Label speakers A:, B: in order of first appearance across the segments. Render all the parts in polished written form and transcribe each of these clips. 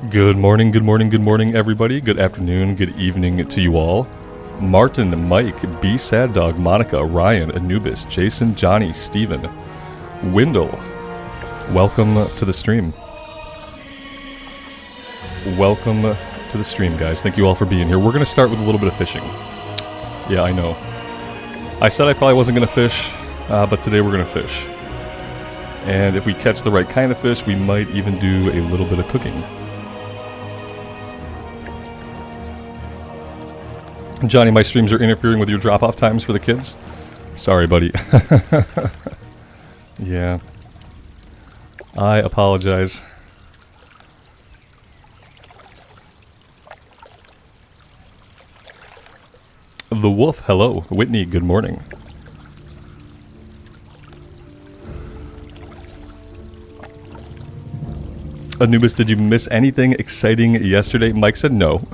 A: Good morning, good morning, good morning, everybody. Good afternoon, good evening to you all. Martin, Mike, B. Sad Dog, Monica, Ryan, Anubis, Jason, Johnny, Steven, Wendell. Welcome to the stream. Welcome to the stream, guys. Thank you all for being here. We're going to start with a little bit of fishing. Yeah, I know. I said I probably wasn't going to fish, but today we're going to fish. And if we catch the right kind of fish, we might even do a little bit of cooking. Johnny, my streams are interfering with your drop-off times for the kids. Sorry, buddy. Yeah. I apologize. The Wolf, hello. Whitney, good morning. Anubis, did you miss anything exciting yesterday? Mike said no.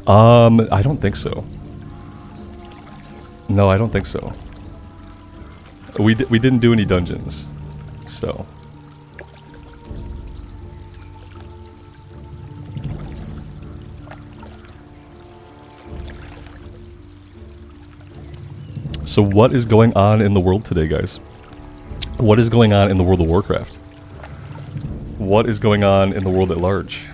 A: I don't think so. No, I don't think so. We didn't do any dungeons, so. So what is going on in the world today, guys? What is going on in the world of Warcraft? What is going on in the world at large?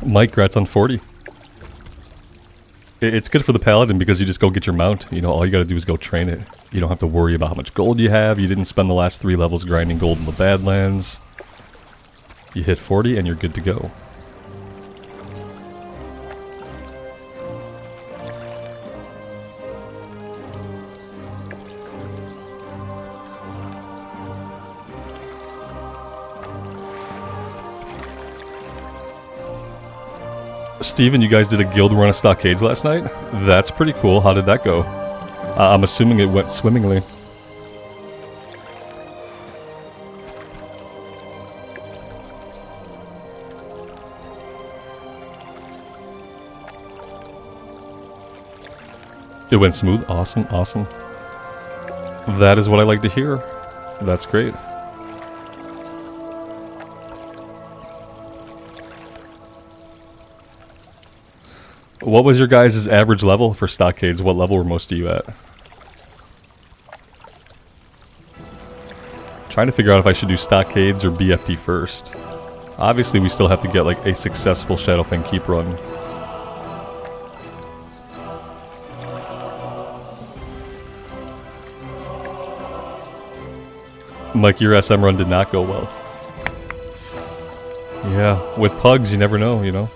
A: Mike, grats on 40. It's good for the Paladin because you just go get your mount. You know, all you gotta do is go train it. You don't have to worry about how much gold you have. You didn't spend the last 3 levels grinding gold in the Badlands. You hit 40 and you're good to go. Steven, you guys did a guild run of stockades last night? That's pretty cool. How did that go? I'm assuming it went swimmingly. It went smooth? Awesome, awesome. That is what I like to hear. That's great. What was your guys' average level for stockades? What level were most of you at? Trying to figure out if I should do stockades or BFT first. Obviously, we still have to get like a successful Shadowfang keep run. Mike, your SM run did not go well. Yeah, with pugs, you never know, you know.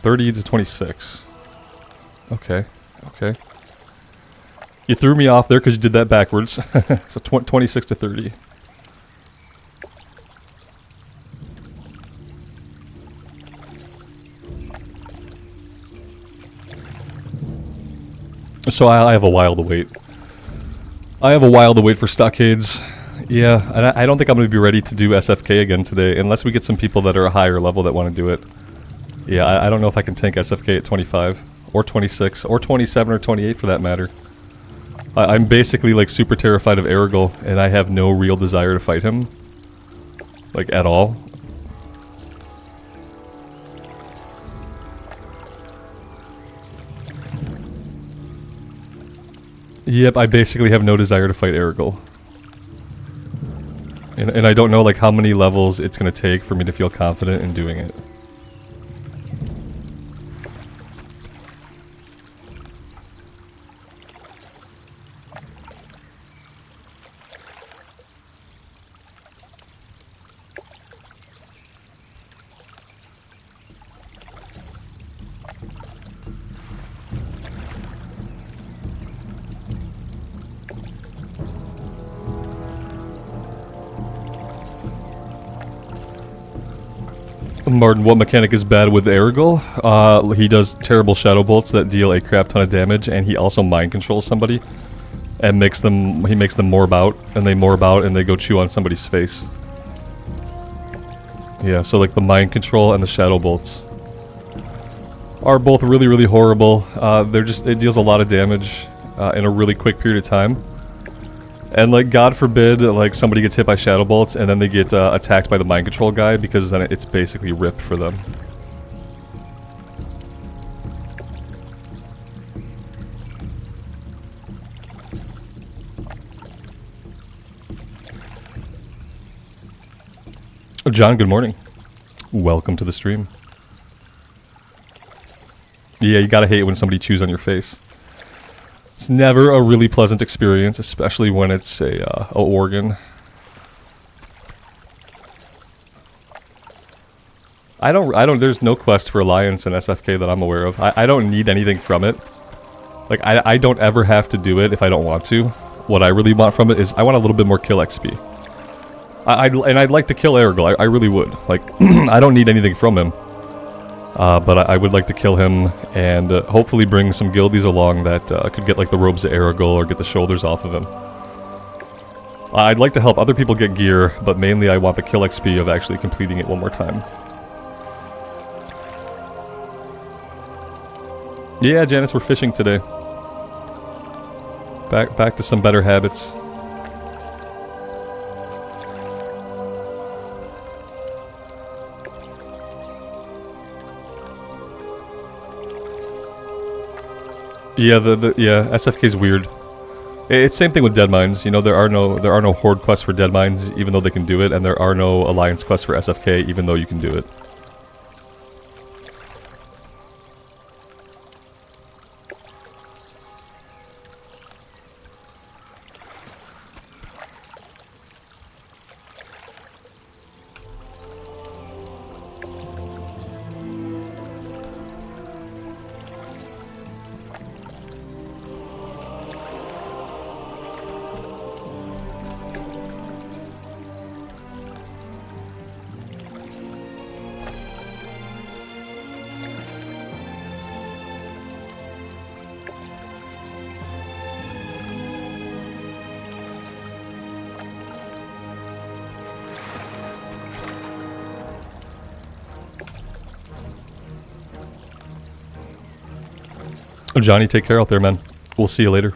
A: 30 to 26. Okay, okay. You threw me off there because you did that backwards. So 26 to 30. So I have a while to wait. I have a while to wait for stockades. Yeah, and I don't think I'm going to be ready to do SFK again today unless we get some people that are a higher level that want to do it. Yeah, I don't know if I can tank SFK at 25, or 26, or 27, or 28 for that matter. I'm basically like super terrified of Erigel, and I have no real desire to fight him. Like, at all. Yep, I basically have no desire to fight Erigel. And I don't know like how many levels it's going to take for me to feel confident in doing it. Martin, what mechanic is bad with Erigel? He does terrible shadow bolts that deal a crap ton of damage, and he also mind controls somebody and he makes them morb out, and they morb out and they go chew on somebody's face. Yeah, so like the mind control and the shadow bolts. are both really, really horrible. It deals a lot of damage in a really quick period of time. And like, God forbid, like somebody gets hit by shadow bolts and then they get attacked by the mind control guy, because then it's basically ripped for them. John, good morning. Welcome to the stream. Yeah, you gotta hate it when somebody chews on your face. It's never a really pleasant experience, especially when it's a organ. There's no quest for Alliance in SFK that I'm aware of. I don't need anything from it. Like, I don't ever have to do it if I don't want to. What I really want from it is, I want a little bit more kill XP. And I'd like to kill Ergol, I really would. Like, I don't need anything from him. But I would like to kill him and hopefully bring some guildies along that could get like the robes of Ergol or get the shoulders off of him. I'd like to help other people get gear, but mainly I want the kill XP of actually completing it one more time. Yeah, Janice, we're fishing today. Back to some better habits. Yeah, SFK's weird. It's same thing with dead mines. You know, there are no horde quests for dead mines, even though they can do it, and there are no alliance quests for SFK, even though you can do it. Johnny, take care out there, man. We'll see you later.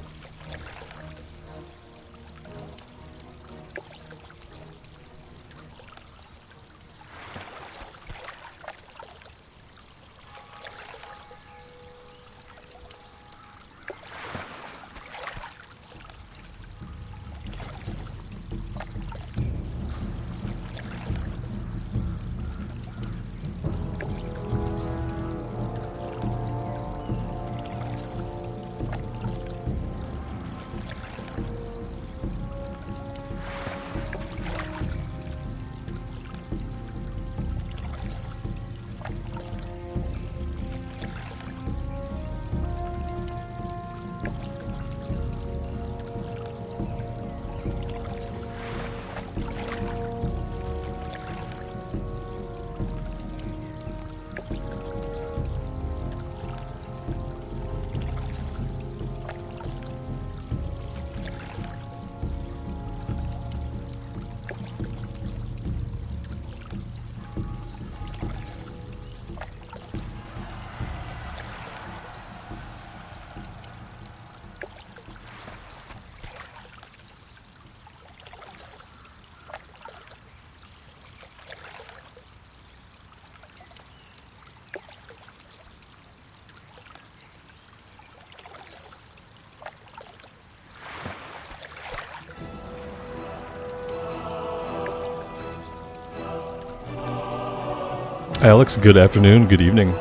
A: Alex, good afternoon, good evening.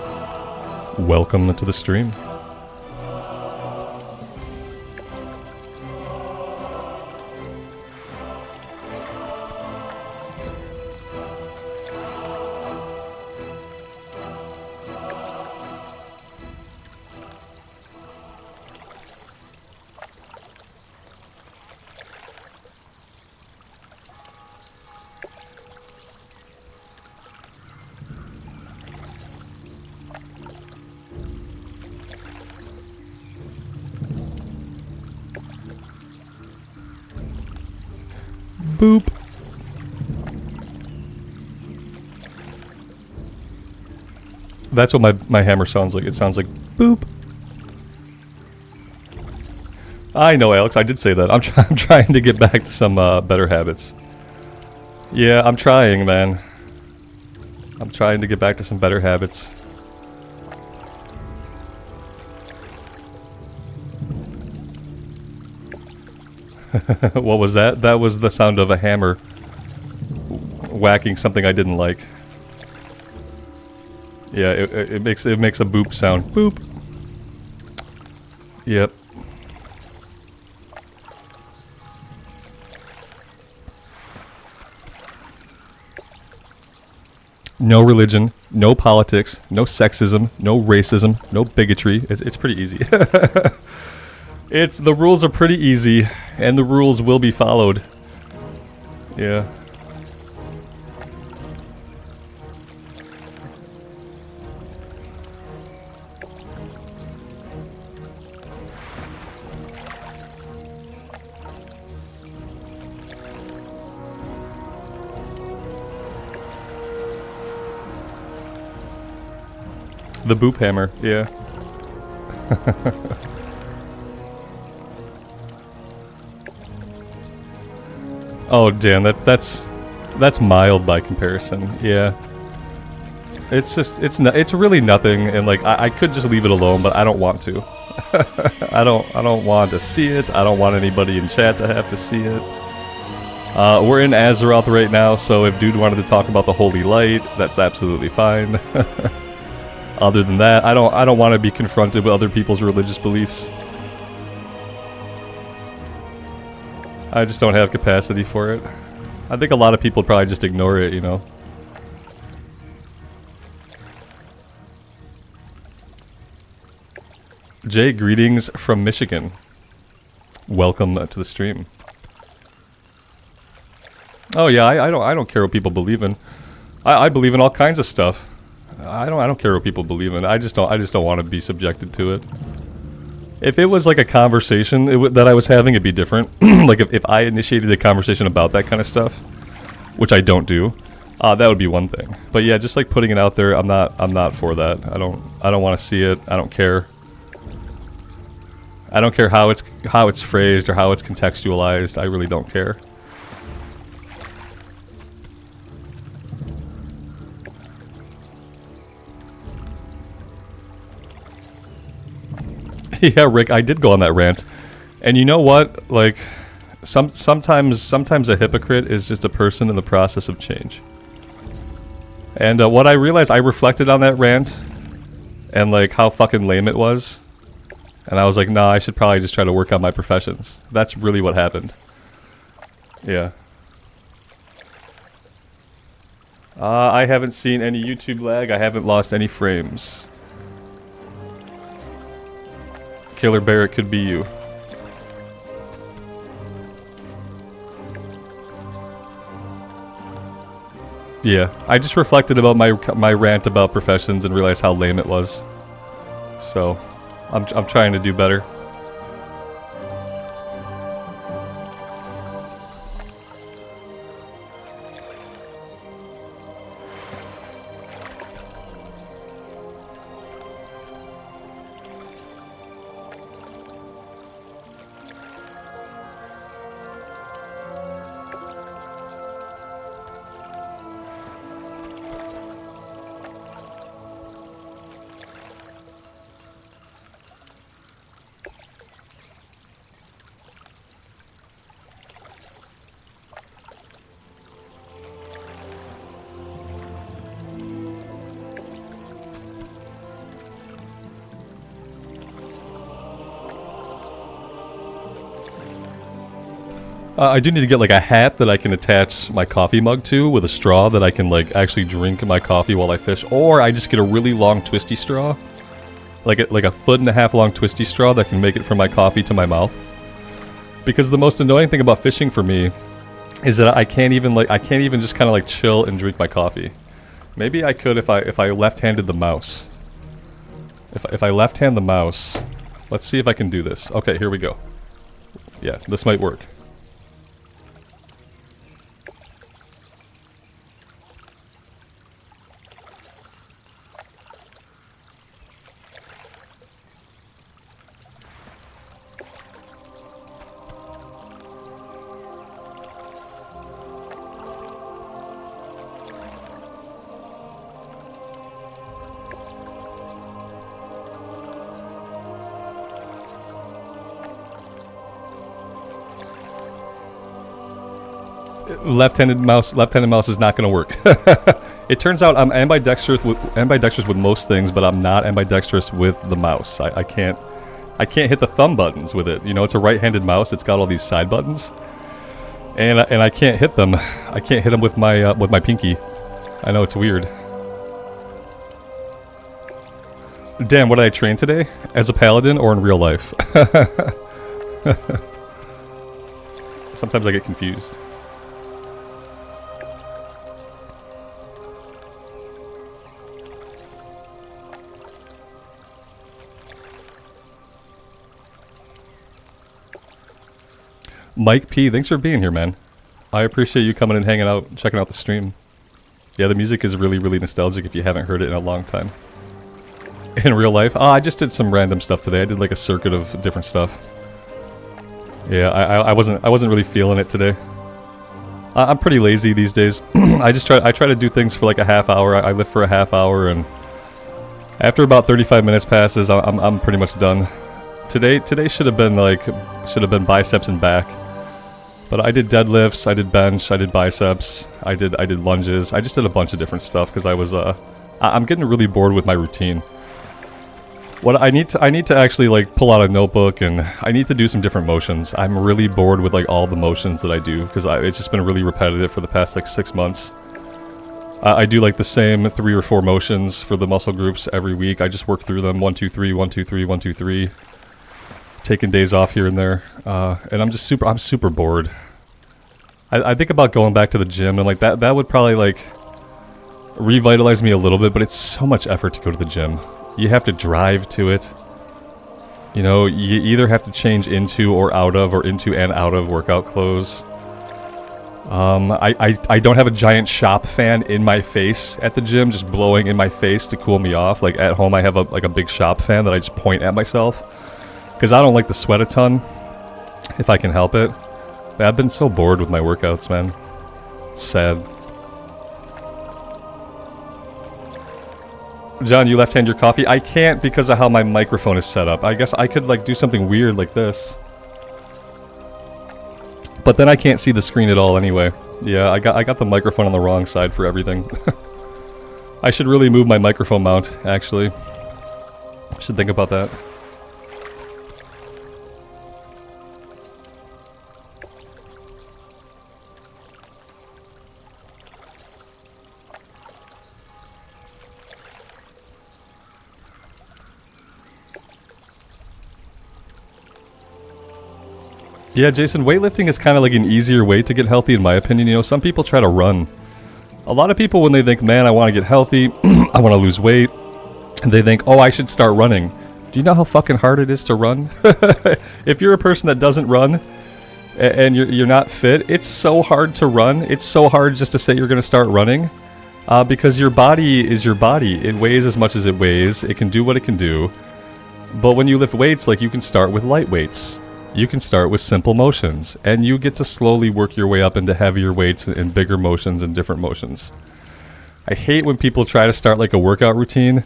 A: Welcome to the stream. Boop. That's what my hammer sounds like. It sounds like boop. I know, Alex. I did say that. I'm trying to get back to some better habits. Yeah, I'm trying, man. I'm trying to get back to some better habits. What was that? That was the sound of a hammer whacking something I didn't like. Yeah, it makes a boop sound. Boop. Yep. No religion, no politics, no sexism, no racism, no bigotry. It's pretty easy. The rules are pretty easy, and the rules will be followed. Yeah. The boop hammer, yeah. Oh damn, that's mild by comparison. Yeah. It's really nothing, and like I could just leave it alone, but I don't want to. I don't want to see it. I don't want anybody in chat to have to see it. We're in Azeroth right now, so if dude wanted to talk about the Holy Light, that's absolutely fine. Other than that, I don't want to be confronted with other people's religious beliefs. I just don't have capacity for it. I think a lot of people probably just ignore it, you know. Jay, greetings from Michigan. Welcome to the stream. Oh yeah, I don't care what people believe in. I believe in all kinds of stuff. I don't care what people believe in. I just don't want to be subjected to it. If it was like a conversation that I was having, it'd be different. Like if I initiated a conversation about that kind of stuff, which I don't do, that would be one thing. But yeah, just like putting it out there, I'm not for that. I don't want to see it. I don't care. I don't care how it's phrased or how it's contextualized. I really don't care. Yeah, Rick, I did go on that rant. And you know what? Like, sometimes a hypocrite is just a person in the process of change. And what I realized, I reflected on that rant, and like how fucking lame it was. And I was like, nah, I should probably just try to work on my professions. That's really what happened. Yeah. I haven't seen any YouTube lag. I haven't lost any frames. Killer Bear, it could be you. Yeah, I just reflected about my rant about professions and realized how lame it was. So, I'm trying to do better. I do need to get like a hat that I can attach my coffee mug to with a straw that I can like actually drink my coffee while I fish, or I just get a really long twisty straw, like a 1.5 foot long twisty straw that can make it from my coffee to my mouth. Because the most annoying thing about fishing for me is that I can't even just kind of like chill and drink my coffee. Maybe I could if I left-handed the mouse. If I left-hand the mouse, let's see if I can do this. Okay, here we go. Yeah, this might work. Left-handed mouse is not going to work. It turns out I'm ambidextrous with most things, but I'm not ambidextrous with the mouse. I can't hit the thumb buttons with it. You know, it's a right-handed mouse. It's got all these side buttons, and I can't hit them. I can't hit them with my pinky. I know, it's weird. Dan, what did I train today? As a paladin or in real life? Sometimes I get confused. Mike P, thanks for being here, man. I appreciate you coming and hanging out, checking out the stream. Yeah, the music is really, really nostalgic if you haven't heard it in a long time. In real life? I just did some random stuff today. I did like a circuit of different stuff. Yeah, I wasn't really feeling it today. I'm pretty lazy these days. I try to do things for like a half hour. I lift for a half hour, and after about 35 minutes passes, I'm pretty much done. Today should have been biceps and back. But I did deadlifts, I did bench, I did biceps, I did lunges. I just did a bunch of different stuff because I'm getting really bored with my routine. What I need to actually like pull out a notebook, and I need to do some different motions. I'm really bored with like all the motions that I do because it's just been really repetitive for the past like 6 months. I do like the same 3 or 4 motions for the muscle groups every week. I just work through them 1 2 3 1 2 3 1 2 3. Taking days off here and there, and I'm super bored. I think about going back to the gym, and like that would probably like revitalize me a little bit, but it's so much effort to go to the gym. You have to drive to it. You know, you either have to change into or out of, or into and out of workout clothes. I don't have a giant shop fan in my face at the gym, just blowing in my face to cool me off. Like at home, I have a big shop fan that I just point at myself. Because I don't like to sweat a ton, if I can help it. But I've been so bored with my workouts, man. It's sad. John, you left-hand your coffee? I can't because of how my microphone is set up. I guess I could like do something weird like this. But then I can't see the screen at all anyway. Yeah, I got the microphone on the wrong side for everything. I should really move my microphone mount, actually. I should think about that. Yeah, Jason, weightlifting is kind of like an easier way to get healthy, in my opinion. You know, some people try to run. A lot of people, when they think, man, I want to get healthy, I want to lose weight, and they think, oh, I should start running. Do you know how fucking hard it is to run? If you're a person that doesn't run, and you're not fit, it's so hard to run. It's so hard just to say you're going to start running, because your body is your body. It weighs as much as it weighs. It can do what it can do. But when you lift weights, like, you can start with light weights. You can start with simple motions, and you get to slowly work your way up into heavier weights and bigger motions and different motions. I hate when people try to start like a workout routine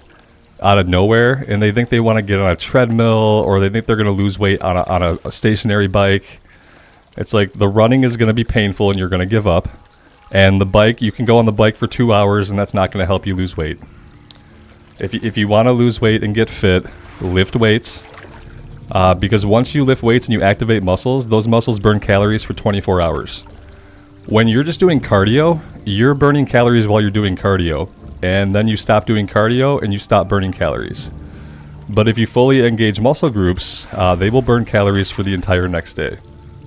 A: out of nowhere, and they think they want to get on a treadmill, or they think they're going to lose weight on a stationary bike. It's like the running is going to be painful and you're going to give up. And the bike, you can go on the bike for 2 hours and that's not going to help you lose weight. If you want to lose weight and get fit, lift weights. Because once you lift weights and you activate muscles, those muscles burn calories for 24 hours. When you're just doing cardio, you're burning calories while you're doing cardio. And then you stop doing cardio and you stop burning calories. But if you fully engage muscle groups, they will burn calories for the entire next day.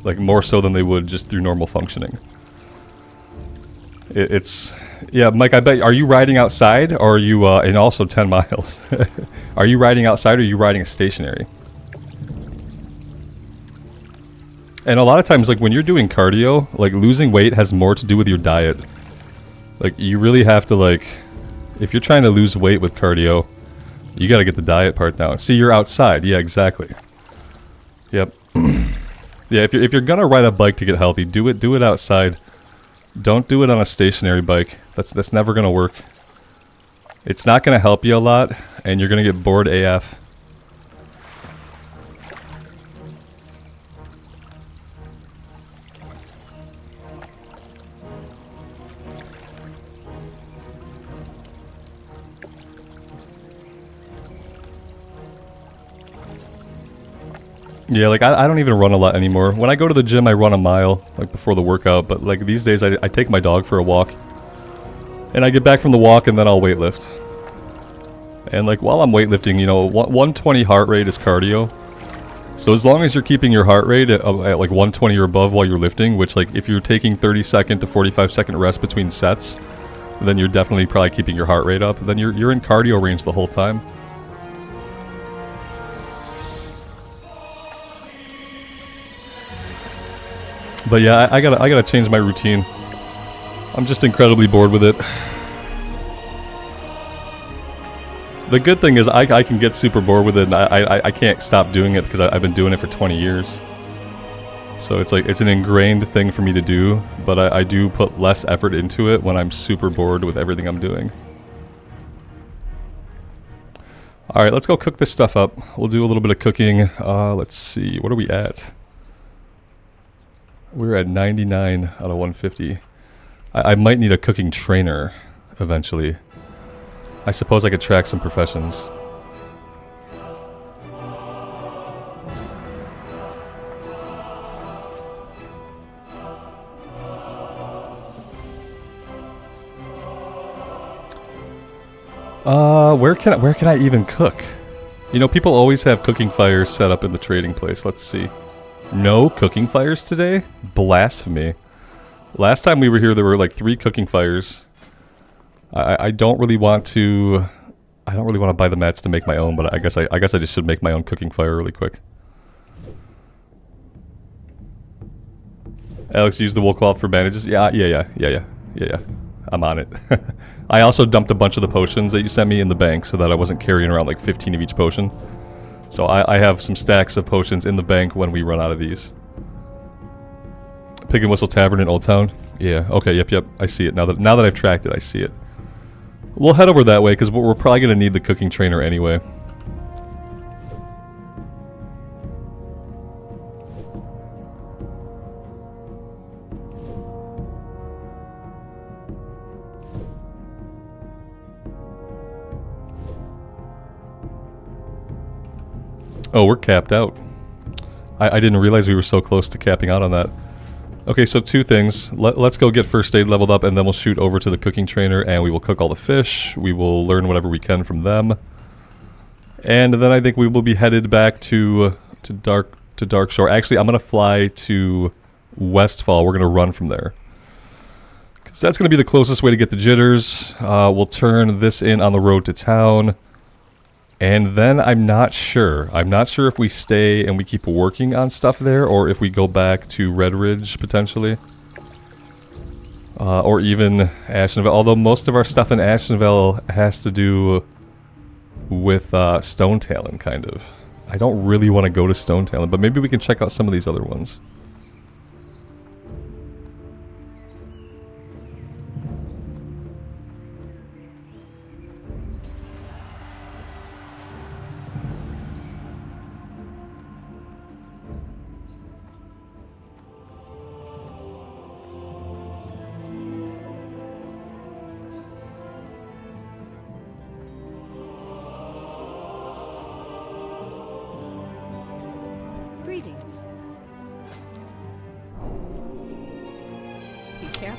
A: Like more so than they would just through normal functioning. Yeah, Mike, I bet, are you riding outside, or are you, and also 10 miles. Are you riding outside, or are you riding stationary? And a lot of times, like, when you're doing cardio, like, losing weight has more to do with your diet. Like, you really have to, like, if you're trying to lose weight with cardio, you gotta get the diet part down. See, you're outside. Yeah, exactly. Yep. Yeah, if you're gonna ride a bike to get healthy, do it outside. Don't do it on a stationary bike. That's never gonna work. It's not gonna help you a lot, and you're gonna get bored AF. Yeah, like I don't even run a lot anymore. When I go to the gym, I run a mile, like before the workout. But like these days, I take my dog for a walk. And I get back from the walk and then I'll weightlift. And like while I'm weightlifting, you know, 120 heart rate is cardio. So as long as you're keeping your heart rate at like 120 or above while you're lifting, which like if you're taking 30-second to 45-second rest between sets, then you're definitely probably keeping your heart rate up. Then you're in cardio range the whole time. But yeah, I gotta change my routine. I'm just incredibly bored with it. The good thing is I can get super bored with it, and I can't stop doing it because I've been doing it for 20 years. So it's like, it's an ingrained thing for me to do, but I do put less effort into it when I'm super bored with everything I'm doing. Alright, let's go cook this stuff up. We'll do a little bit of cooking. Let's see, what are we at? We're at 99 out of 150. I might need a cooking trainer eventually. I suppose I could track some professions. Where can I even cook? You know, people always have cooking fires set up in the trading place. Let's see. No cooking fires today? Blasphemy. Last time we were here, there were like 3 cooking fires. I don't really want to. I don't really want to buy the mats to make my own, but I guess I just should make my own cooking fire really quick. Alex, use the wool cloth for bandages. Yeah. I'm on it. I also dumped a bunch of the potions that you sent me in the bank so that I wasn't carrying around like 15 of each potion. So I have some stacks of potions in the bank when we run out of these. Pig and Whistle Tavern in Old Town? Yeah, okay, yep. I see it. Now that I've tracked it, I see it. We'll head over that way because we're probably going to need the cooking trainer anyway. Oh, we're capped out. I didn't realize we were so close to capping out on that. Okay, so 2 things. Let's go get first aid leveled up, and then we'll shoot over to the cooking trainer, and we will cook all the fish. We will learn whatever we can from them. And then I think we will be headed back to Darkshore. Actually, I'm going to fly to Westfall. We're going to run from there. Because that's going to be the closest way to get the jitters. We'll turn this in on the road to town. And then I'm not sure. I'm not sure if we stay and we keep working on stuff there, or if we go back to Red Ridge, potentially. Or even Ashenvale. Although most of our stuff in Ashenvale has to do with Stone Talon, kind of. I don't really want to go to Stone Talon, but maybe we can check out some of these other ones.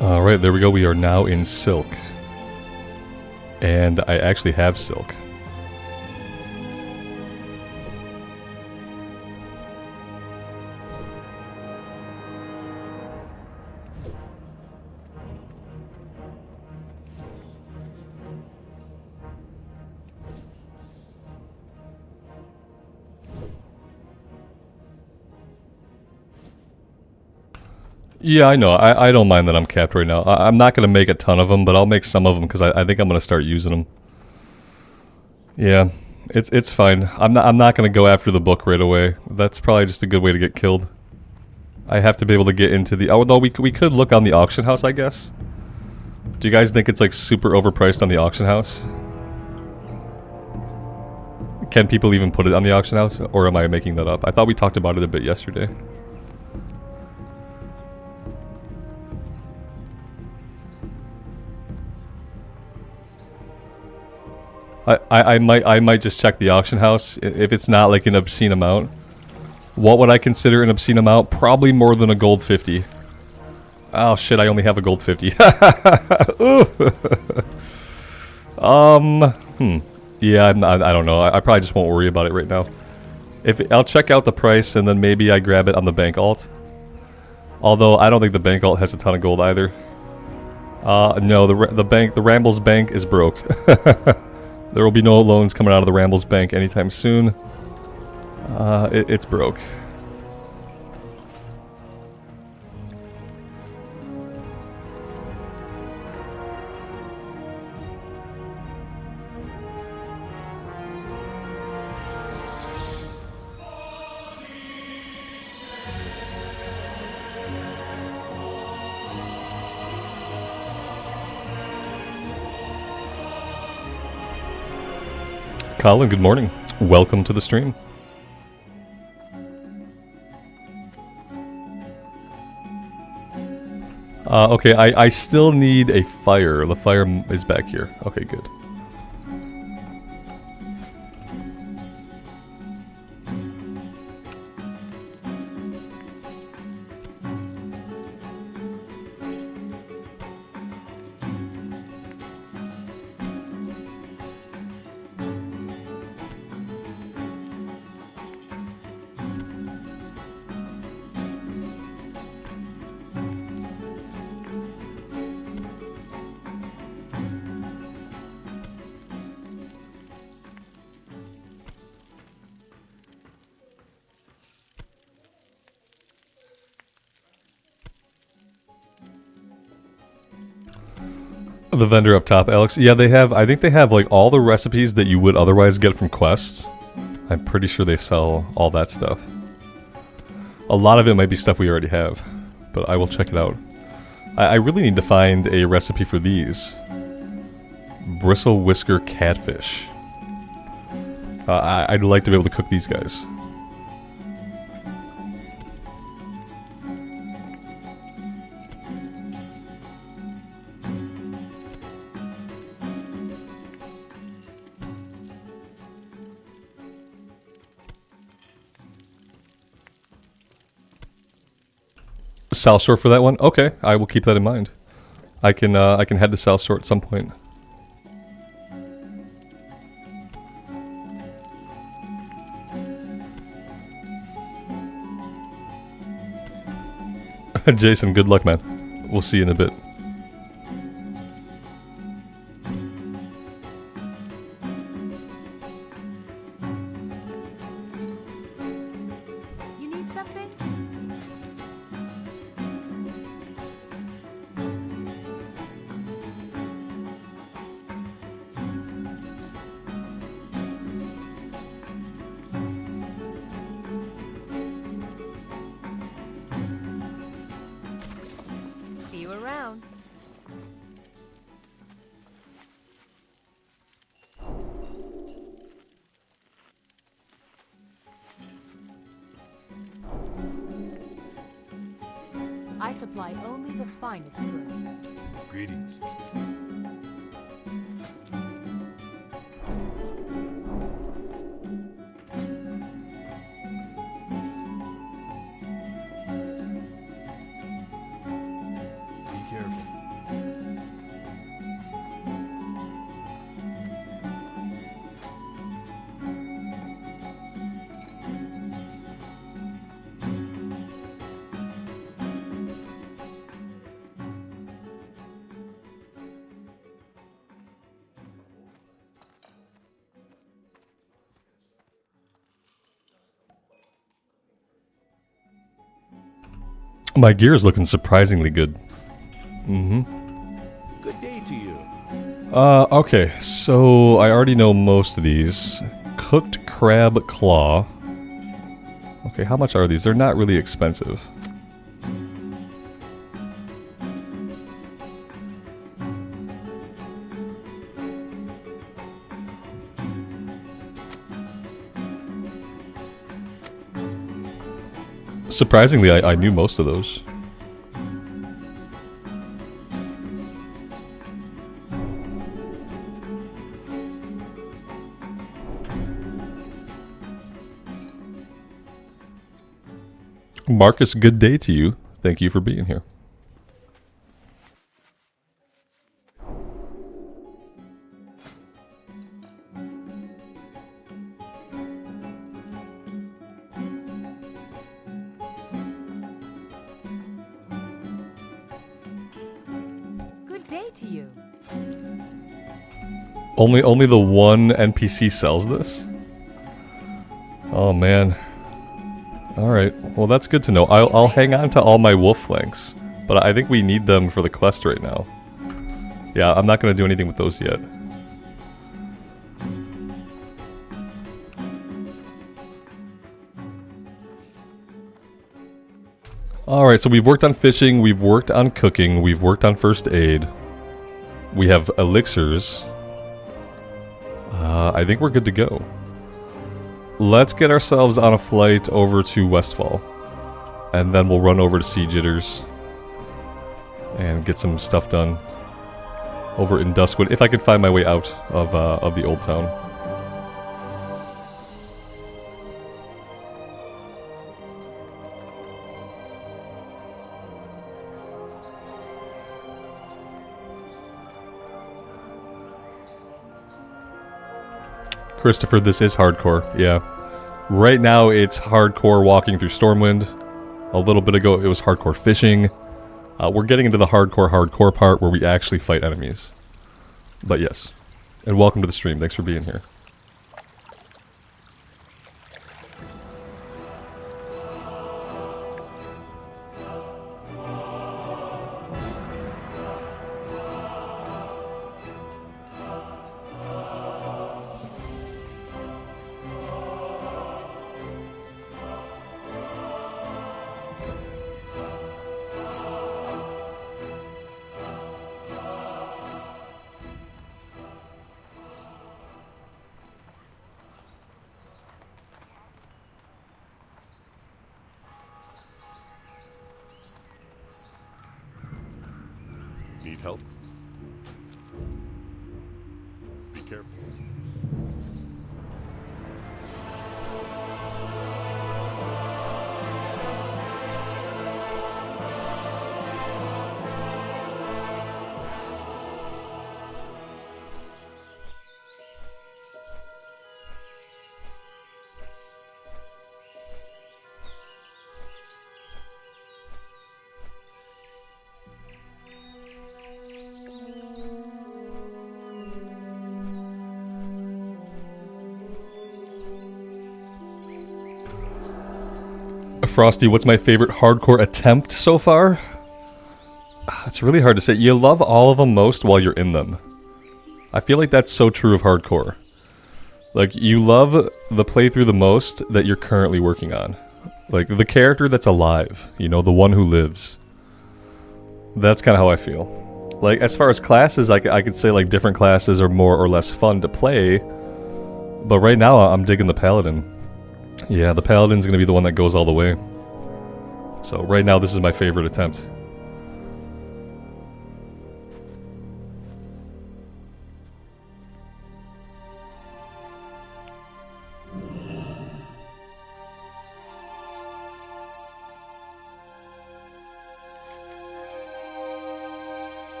A: Alright, there we go. We are now in Silk. And I actually have Silk. Yeah, I know. I don't mind that I'm capped right now. I'm not going to make a ton of them, but I'll make some of them because I think I'm going to start using them. Yeah, it's fine. I'm not going to go after the book right away. That's probably just a good way to get killed. I have to be able to get into the... Although we could look on the auction house, I guess. Do you guys think it's like super overpriced on the auction house? Can people even put it on the auction house? Or am I making that up? I thought we talked about it a bit yesterday. I might just check the auction house if it's not like an obscene amount. What would I consider an obscene amount? Probably more than a gold 50. Oh shit, I only have a gold 50. Yeah, I don't know. I probably just won't worry about it right now. I'll check out the price and then maybe I grab it on the bank alt. Although I don't think the bank alt has a ton of gold either. No, the Rambles bank is broke. There will be no loans coming out of the Rambles bank anytime soon. It's broke. Colin, good morning. Welcome to the stream. Okay, I still need a fire. The fire is back here. Okay, good. The vendor up top, Alex. Yeah, they have, I think they have like all the recipes that you would otherwise get from quests. I'm pretty sure they sell all that stuff. A lot of it might be stuff we already have, but I will check it out. I really need to find a recipe for these. Bristle whisker catfish. I'd like to be able to cook these guys. South Shore for that one? Okay, I will keep that in mind. I can head to South Shore at some point. Jason, good luck, man. We'll see you in a bit.
B: I supply only the finest goods.
C: Greetings. Be careful.
A: My gear is looking surprisingly good. Mm-hmm.
C: Good day to you.
A: Okay, so I already know most of these. Cooked crab claw. Okay, how much are these? They're not really expensive. Surprisingly, I knew most of those. Marcus, good day to you. Thank you for being here.
B: Good day to you.
A: Only the one NPC sells this? Oh man. Alright, well that's good to know. I'll hang on to all my wolf flanks, but I think we need them for the quest right now. Yeah, I'm not going to do anything with those yet. Alright, so we've worked on fishing, we've worked on cooking, we've worked on first aid. We have elixirs. I think we're good to go. Let's get ourselves on a flight over to Westfall. And then we'll run over to Sea Jitters. And get some stuff done. Over in Duskwood, if I can find my way out of the old town. Christopher, this is hardcore, yeah. Right now it's hardcore walking through Stormwind. A little bit ago it was hardcore fishing. We're getting into the hardcore part where we actually fight enemies. But yes. And welcome to the stream, thanks for being here.
C: Need help? Be careful.
A: Frosty, what's my favorite hardcore attempt so far? It's really hard to say. You love all of them most while you're in them. I feel like that's so true of hardcore. Like, you love the playthrough the most that you're currently working on. Like, the character that's alive, you know, the one who lives. That's kind of how I feel. Like, as far as classes, I could say, like, different classes are more or less fun to play. But right now, I'm digging the Paladin. Yeah, the Paladin's gonna be the one that goes all the way. So right now, this is my favorite attempt.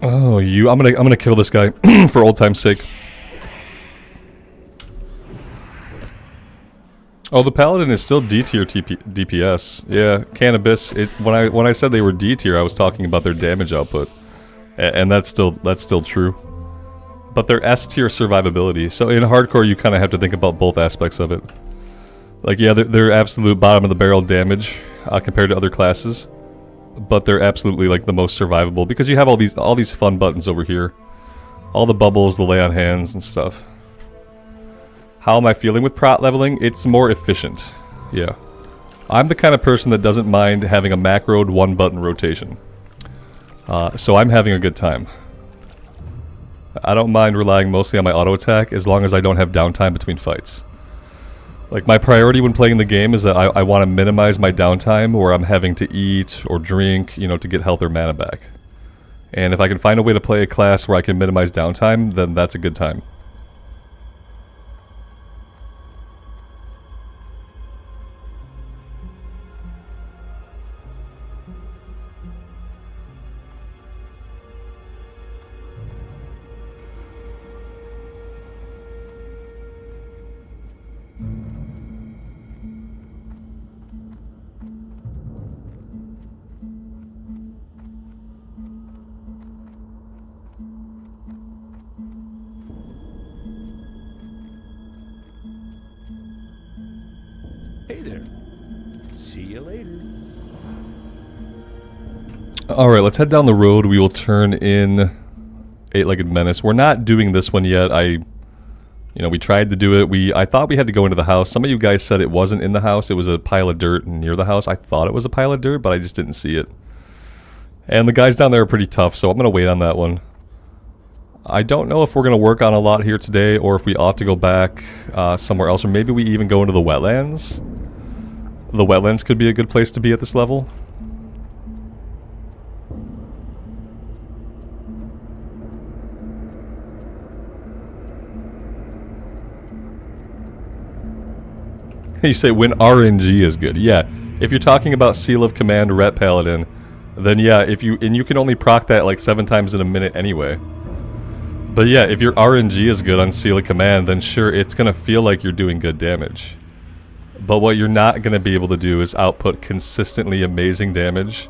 A: Oh, I'm gonna kill this guy for old time's sake. Oh, the Paladin is still D tier DPS. Yeah, Cannabis. When I said they were D tier, I was talking about their damage output, and that's still true. But they're S tier survivability. So in hardcore, you kind of have to think about both aspects of it. Like, yeah, they're absolute bottom of the barrel damage compared to other classes. But they're absolutely like the most survivable because you have all these fun buttons over here, all the bubbles, the lay on hands and stuff. How am I feeling with prot leveling? It's more efficient. Yeah. I'm the kind of person that doesn't mind having a macroed one-button rotation. So I'm having a good time. I don't mind relying mostly on my auto attack as long as I don't have downtime between fights. Like, my priority when playing the game is that I want to minimize my downtime where I'm having to eat or drink, you know, to get health or mana back. And if I can find a way to play a class where I can minimize downtime, then that's a good time.
C: Hey there. See you later.
A: Alright, let's head down the road. We will turn in Eight-Legged Menace. We're not doing this one yet. We tried to do it. I thought we had to go into the house. Some of you guys said it wasn't in the house. It was a pile of dirt near the house. I thought it was a pile of dirt, but I just didn't see it. And the guys down there are pretty tough, so I'm going to wait on that one. I don't know if we're going to work on a lot here today, or if we ought to go back somewhere else, or maybe we even go into the wetlands. The wetlands could be a good place to be at this level. You say when RNG is good. Yeah, if you're talking about Seal of Command Ret Paladin, then yeah, you can only proc that like 7 times in a minute anyway. But yeah, if your RNG is good on Seal of Command, then sure, it's gonna feel like you're doing good damage. But what you're not gonna be able to do is output consistently amazing damage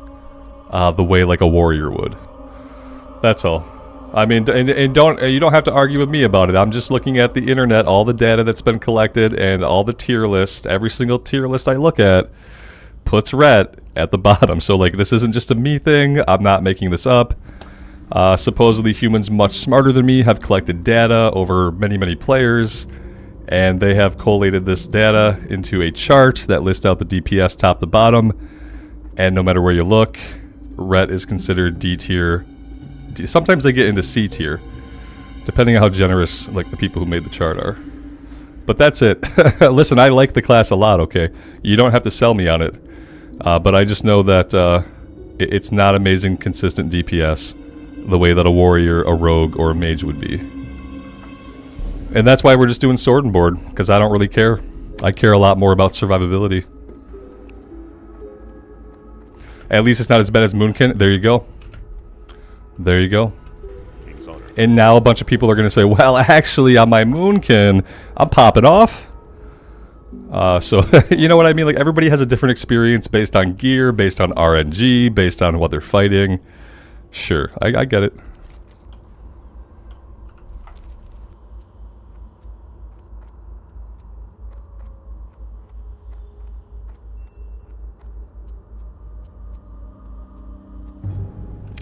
A: the way like a warrior would. That's all. I mean, and you don't have to argue with me about it. I'm just looking at the internet, all the data that's been collected, and all the tier lists. Every single tier list I look at puts Ret at the bottom. So like, this isn't just a me thing. I'm not making this up. Supposedly humans much smarter than me have collected data over many, many players, and they have collated this data into a chart that lists out the DPS top to bottom, and no matter where you look, Ret is considered D tier. Sometimes they get into C tier, depending on how generous like the people who made the chart are. But that's it. Listen, I like the class a lot, okay? You don't have to sell me on it. But I just know that it's not amazing consistent DPS the way that a warrior, a rogue, or a mage would be. And that's why we're just doing sword and board, because I don't really care. I care a lot more about survivability. At least it's not as bad as Moonkin. There you go. There you go. And now a bunch of people are going to say, well, actually, on my Moonkin, I'm popping off. So, you know what I mean? Like, everybody has a different experience based on gear, based on RNG, based on what they're fighting. Sure, I get it.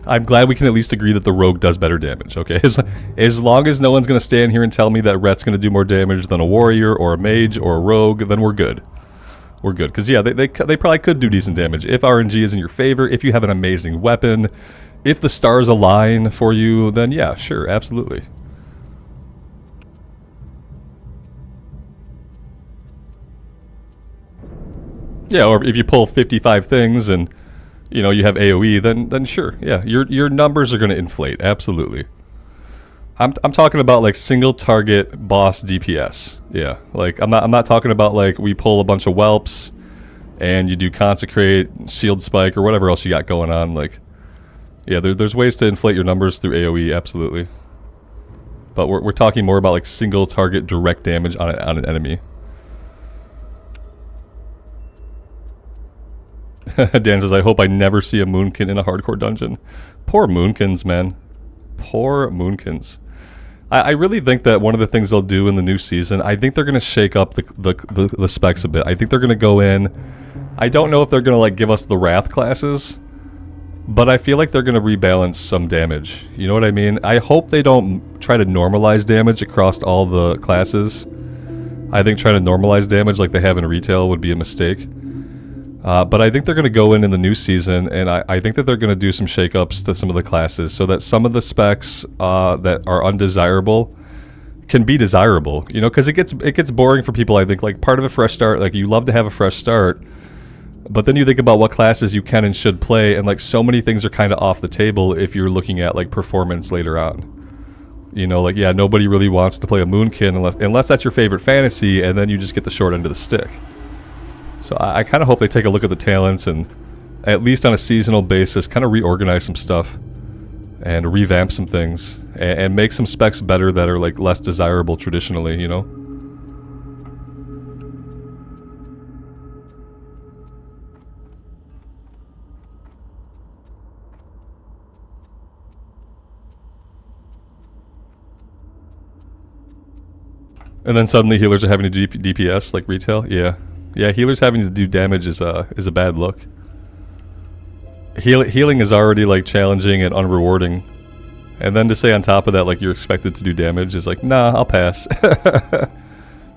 A: I'm glad we can at least agree that the rogue does better damage, okay? As long as no one's going to stand here and tell me that Ret's going to do more damage than a warrior or a mage or a rogue, then we're good. We're good. Because, yeah, they probably could do decent damage. If RNG is in your favor, if you have an amazing weapon, if the stars align for you, then yeah, sure, absolutely. Yeah, or if you pull 55 things and you know, you have AoE, then sure, yeah, your numbers are going to inflate, absolutely. I'm talking about like single target boss DPS. Yeah, like I'm not talking about like we pull a bunch of whelps and you do consecrate, shield spike, or whatever else you got going on. Like, yeah, there's ways to inflate your numbers through AoE, absolutely. But we're talking more about like single target direct damage on an enemy. Dan says, I hope I never see a Moonkin in a hardcore dungeon. Poor Moonkins, man. Poor Moonkins. I really think that one of the things they'll do in the new season, I think they're going to shake up the specs a bit. I think they're going to go in. I don't know if they're going to like give us the Wrath classes, but I feel like they're going to rebalance some damage. You know what I mean? I hope they don't try to normalize damage across all the classes. I think trying to normalize damage like they have in retail would be a mistake. But I think they're going to go in the new season, and I think that they're going to do some shakeups to some of the classes so that some of the specs that are undesirable can be desirable. You know, because it gets boring for people. I think like part of a fresh start, like you love to have a fresh start, but then you think about what classes you can and should play, and like so many things are kind of off the table if you're looking at like performance later on. You know, like yeah, nobody really wants to play a Moonkin unless that's your favorite fantasy, and then you just get the short end of the stick. So I kind of hope they take a look at the talents and, at least on a seasonal basis, kind of reorganize some stuff and revamp some things and make some specs better that are like less desirable traditionally, you know? And then suddenly healers are having to do DPS like retail, yeah. Yeah, healers having to do damage is a bad look. Healing is already like challenging and unrewarding, and then to say on top of that like you're expected to do damage is like, nah, I'll pass.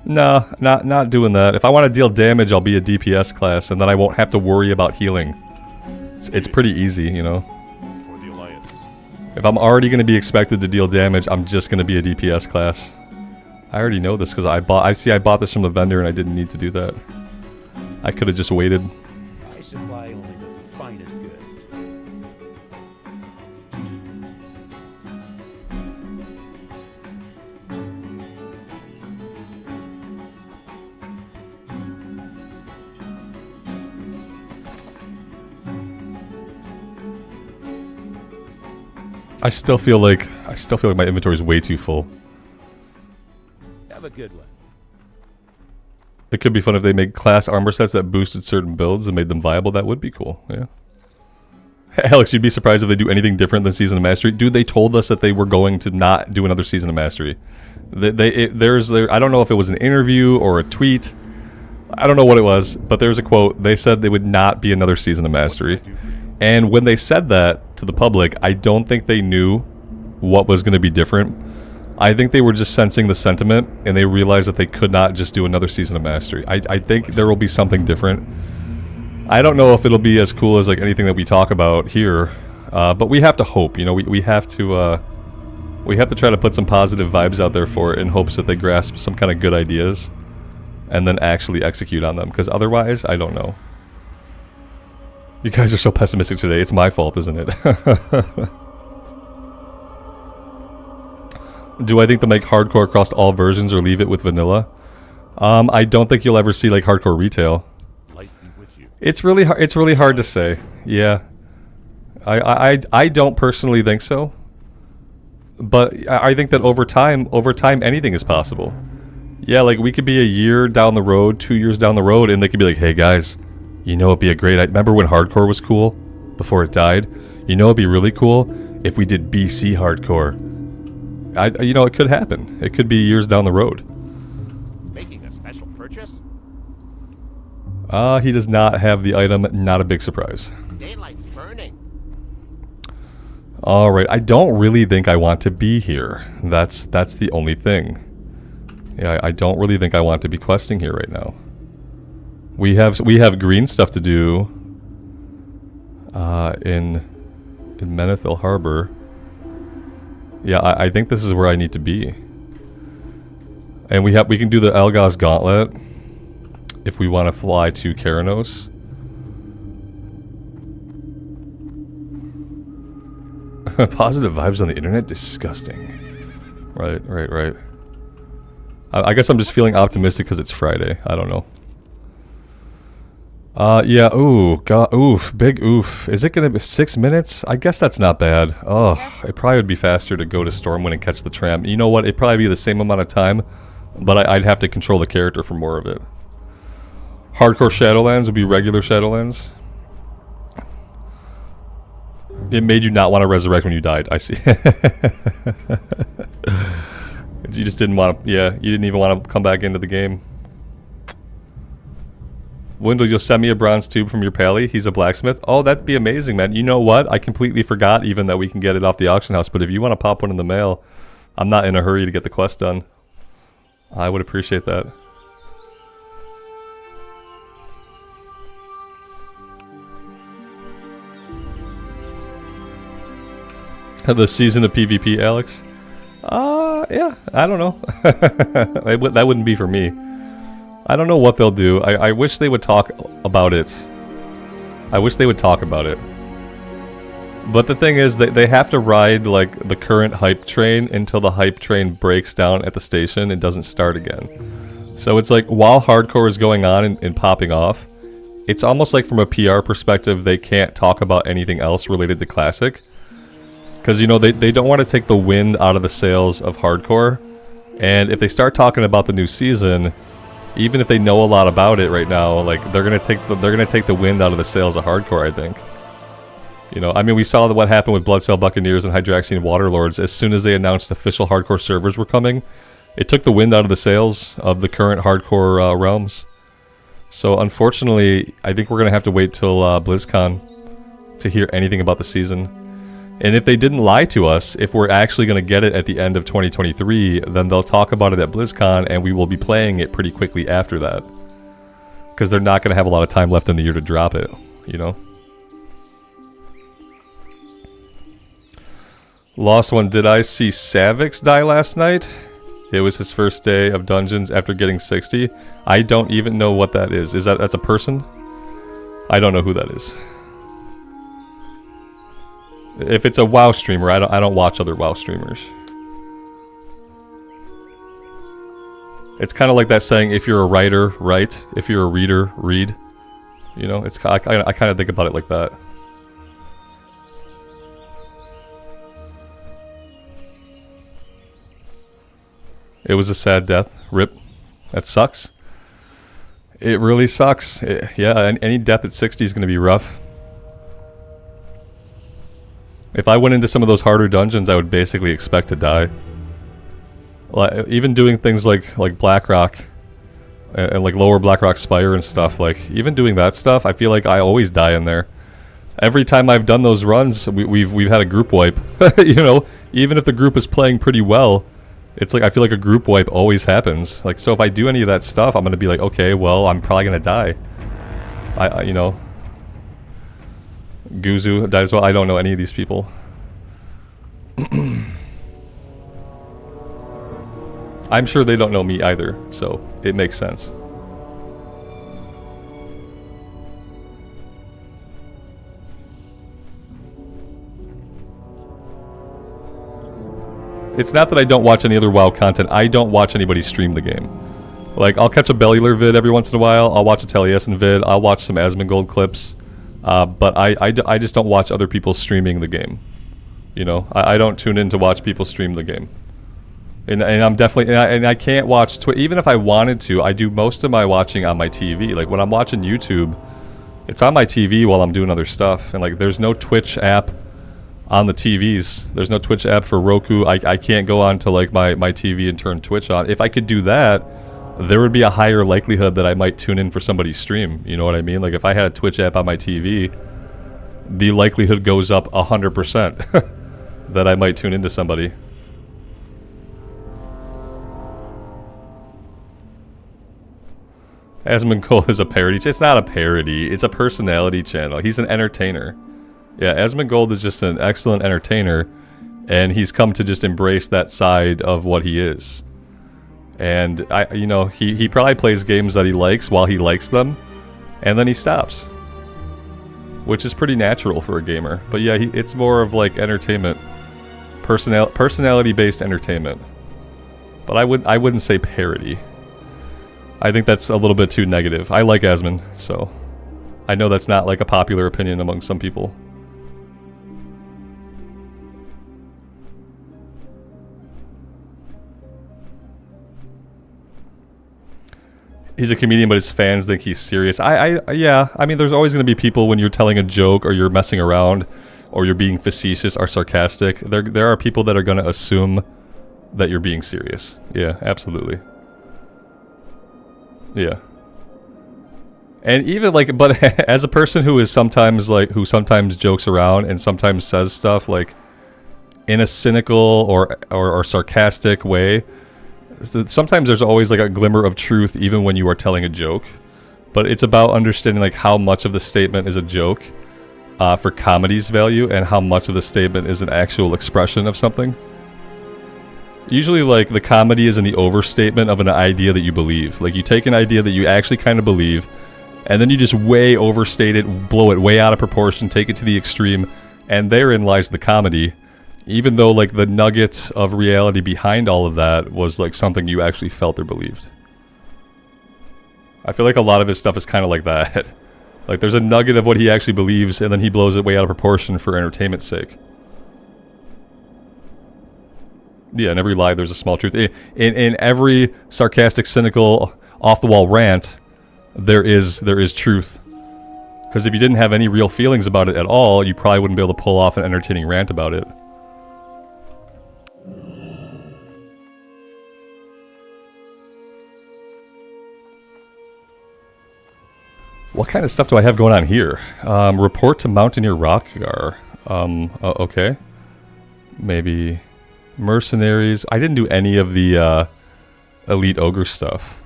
A: Nah, not doing that. If I want to deal damage, I'll be a DPS class, and then I won't have to worry about healing. It's pretty easy, you know. If I'm already going to be expected to deal damage, I'm just going to be a DPS class. I already know this because I bought this from the vendor and I didn't need to do that. I could have just waited.
C: I supply only the finest goods.
A: I still feel like my inventory is way too full.
C: Have a good one.
A: It could be fun if they made class armor sets that boosted certain builds and made them viable. That would be cool, yeah. Alex, you'd be surprised if they do anything different than Season of Mastery. Dude, they told us that they were going to not do another Season of Mastery. I don't know if it was an interview or a tweet. I don't know what it was, but there's a quote. They said they would not be another Season of Mastery. And when they said that to the public, I don't think they knew what was going to be different. I think they were just sensing the sentiment, and they realized that they could not just do another Season of Mastery. I think there will be something different. I don't know if it'll be as cool as like anything that we talk about here, but we have to hope. You know, we have to try to put some positive vibes out there for it in hopes that they grasp some kind of good ideas, and then actually execute on them. Because otherwise, I don't know. You guys are so pessimistic today. It's my fault, isn't it? Do I think they'll make hardcore across all versions or leave it with vanilla? I don't think you'll ever see like hardcore retail. It's really hard to say. Yeah, I don't personally think so. But I think that over time anything is possible. Yeah, like we could be a year down the road, 2 years down the road, and they could be like, hey guys, you know it'd be a great idea. Remember when hardcore was cool before it died? You know it'd be really cool if we did BC hardcore. You know, it could happen. It could be years down the road.
C: Making a special purchase?
A: He does not have the item. Not a big surprise.
C: Daylight's burning.
A: Alright, I don't really think I want to be here. That's the only thing. Yeah, I don't really think I want to be questing here right now. We have green stuff to do in Menethil Harbor. Yeah, I think this is where I need to be. And we can do the Elga's Gauntlet if we want to fly to Keranos. Positive vibes on the internet? Disgusting. Right. I guess I'm just feeling optimistic because it's Friday. I don't know. Yeah, ooh, god, oof, big oof. Is it gonna be 6 minutes? I guess that's not bad. Oh, it probably would be faster to go to Stormwind and catch the tram. You know what? It'd probably be the same amount of time, but I'd have to control the character for more of it. Hardcore Shadowlands would be regular Shadowlands. It made you not want to resurrect when you died. I see. You just didn't want to, yeah, you didn't even want to come back into the game. Wendell, you'll send me a bronze tube from your pally? He's a blacksmith? Oh, that'd be amazing, man. You know what? I completely forgot even that we can get it off the auction house, but if you want to pop one in the mail, I'm not in a hurry to get the quest done. I would appreciate that. The season of PvP, Alex? Yeah, I don't know. That wouldn't be for me. I don't know what they'll do. I wish they would talk about it. I wish they would talk about it. But the thing is, they have to ride, like, the current hype train until the hype train breaks down at the station and doesn't start again. So it's like, while hardcore is going on and popping off, it's almost like from a PR perspective, they can't talk about anything else related to Classic. Because, you know, they don't want to take the wind out of the sails of hardcore. And if they start talking about the new season, even if they know a lot about it right now, like, they're gonna take the wind out of the sails of hardcore, I think. You know, I mean, we saw what happened with Bloodsail Buccaneers and Hydraxian Waterlords. As soon as they announced official hardcore servers were coming, it took the wind out of the sails of the current hardcore realms. So, unfortunately, I think we're going to have to wait till BlizzCon to hear anything about the season. And if they didn't lie to us, if we're actually going to get it at the end of 2023, then they'll talk about it at BlizzCon, and we will be playing it pretty quickly after that. Because they're not going to have a lot of time left in the year to drop it, you know? Lost one. Did I see Savix die last night? It was his first day of dungeons after getting 60. I don't even know what that is. That's a person? I don't know who that is. If it's a WoW streamer, I don't watch other WoW streamers. It's kind of like that saying, if you're a writer, write. If you're a reader, read. You know, I kind of think about it like that. It was a sad death. Rip. That sucks. It really sucks. Yeah, any death at 60 is going to be rough. If I went into some of those harder dungeons, I would basically expect to die. Like, even doing things like Blackrock and like lower Blackrock Spire and stuff, like even doing that stuff, I feel like I always die in there. Every time I've done those runs, we've had a group wipe. You know, even if the group is playing pretty well, it's like I feel like a group wipe always happens. Like, so if I do any of that stuff, I'm gonna be like, okay, well, I'm probably gonna die. You know, Guzu died as well. I don't know any of these people. I'm sure they don't know me either, so it makes sense. It's not that I don't watch any other WoW content. I don't watch anybody stream the game. Like, I'll catch a Bellular vid every once in a while. I'll watch a Taliesin vid. I'll watch some Asmongold clips. But I just don't watch other people streaming the game. You know, I don't tune in to watch people stream the game. And I'm definitely... And I can't watch... Even if I wanted to, I do most of my watching on my TV. Like, when I'm watching YouTube, it's on my TV while I'm doing other stuff. And, like, there's no Twitch app on the TVs. There's no Twitch app for Roku. I can't go on to, like, my TV and turn Twitch on. If I could do that, there would be a higher likelihood that I might tune in for somebody's stream. You know what I mean? Like, if I had a Twitch app on my TV, the likelihood goes up 100% that I might tune into somebody. Asmongold is a parody. It's not a parody. It's a personality channel. He's an entertainer. Yeah, Asmongold is just an excellent entertainer, and he's come to just embrace that side of what he is. And you know, he probably plays games that he likes while he likes them, and then he stops, which is pretty natural for a gamer. But yeah, it's more of like entertainment, personality-based entertainment. But I wouldn't say parody. I think that's a little bit too negative. I like Asmon, so I know that's not like a popular opinion among some people. He's a comedian, but his fans think he's serious. Yeah, I mean, there's always going to be people when you're telling a joke or you're messing around or you're being facetious or sarcastic. There are people that are going to assume that you're being serious. Yeah, absolutely. Yeah. And even like, but as a person who is sometimes like, who sometimes jokes around and sometimes says stuff like in a cynical or sarcastic way, sometimes there's always like a glimmer of truth even when you are telling a joke. But it's about understanding like how much of the statement is a joke for comedy's value and how much of the statement is an actual expression of something. Usually, like, the comedy is in the overstatement of an idea that you believe. Like, you take an idea that you actually kind of believe, and then you just way overstate it, blow it way out of proportion, take it to the extreme, and therein lies the comedy. Even though, like, the nugget of reality behind all of that was, like, something you actually felt or believed. I feel like a lot of his stuff is kind of like that. Like, there's a nugget of what he actually believes, and then he blows it way out of proportion for entertainment's sake. Yeah, in every lie, there's a small truth. In every sarcastic, cynical, off-the-wall rant, there is truth. Because if you didn't have any real feelings about it at all, you probably wouldn't be able to pull off an entertaining rant about it. What kind of stuff do I have going on here? Report to Mountaineer Rockgar. Okay. Maybe mercenaries. I didn't do any of the elite ogre stuff.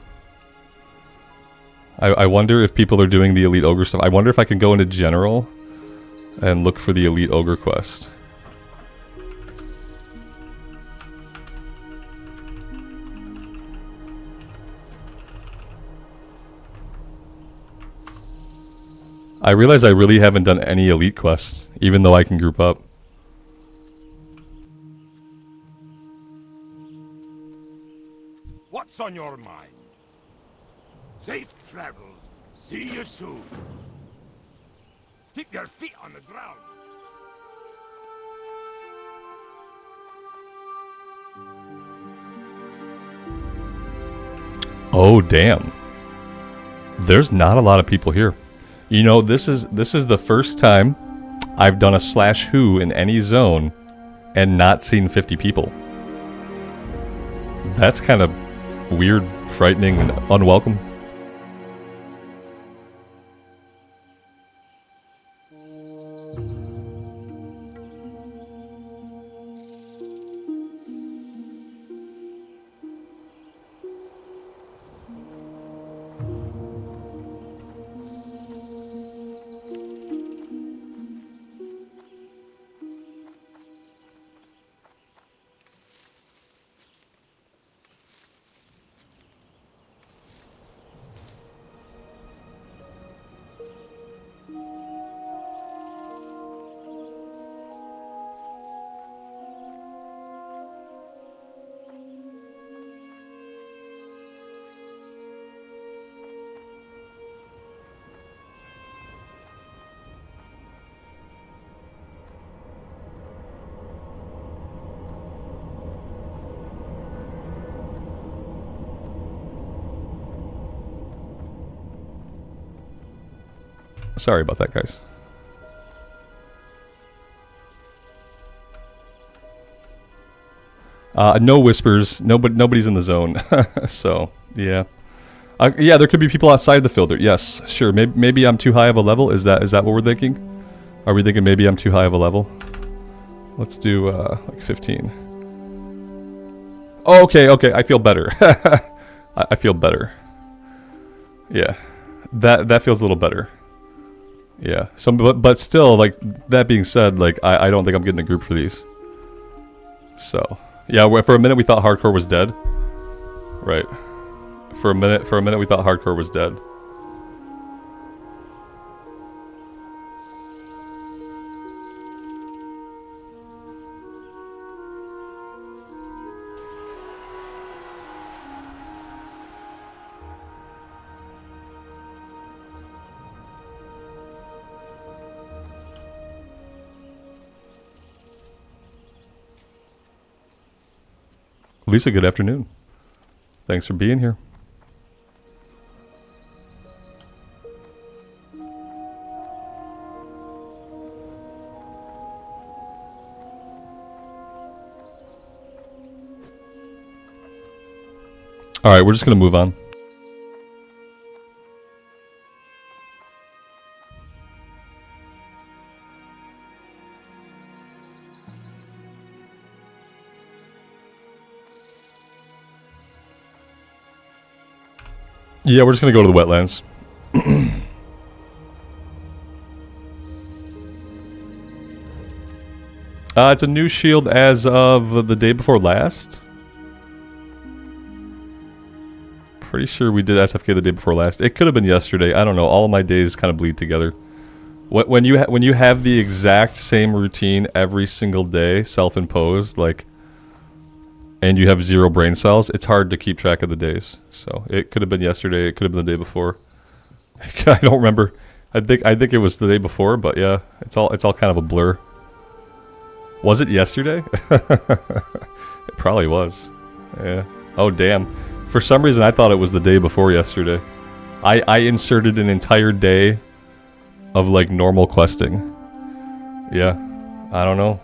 A: I wonder if people are doing the elite ogre stuff. I wonder if I can go into general and look for the elite ogre quest. I realize I really haven't done any elite quests, even though I can group up.
D: What's on your mind? Safe travels. See you soon. Keep your feet on the ground.
A: Oh, damn. There's not a lot of people here. You know, this is the first time I've done a /who in any zone and not seen 50 people. That's kind of weird, frightening, and unwelcome. Sorry about that, guys. No whispers. Nobody's in the zone. So, yeah. Yeah, there could be people outside the filter. Yes, sure. Maybe I'm too high of a level. Is that what we're thinking? Are we thinking maybe I'm too high of a level? Let's do like 15. Oh, okay. I feel better. I feel better. Yeah, that feels a little better. Yeah. So, but still, like, that being said, like, I don't think I'm getting a group for these. So, yeah. For a minute we thought hardcore was dead. Right. For a minute we thought hardcore was dead. Lisa, good afternoon. Thanks for being here. All right, we're just going to move on. Yeah, we're just going to go to the wetlands. It's a new shield as of the day before last. Pretty sure we did SFK the day before last. It could have been yesterday. I don't know. All of my days kind of bleed together. When you have the exact same routine every single day, self-imposed, like, and you have 0 brain cells, it's hard to keep track of the days. So it could have been yesterday. It could have been the day before. I don't remember. I think it was the day before, but yeah, it's all kind of a blur. Was it yesterday? It probably was. Yeah. Oh damn. For some reason, I thought it was the day before yesterday. I inserted an entire day of, like, normal questing. Yeah. I don't know.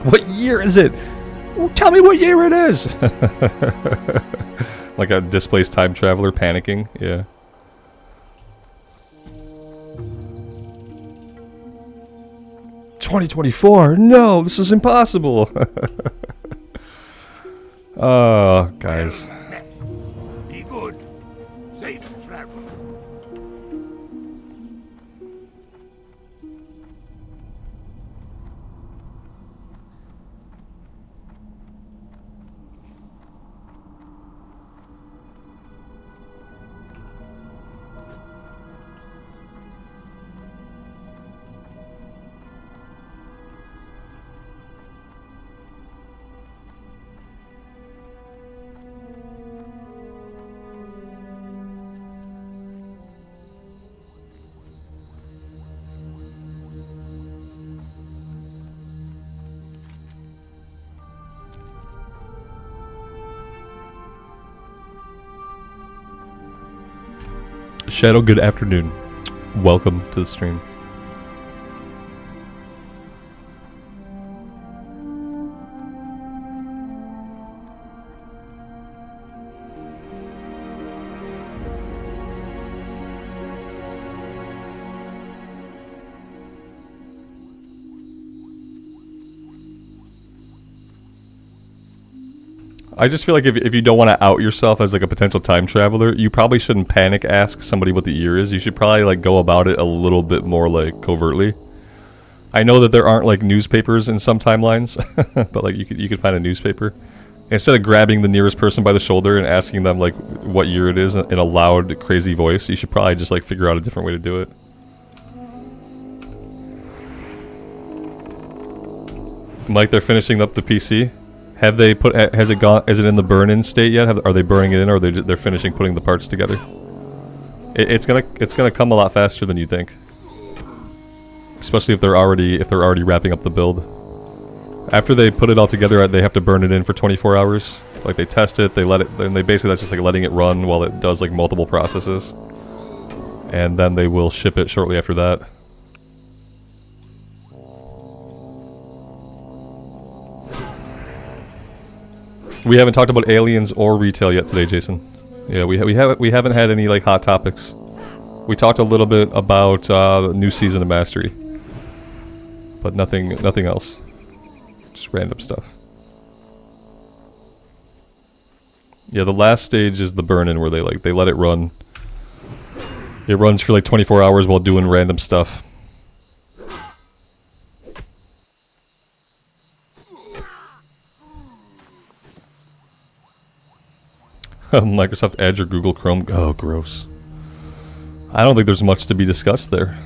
A: What year is it? Well, tell me what year it is! Like a displaced time traveler panicking. Yeah. "2024? No, this is impossible!" Oh, guys.
D: Be good. Safe travels.
A: Shadow, good afternoon. Welcome to the stream. I just feel like if you don't want to out yourself as like a potential time traveler, you probably shouldn't panic ask somebody what the year is. You should probably like go about it a little bit more like covertly. I know that there aren't like newspapers in some timelines, but like you could find a newspaper. Instead of grabbing the nearest person by the shoulder and asking them like what year it is in a loud, crazy voice, you should probably just like figure out a different way to do it. Mike, they're finishing up the PC. Have they put? Has it gone? Is it in the burn-in state yet? Are they burning it in, or they're finishing putting the parts together? It's gonna come a lot faster than you think. Especially if they're already wrapping up the build. After they put it all together, they have to burn it in for 24 hours. Like they test it, they let it, and they basically that's just like letting it run while it does like multiple processes. And then they will ship it shortly after that. We haven't talked about aliens or retail yet today, Jason. Yeah, we haven't had any like hot topics. We talked a little bit about new season of Mastery, but nothing else. Just random stuff. Yeah, the last stage is the burn-in where they let it run. It runs for like 24 hours while doing random stuff. Microsoft Edge or Google Chrome. Oh, gross. I don't think there's much to be discussed there.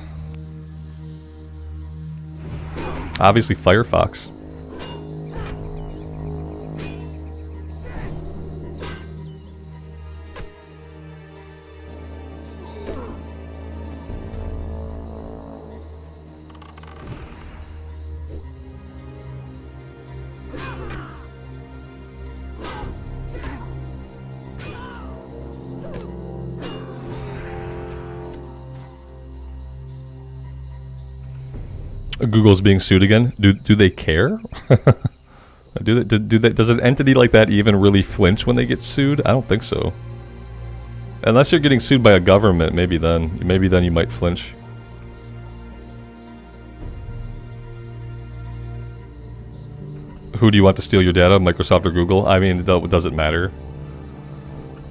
A: Obviously, Firefox. Google's being sued again. Do they care? Does an entity like that even really flinch when they get sued? I don't think so. Unless you're getting sued by a government, maybe then you might flinch. Who do you want to steal your data, Microsoft or Google? I mean, does it matter?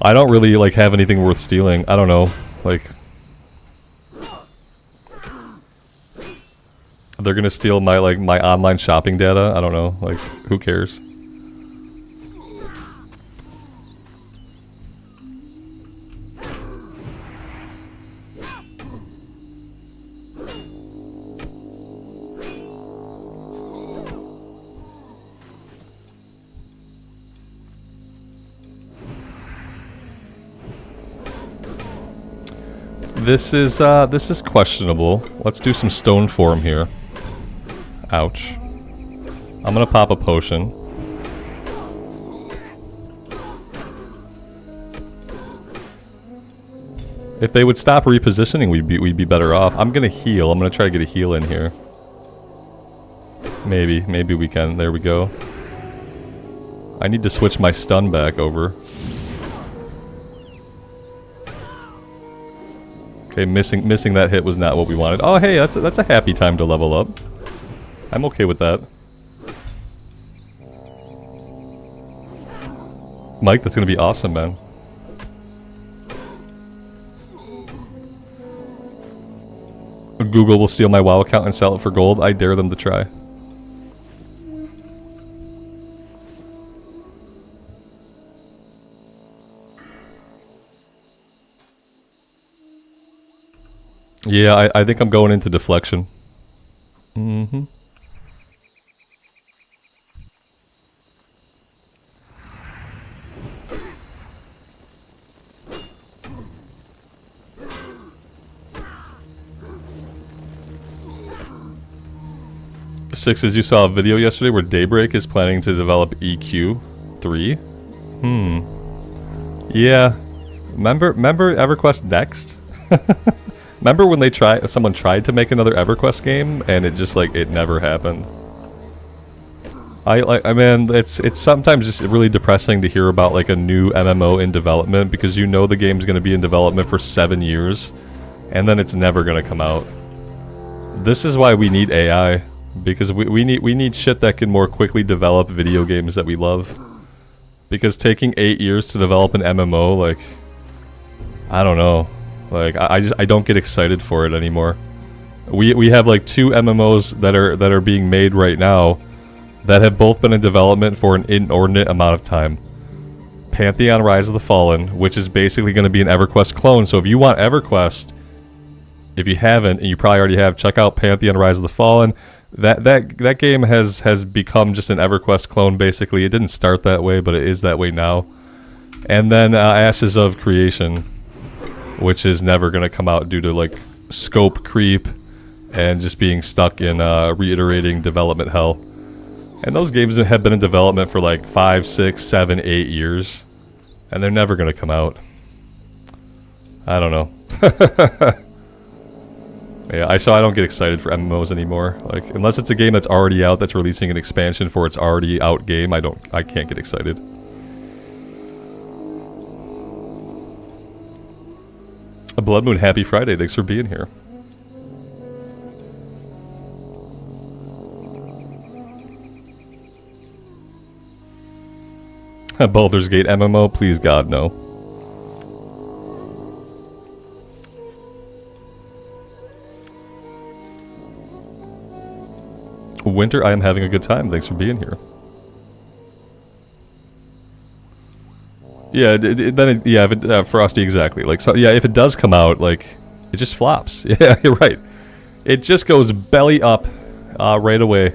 A: I don't really like have anything worth stealing. I don't know, like. They're gonna steal my my online shopping data. I don't know. Like, who cares? This is questionable. Let's do some stone form here. Ouch. I'm gonna pop a potion. If they would stop repositioning, we'd be better off. I'm gonna heal. I'm gonna try to get a heal in here. Maybe we can. There we go. I need to switch my stun back over. Okay, missing that hit was not what we wanted. Oh, hey, that's a happy time to level up. I'm okay with that. Mike, that's gonna be awesome, man. Google will steal my WoW account and sell it for gold. I dare them to try. Yeah, I think I'm going into deflection. Mm-hmm. Sixes, you saw a video yesterday where Daybreak is planning to develop EQ3? Yeah. Remember EverQuest Next? Remember when someone tried to make another EverQuest game and it just it never happened. I mean, it's sometimes just really depressing to hear about a new MMO in development because you know the game's going to be in development for 7 years and then it's never going to come out. This is why we need AI, because we need shit that can more quickly develop video games that we love. Because taking 8 years to develop an MMO, I don't know. I don't get excited for it anymore. We have 2 MMOs that are being made right now that have both been in development for an inordinate amount of time. Pantheon Rise of the Fallen, which is basically going to be an EverQuest clone. So if you want EverQuest, if you haven't, and you probably already have, check out Pantheon Rise of the Fallen. That game has become just an EverQuest clone basically. It didn't start that way, but it is that way now. And then Ashes of Creation, which is never going to come out due to scope creep and just being stuck in reiterating development hell. And those games have been in development for 5, 6, 7, 8 years. And they're never going to come out. I don't know. Yeah, I don't get excited for MMOs anymore. Unless it's a game that's already out that's releasing an expansion for its already out game, I can't get excited. A Blood Moon, happy Friday. Thanks for being here. A Baldur's Gate MMO? Please God, no. Winter, I am having a good time. Thanks for being here. Yeah, Frosty, exactly. If it does come out, it just flops. Yeah, you're right. It just goes belly up, right away.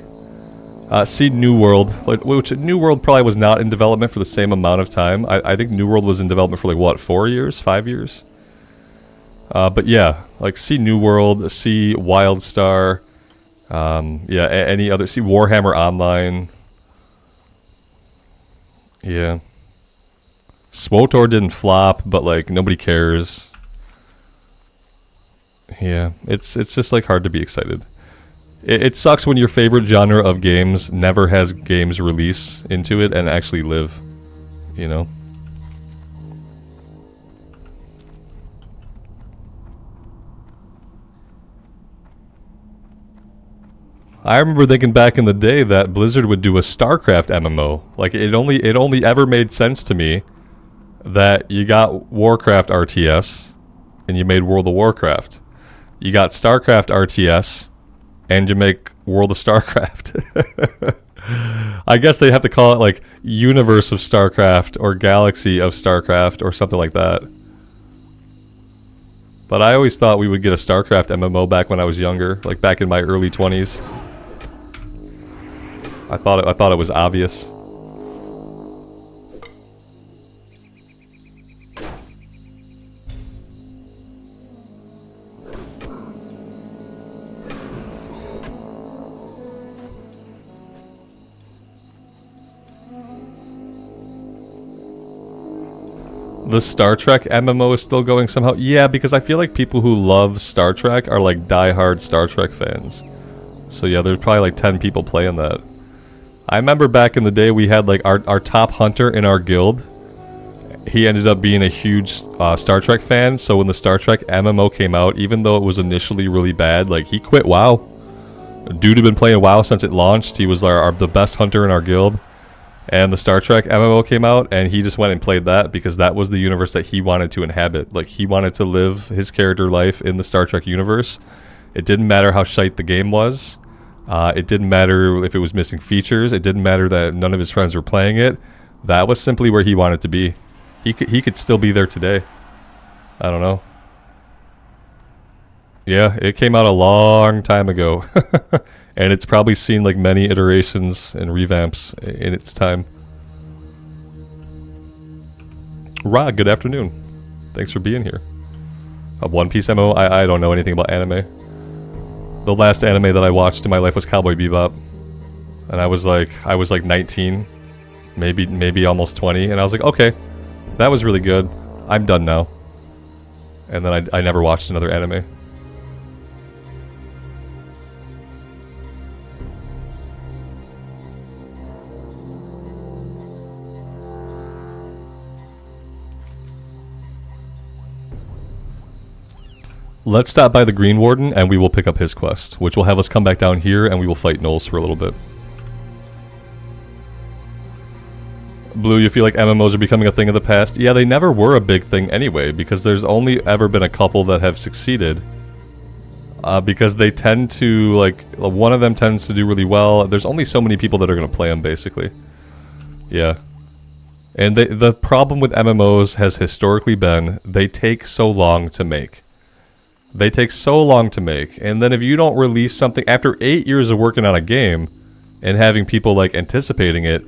A: See New World, which New World probably was not in development for the same amount of time. I think New World was in development for what, 4 years, 5 years? But yeah, see New World, see Wildstar, yeah, any other, see Warhammer Online. Yeah. SWOTOR didn't flop, but nobody cares. Yeah, it's just hard to be excited. It sucks when your favorite genre of games never has games release into it and actually live, you know? I remember thinking back in the day that Blizzard would do a StarCraft MMO. It only ever made sense to me that you got Warcraft RTS and you made World of Warcraft. You got StarCraft RTS and you make World of StarCraft. I guess they have to call it like Universe of StarCraft or Galaxy of StarCraft or something like that. But I always thought we would get a StarCraft MMO back when I was younger, like back in my early 20s. I thought it was obvious. The Star Trek MMO is still going somehow? Yeah, because I feel like people who love Star Trek are like diehard Star Trek fans. So yeah, there's probably like 10 people playing that. I remember back in the day we had like our top hunter in our guild. He ended up being a huge Star Trek fan, so when the Star Trek MMO came out, even though it was initially really bad, like he quit WoW. Dude had been playing WoW since it launched. He was the best hunter in our guild. And the Star Trek MMO came out, and he just went and played that because that was the universe that he wanted to inhabit. Like, he wanted to live his character life in the Star Trek universe. It didn't matter how shite the game was. It didn't matter if it was missing features. It didn't matter that none of his friends were playing it. That was simply where he wanted to be. He could still be there today. I don't know. Yeah, it came out a long time ago. And it's probably seen like many iterations and revamps in its time. Ra, good afternoon. Thanks for being here. A One Piece MMO? I don't know anything about anime. The last anime that I watched in my life was Cowboy Bebop. And I was like 19, maybe almost 20, and I was like, okay, that was really good. I'm done now. And then I never watched another anime. Let's stop by the Green Warden and we will pick up his quest, which will have us come back down here and we will fight Knowles for a little bit. Blue, you feel like MMOs are becoming a thing of the past? Yeah, they never were a big thing anyway, because there's only ever been a couple that have succeeded. Because they tend to, like, one of them tends to do really well. There's only so many people that are going to play them, basically. Yeah. And the problem with MMOs has historically been, they take so long to make. They take so long to make, and then if you don't release something after 8 years of working on a game and having people like anticipating it,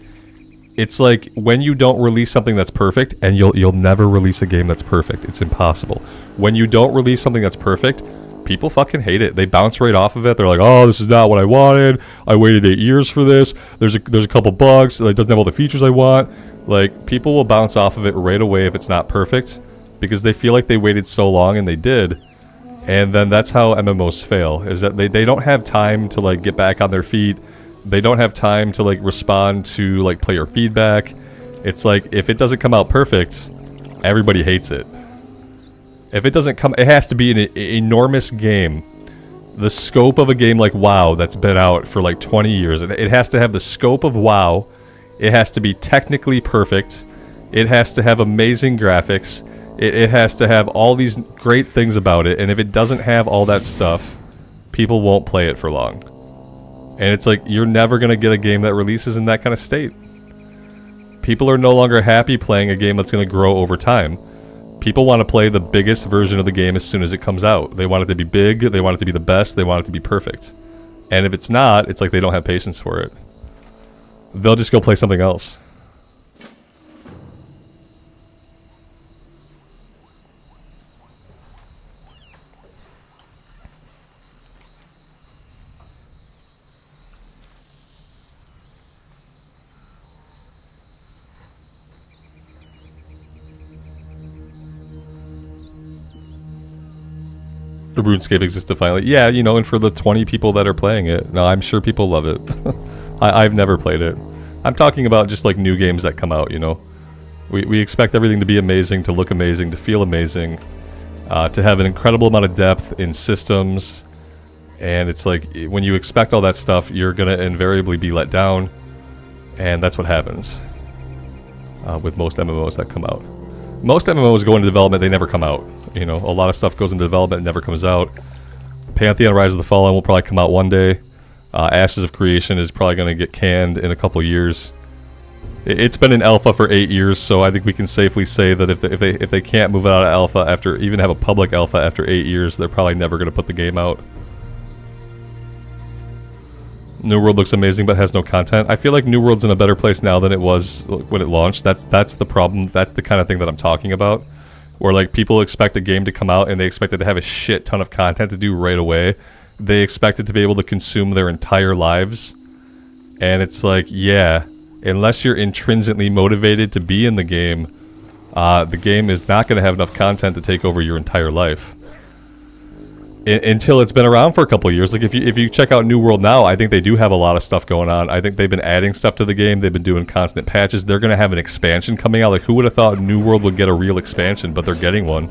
A: it's like when you don't release something that's perfect, and you'll never release a game that's perfect. It's impossible. When you don't release something that's perfect, people fucking hate it. They bounce right off of it. They're like, "Oh, this is not what I wanted. I waited 8 years for this. There's a couple bugs. It doesn't have all the features I want." Like, people will bounce off of it right away if it's not perfect because they feel like they waited so long, and they did. And then that's how MMOs fail, is that they don't have time to like get back on their feet. They don't have time to like respond to like player feedback. It's like, if it doesn't come out perfect, everybody hates it. If it doesn't come, it has to be an enormous game. The scope of a game like WoW that's been out for like 20 years. It has to have the scope of WoW. It has to be technically perfect. It has to have amazing graphics. It has to have all these great things about it, and if it doesn't have all that stuff, people won't play it for long. And it's like, you're never going to get a game that releases in that kind of state. People are no longer happy playing a game that's going to grow over time. People want to play the biggest version of the game as soon as it comes out. They want it to be big, they want it to be the best, they want it to be perfect. And if it's not, it's like they don't have patience for it. They'll just go play something else. RuneScape exists to finally. Yeah, you know, and for the 20 people that are playing it, no, I'm sure people love it. I've never played it. I'm talking about just like new games that come out, you know. We expect everything to be amazing, to look amazing, to feel amazing, to have an incredible amount of depth in systems, and it's like, when you expect all that stuff, you're gonna invariably be let down, and that's what happens with most MMOs that come out. Most MMOs go into development, they never come out. You know, a lot of stuff goes into development and never comes out. Pantheon Rise of the Fallen will probably come out one day. Ashes of Creation is probably going to get canned in a couple years. It's been in alpha for 8 years, so I think we can safely say that if they can't move it out of alpha after, even have a public alpha after 8 years, they're probably never going to put the game out. New World looks amazing but has no content. I feel like New World's in a better place now than it was when it launched. That's the problem. That's the kind of thing that I'm talking about. Where like people expect a game to come out and they expect it to have a shit ton of content to do right away. They expect it to be able to consume their entire lives. And it's like, yeah, unless you're intrinsically motivated to be in the game is not going to have enough content to take over your entire life. Until it's been around for a couple of years. Like if you check out New World now, I think they do have a lot of stuff going on. I think they've been adding stuff to the game. They've been doing constant patches. They're going to have an expansion coming out. Like who would have thought New World would get a real expansion, but they're getting one.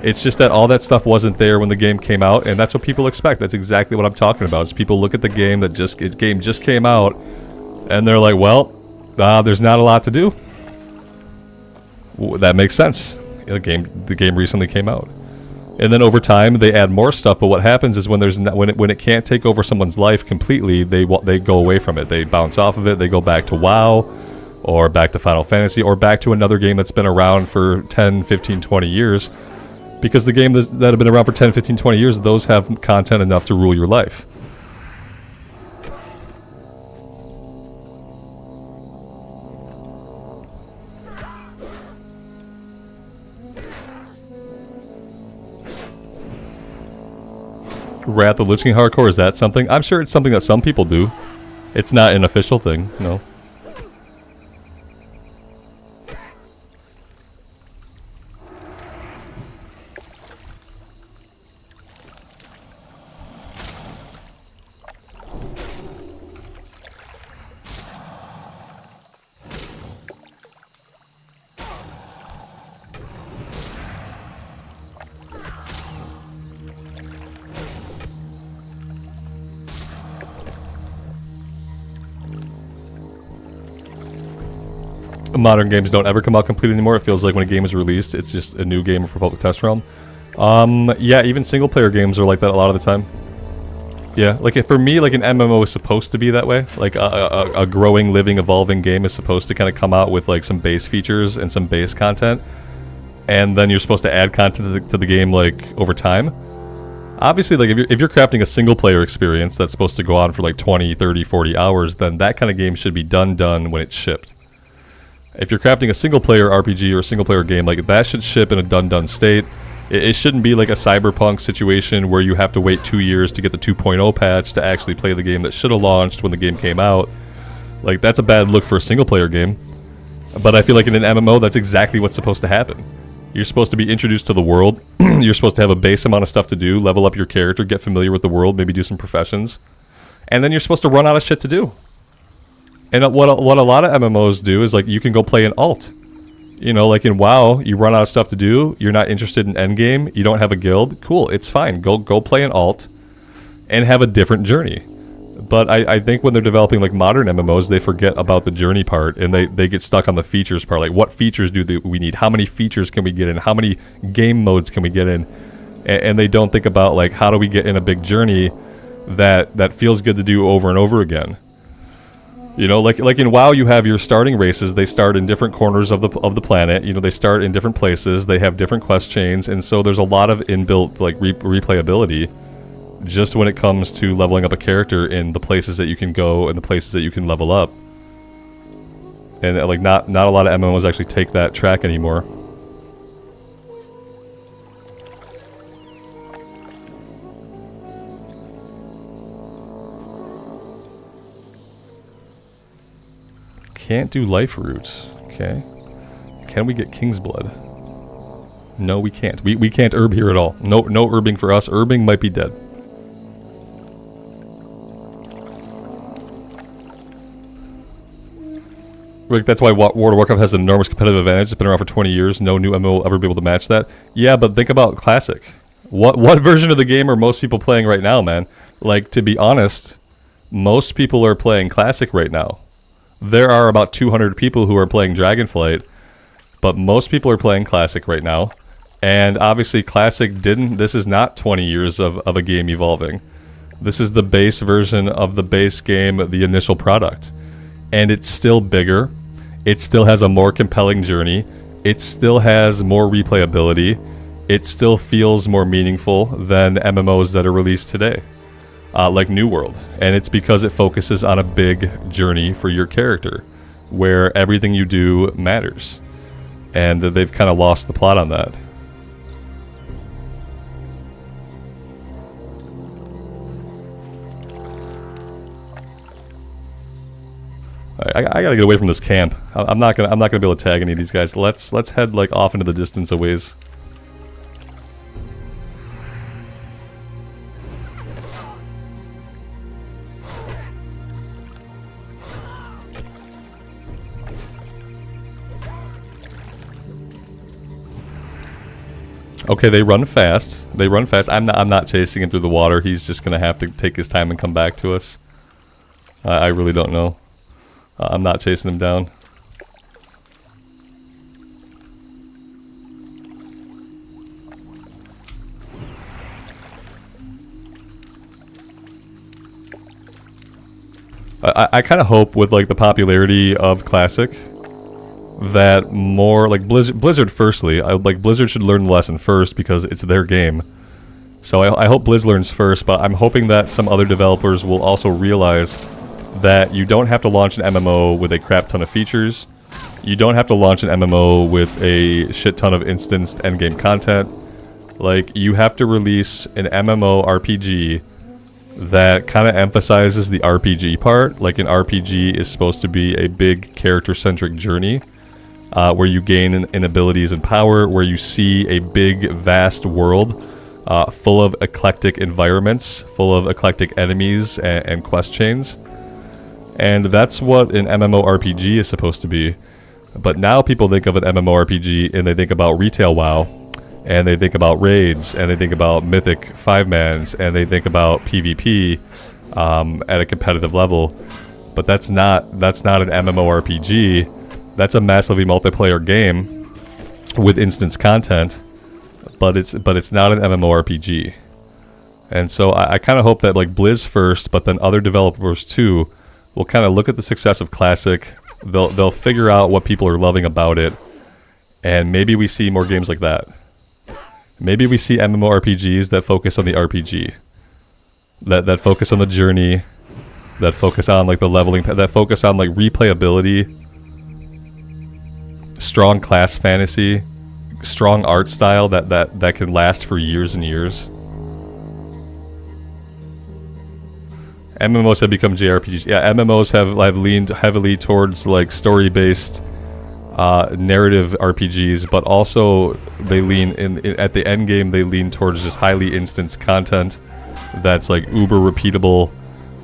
A: It's just that all that stuff wasn't there when the game came out, and that's what people expect. That's exactly what I'm talking about. Is people look at the game that just came out, and they're like, well, there's not a lot to do. That makes sense. The game recently came out. And then over time they add more stuff, but what happens is when it can't take over someone's life completely, they go away from it. They bounce off of it. They go back to WoW or back to Final Fantasy or back to another game that's been around for 10, 15, 20 years. Because the games that have been around for 10, 15, 20 years, those have content enough to rule your life. Wrath of Lich King hardcore, is that something? I'm sure it's something that some people do. It's not an official thing, no. Modern games don't ever come out complete anymore. It feels like when a game is released, it's just a new game for public test realm. Yeah, even single player games are like that a lot of the time. Yeah, like for me, like an MMO is supposed to be that way. Like a growing, living, evolving game is supposed to kind of come out with like some base features and some base content, and then you're supposed to add content to the game like over time. Obviously, like if you're crafting a single player experience that's supposed to go on for like 20, 30, 40 hours, then that kind of game should be done when it's shipped. If you're crafting a single-player RPG or a single-player game, like that should ship in a done state. It shouldn't be like a cyberpunk situation where you have to wait 2 years to get the 2.0 patch to actually play the game that should have launched when the game came out. Like, that's a bad look for a single-player game. But I feel like in an MMO, that's exactly what's supposed to happen. You're supposed to be introduced to the world. You're supposed to have a base amount of stuff to do, level up your character, get familiar with the world, maybe do some professions. And then you're supposed to run out of shit to do. And what a lot of MMOs do is, like, you can go play an alt. You know, like in WoW, you run out of stuff to do, you're not interested in endgame, you don't have a guild, cool, it's fine. Go play an alt and have a different journey. But I think when they're developing, like, modern MMOs, they forget about the journey part, and they get stuck on the features part. Like, what features do we need? How many features can we get in? How many game modes can we get in? And they don't think about, like, how do we get in a big journey that feels good to do over and over again. You know, like in WoW, you have your starting races. They start in different corners of the planet. You know, they start in different places. They have different quest chains, and so there's a lot of inbuilt like replayability, just when it comes to leveling up a character in the places that you can go and the places that you can level up. And like not a lot of MMOs actually take that track anymore. Can't do life roots. Okay. Can we get King's Blood? No, we can't. We can't herb here at all. No herbing for us. Herbing might be dead. Like, that's why World of Warcraft has an enormous competitive advantage. It's been around for 20 years. No new MMO will ever be able to match that. Yeah, but think about Classic. What version of the game are most people playing right now, man? Like, to be honest, most people are playing Classic right now. There are about 200 people who are playing Dragonflight, but most people are playing Classic right now. And obviously Classic this is not 20 years of a game evolving. This is the base version of the base game, the initial product. And it's still bigger. It still has a more compelling journey. It still has more replayability. It still feels more meaningful than MMOs that are released today, like New World. And it's because it focuses on a big journey for your character, where everything you do matters. And they've kind of lost the plot on that. I gotta get away from this camp. I'm not gonna be able to tag any of these guys. Let's head like off into the distance a ways. Okay, they run fast. They run fast. I'm not chasing him through the water. He's just gonna have to take his time and come back to us. I really don't know. I'm not chasing him down. I kind of hope with like the popularity of Classic that more like Blizzard firstly, Blizzard should learn the lesson first because it's their game. So I hope Blizz learns first, but I'm hoping that some other developers will also realize that you don't have to launch an MMO with a crap ton of features. You don't have to launch an MMO with a shit ton of instanced endgame content. Like, you have to release an MMO RPG that kind of emphasizes the RPG part. Like, an RPG is supposed to be a big character-centric journey where you gain in abilities and power, where you see a big, vast world full of eclectic environments, full of eclectic enemies and quest chains. And that's what an MMORPG is supposed to be. But now people think of an MMORPG and they think about retail WoW, and they think about raids, and they think about mythic 5-mans, and they think about PvP at a competitive level. But that's not an MMORPG. That's a massively multiplayer game with instance content, but it's not an MMORPG. And so I kind of hope that like Blizz first, but then other developers too, will kind of look at the success of Classic. They'll figure out what people are loving about it, and maybe we see more games like that. Maybe we see MMORPGs that focus on the RPG, that focus on the journey, that focus on like the leveling, that focus on like replayability, strong class fantasy, strong art style that can last for years and years. MMOs have become JRPGs. Yeah, MMOs have leaned heavily towards like story-based narrative RPGs, but also they lean at the end game. They lean towards just highly instanced content that's like uber repeatable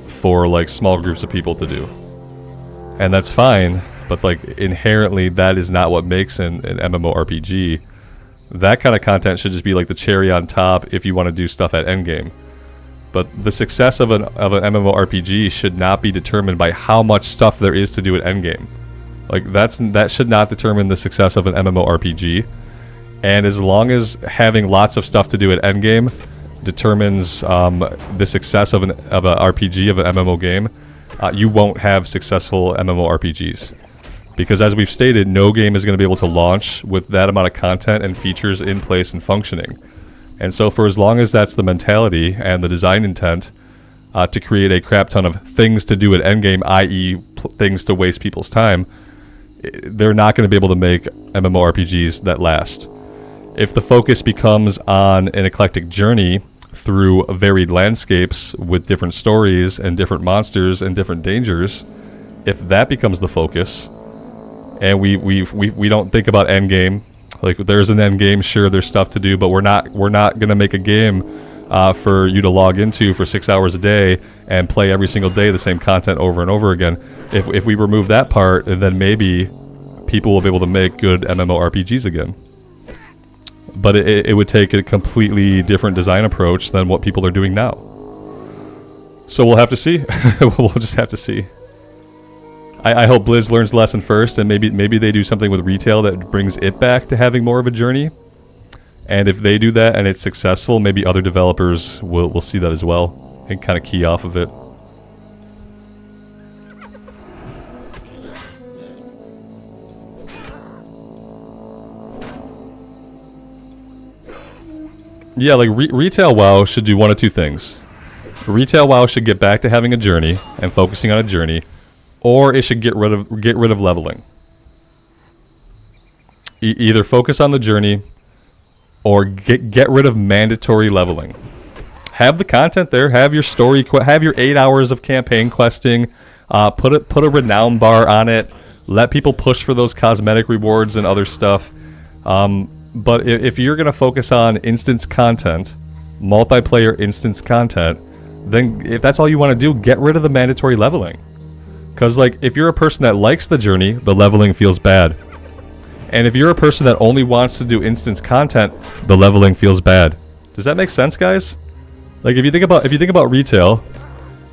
A: for like small groups of people to do, and that's fine. But like inherently, that is not what makes an MMORPG. That kind of content should just be like the cherry on top if you want to do stuff at endgame. But the success of an MMORPG should not be determined by how much stuff there is to do at endgame. Like that should not determine the success of an MMORPG. And as long as having lots of stuff to do at endgame determines the success of an RPG, of an MMO game, you won't have successful MMORPGs. Because as we've stated, no game is going to be able to launch with that amount of content and features in place and functioning. And so for as long as that's the mentality and the design intent to create a crap ton of things to do at endgame, i.e. things to waste people's time, they're not going to be able to make MMORPGs that last. If the focus becomes on an eclectic journey through varied landscapes with different stories and different monsters and different dangers, if that becomes the focus, and we don't think about endgame. Like, there's an end game, sure, there's stuff to do, but we're not gonna make a game for you to log into for 6 hours a day and play every single day the same content over and over again. If we remove that part, then maybe people will be able to make good MMORPGs again. But it would take a completely different design approach than what people are doing now. So we'll have to see. We'll just have to see. I hope Blizz learns the lesson first, and maybe they do something with retail that brings it back to having more of a journey. And if they do that and it's successful, maybe other developers will see that as well and kind of key off of it. Yeah, like retail WoW should do one of two things. Retail WoW should get back to having a journey and focusing on a journey, or it should get rid of leveling. Either focus on the journey, or get rid of mandatory leveling. Have the content there. Have your story. Have your 8 hours of campaign questing. Put a renown bar on it. Let people push for those cosmetic rewards and other stuff. But if you're going to focus on instance content, multiplayer instance content, then if that's all you want to do, get rid of the mandatory leveling. Because, like, if you're a person that likes the journey, the leveling feels bad. And if you're a person that only wants to do instance content, the leveling feels bad. Does that make sense, guys? Like, if you think about retail,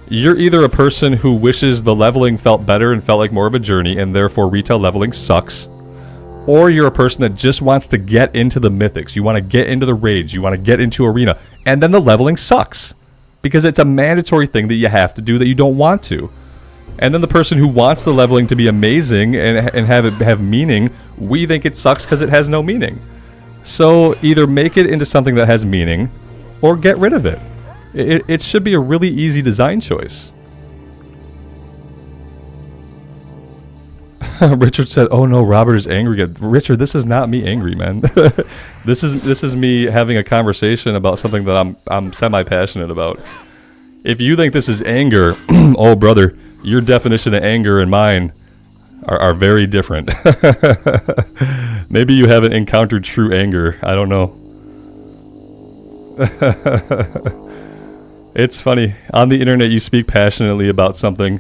A: you're either a person who wishes the leveling felt better and felt like more of a journey, and therefore retail leveling sucks. Or you're a person that just wants to get into the mythics. You want to get into the raids. You want to get into arena. And then the leveling sucks. Because it's a mandatory thing that you have to do that you don't want to. And then the person who wants the leveling to be amazing and have it have meaning, we think it sucks because it has no meaning. So either make it into something that has meaning, or get rid of it. It should be a really easy design choice. Richard said, "Oh no, Robert is angry." Richard, this is not me angry, man. This is me having a conversation about something that I'm semi-passionate about. If you think this is anger, oh brother, your definition of anger and mine are very different. Maybe you haven't encountered true anger. I don't know. It's funny. On the internet, you speak passionately about something.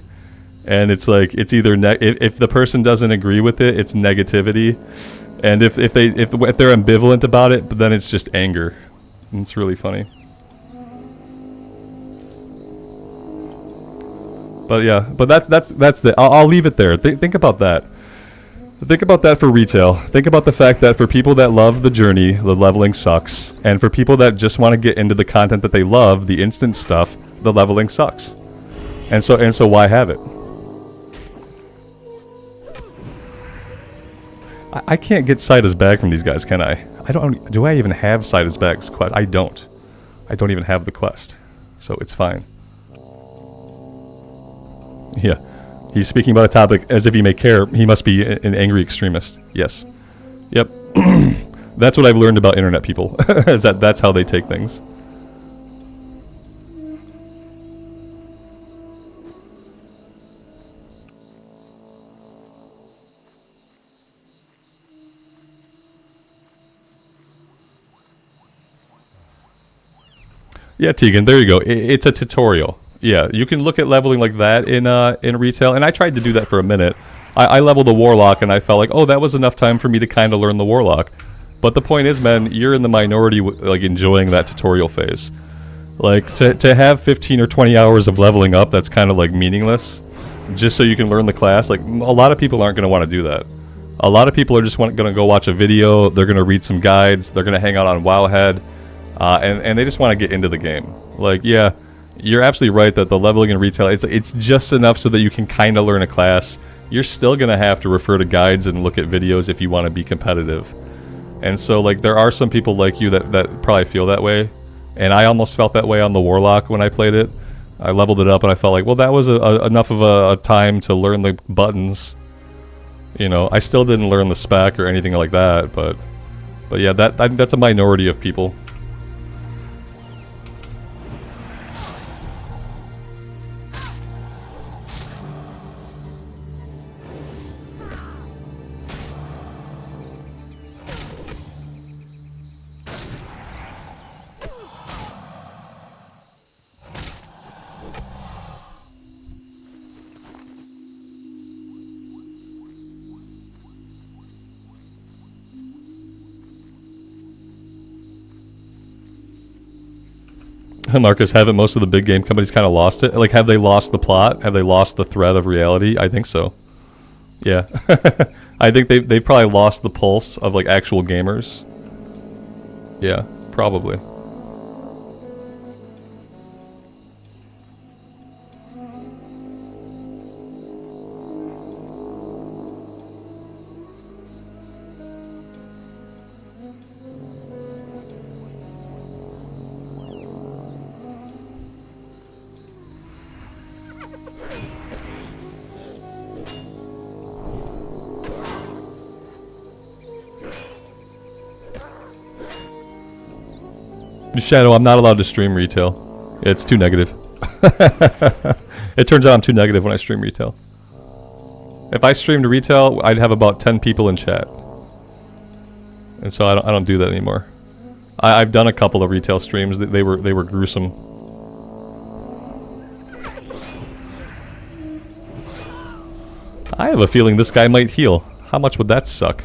A: And it's like, it's either if the person doesn't agree with it, it's negativity, and if they're ambivalent about it, then it's just anger. And it's really funny. But yeah, but that's the. I'll leave it there. Think about that. Think about that for retail. Think about the fact that for people that love the journey, the leveling sucks, and for people that just want to get into the content that they love, the instant stuff, the leveling sucks. And so why have it? I can't get Sida's bag from these guys, can I? Do I even have Sida's bag's quest? I don't. I don't even have the quest. So it's fine. Yeah. He's speaking about a topic as if he may care. He must be an angry extremist. Yes. Yep. That's what I've learned about internet people. Is that's how they take things. Yeah, Tegan, there you go. It's a tutorial. Yeah, you can look at leveling like that in retail, and I tried to do that for a minute. I leveled a warlock, and I felt like, oh, that was enough time for me to kind of learn the warlock. But the point is, man, you're in the minority, like, enjoying that tutorial phase. Like, to have 15 or 20 hours of leveling up, that's kind of, like, meaningless, just so you can learn the class. Like, a lot of people aren't going to want to do that. A lot of people are just going to go watch a video, they're going to read some guides, they're going to hang out on Wowhead, and they just want to get into the game. Like, yeah, you're absolutely right that the leveling in retail, it's just enough so that you can kind of learn a class. You're still going to have to refer to guides and look at videos if you want to be competitive. And so, like, there are some people like you that probably feel that way. And I almost felt that way on the Warlock when I played it. I leveled it up and I felt like, well, that was enough of a time to learn the buttons. You know, I still didn't learn the spec or anything like that, but yeah, that's a minority of people. Marcus, haven't most of the big game companies kind of lost it? Like, have they lost the plot? Have they lost the thread of reality? I think so. Yeah. I think they've probably lost the pulse of, like, actual gamers. Yeah, probably. Shadow, I'm not allowed to stream retail. It's too negative. It turns out I'm too negative when I stream retail. If I streamed retail, I'd have about 10 people in chat. And so I don't do that anymore. I've done a couple of retail streams. They were gruesome. I have a feeling this guy might heal. How much would that suck?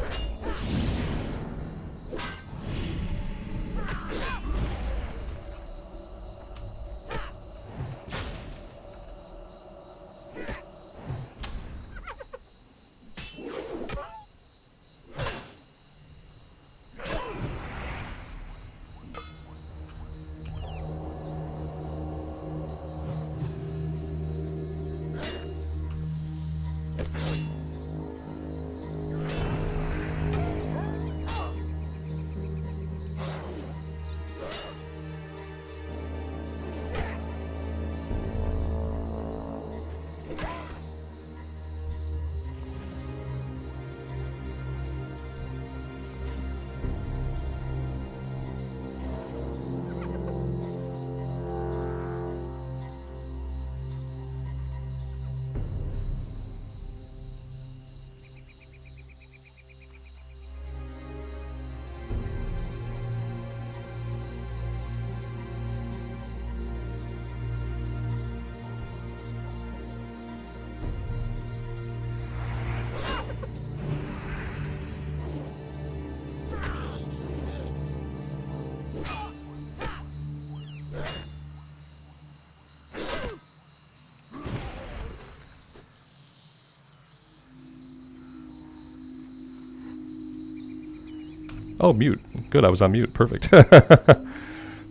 A: Oh, mute. Good, I was on mute. Perfect.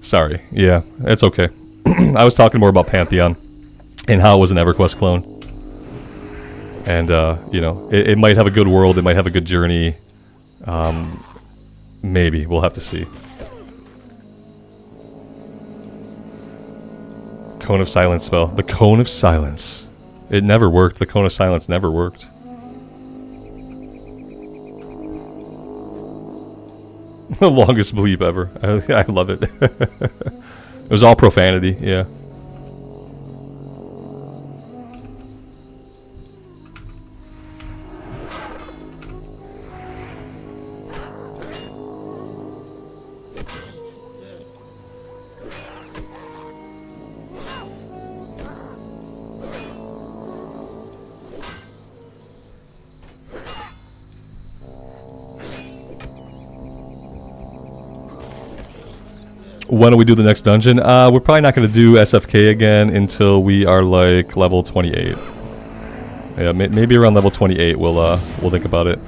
A: Sorry. Yeah, it's okay. I was talking more about Pantheon and how it was an EverQuest clone. And, you know, it might have a good world, it might have a good journey. Maybe. We'll have to see. Cone of Silence spell. The Cone of Silence. It never worked. The Cone of Silence never worked. The longest bleep ever. I love it. It was all profanity, yeah. When do we do the next dungeon? We're probably not going to do SFK again until we are like level 28. Yeah, maybe around level 28 we'll think about it.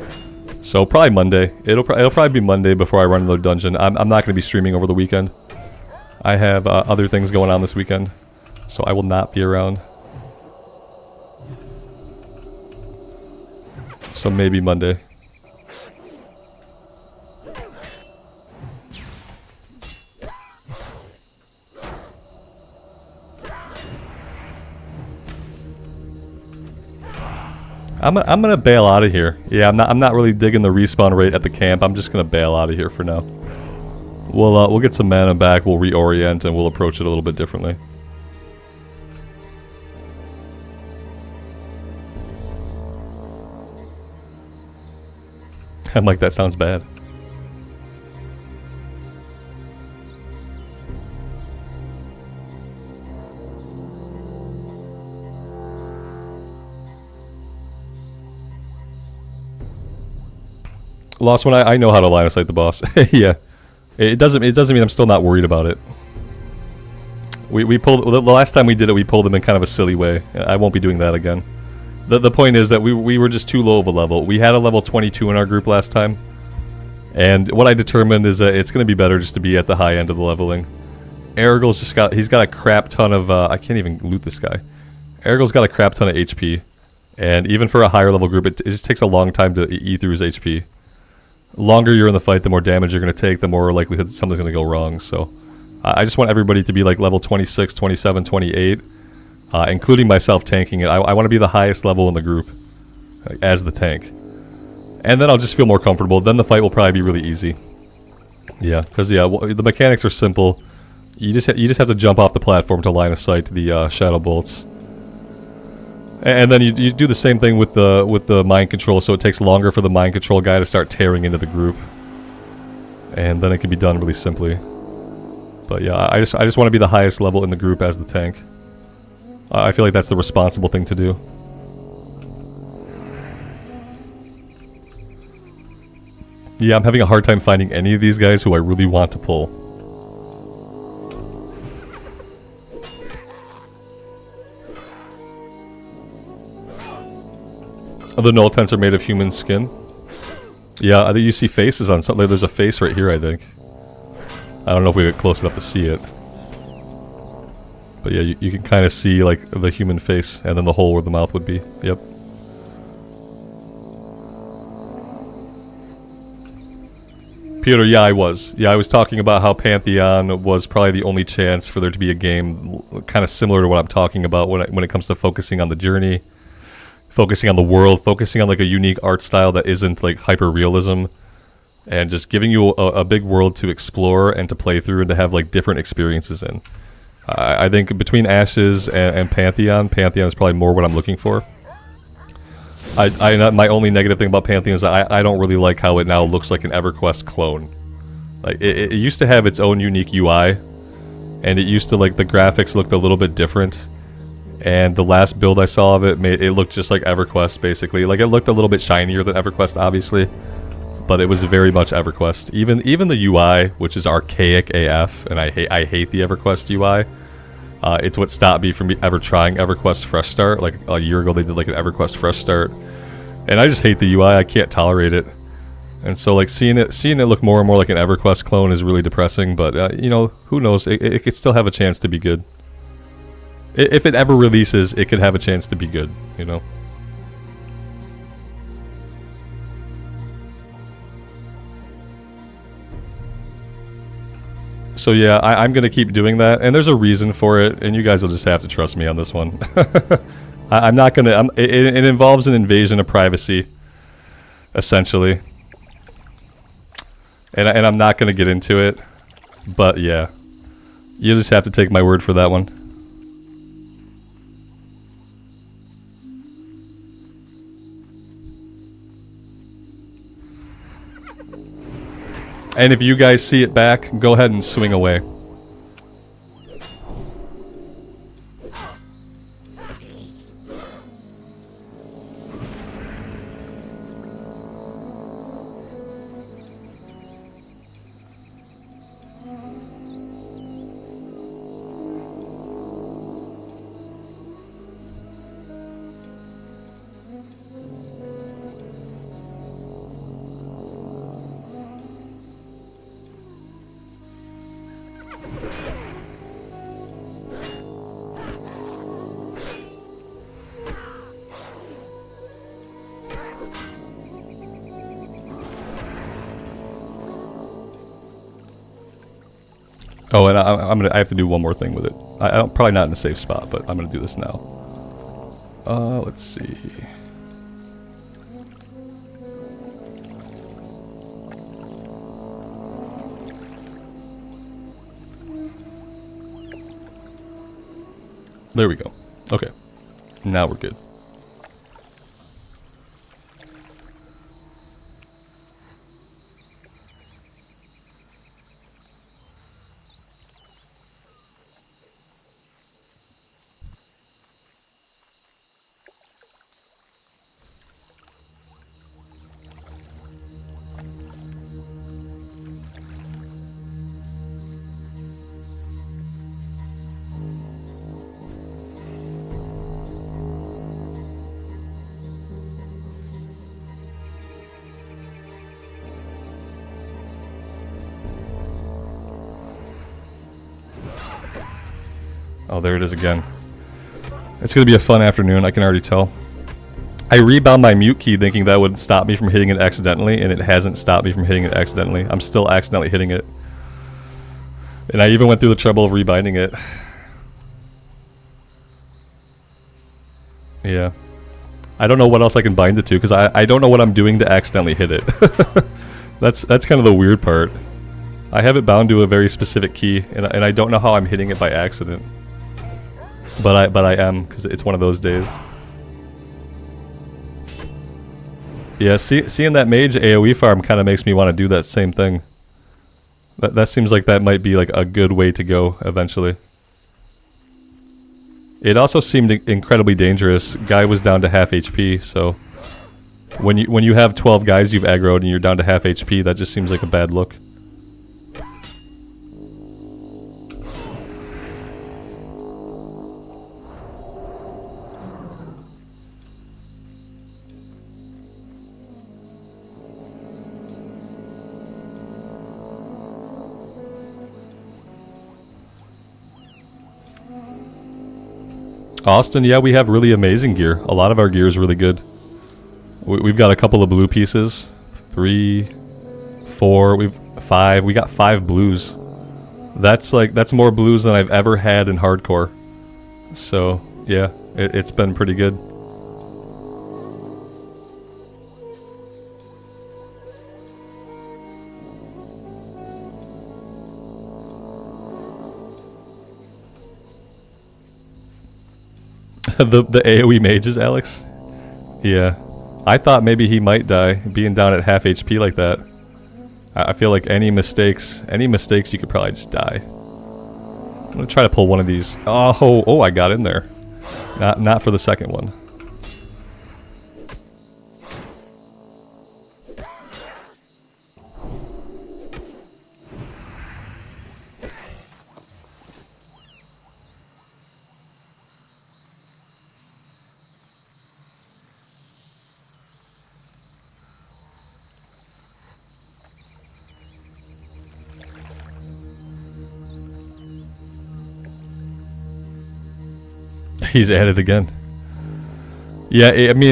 A: So probably Monday. It'll probably be Monday before I run another dungeon. I'm not going to be streaming over the weekend. I have other things going on this weekend, so I will not be around. So maybe Monday. I'm gonna bail out of here. Yeah, I'm not really digging the respawn rate at the camp. I'm just gonna bail out of here for now. We'll get some mana back. We'll reorient and we'll approach it a little bit differently. I'm like, that sounds bad. Lost one. I know how to line of sight the boss. Yeah, it doesn't mean I'm still not worried about it. We pulled the last time we did it. We pulled him in kind of a silly way. I won't be doing that again. The point is that we were just too low of a level. We had a level 22 in our group last time, and what I determined is that it's going to be better just to be at the high end of the leveling. Aragorn's just got a crap ton of I can't even loot this guy. Aragorn's got a crap ton of HP, and even for a higher level group, it just takes a long time to eat through his HP. Longer you're in the fight, the more damage you're going to take, the more likelihood something's going to go wrong. So I just want everybody to be like level 26, 27, 28, including myself tanking it. I want to be the highest level in the group as the tank. And then I'll just feel more comfortable. Then the fight will probably be really easy. Yeah, because the mechanics are simple. You just have to jump off the platform to line of sight to the shadow bolts. And then you do the same thing with the mind control, so it takes longer for the mind control guy to start tearing into the group. And then it can be done really simply. But yeah, I just want to be the highest level in the group as the tank. I feel like that's the responsible thing to do. Yeah, I'm having a hard time finding any of these guys who I really want to pull. The null tents are made of human skin. Yeah, I think you see faces on something. There's a face right here, I think. I don't know if we get close enough to see it. But yeah, you can kind of see like the human face and then the hole where the mouth would be. Yep. Peter, yeah, I was. Yeah, I was talking about how Pantheon was probably the only chance for there to be a game kind of similar to what I'm talking about when it comes to focusing on the journey, focusing on the world, focusing on like a unique art style that isn't like hyper-realism, and just giving you a big world to explore and to play through and to have like different experiences in. I think between Ashes and Pantheon is probably more what I'm looking for. My only negative thing about Pantheon is I don't really like how it now looks like an EverQuest clone. Like it used to have its own unique UI, and it used to like the graphics looked a little bit different. And the last build I saw of it made it look just like EverQuest basically. Like it looked a little bit shinier than EverQuest, obviously, but it was very much EverQuest. Even the UI, which is archaic AF, and I hate the EverQuest UI. It's what stopped me from ever trying EverQuest Fresh Start. Like a year ago, they did like an EverQuest Fresh Start, and I just hate the UI. I can't tolerate it, and so like seeing it look more and more like an EverQuest clone is really depressing. But you know, who knows? It could still have a chance to be good. If it ever releases, it could have a chance to be good. You know. So yeah, I'm going to keep doing that, and there's a reason for it, and you guys will just have to trust me on this one. I'm not going to... It involves an invasion of privacy, essentially. And I'm not going to get into it, but yeah. You just have to take my word for that one. And if you guys see it back, go ahead and swing away. Oh, and I have to do one more thing with it. I don't, probably not in a safe spot, but I'm gonna do this now. Let's see. There we go. Okay. Now we're good. Oh, there it is again. It's going to be a fun afternoon, I can already tell. I rebound my mute key thinking that would stop me from hitting it accidentally, and it hasn't stopped me from hitting it accidentally. I'm still accidentally hitting it. And I even went through the trouble of rebinding it. Yeah. I don't know what else I can bind it to, because I don't know what I'm doing to accidentally hit it. That's kind of the weird part. I have it bound to a very specific key, and I don't know how I'm hitting it by accident. But I am, because it's one of those days. Yeah, seeing that mage AoE farm kind of makes me want to do that same thing. That seems like that might be like a good way to go eventually. It also seemed incredibly dangerous. Guy was down to half HP, so when you have 12 guys you've aggroed and you're down to half HP, that just seems like a bad look. Austin, yeah, we have really amazing gear. A lot of our gear is really good. We've got a couple of blue pieces. 3, 4, 5. We got 5 blues. That's more blues than I've ever had in hardcore. So, yeah, it's been pretty good. the AoE mages, Alex? Yeah. I thought maybe he might die, being down at half HP like that. I feel like any mistakes you could probably just die. I'm gonna try to pull one of these. Oh, I got in there. Not for the second one. He's at it again. Yeah,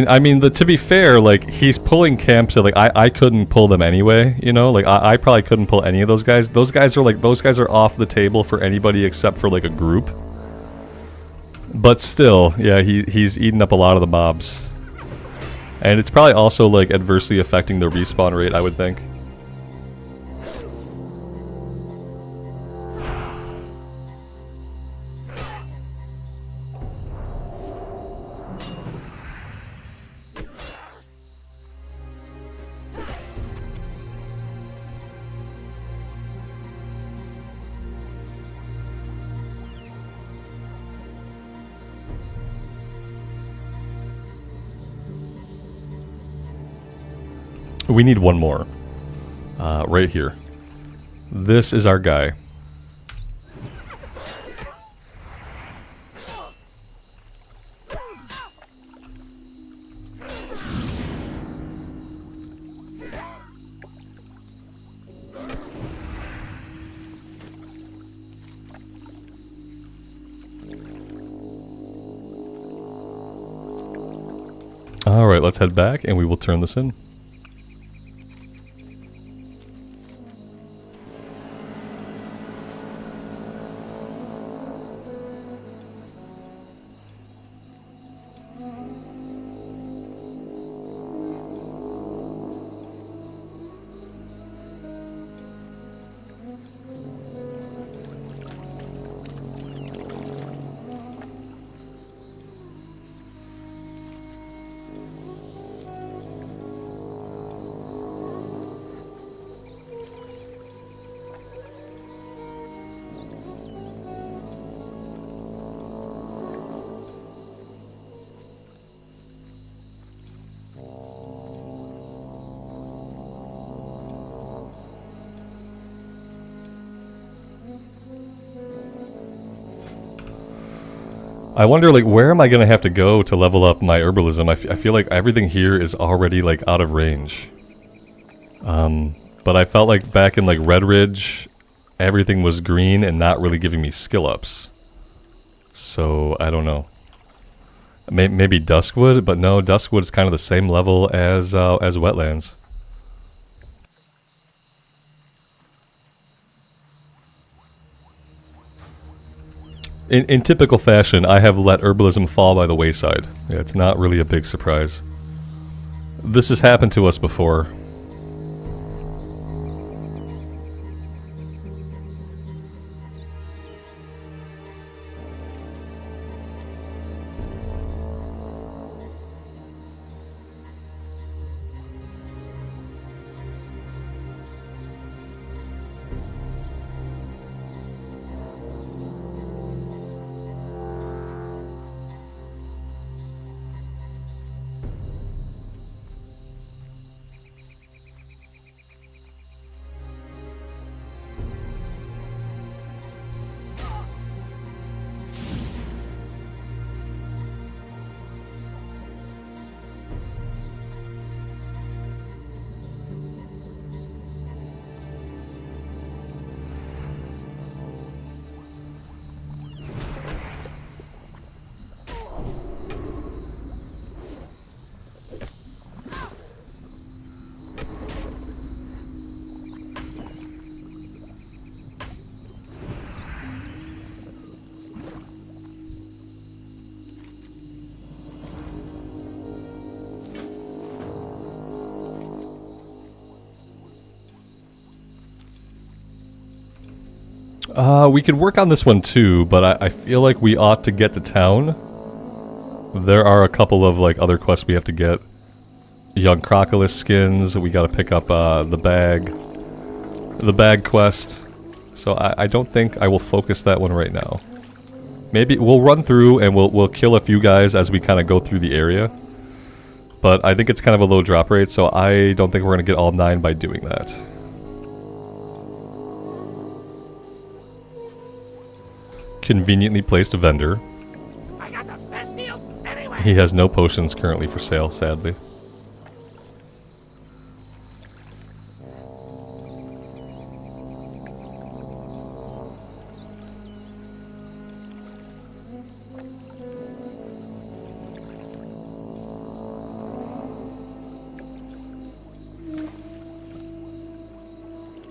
A: I mean, to be fair, like, he's pulling camps that, like, I couldn't pull them anyway, you know? Like, I probably couldn't pull any of those guys. Those guys are off the table for anybody except for, like, a group. But still, yeah, he's eating up a lot of the mobs. And it's probably also, like, adversely affecting the respawn rate, I would think. We need one more. Right here. This is our guy. Alright, let's head back and we will turn this in. I wonder, like, where am I gonna have to go to level up my herbalism? I feel like everything here is already, like, out of range. But I felt like back in, like, Red Ridge, everything was green and not really giving me skill ups. So, I don't know. Maybe Duskwood, but no, Duskwood is kind of the same level as wetlands. In typical fashion, I have let herbalism fall by the wayside. Yeah, it's not really a big surprise. This has happened to us before. We could work on this one too, but I feel like we ought to get to town. There are a couple of like other quests we have to get. Young crocodile skins, we gotta pick up the bag quest. So I don't think I will focus that one right now. Maybe we'll run through and we'll kill a few guys as we kind of go through the area. But I think it's kind of a low drop rate, so I don't think we're gonna get all 9 by doing that. Conveniently placed vendor.
D: I got the best deals anyway.
A: He has no potions currently for sale, sadly.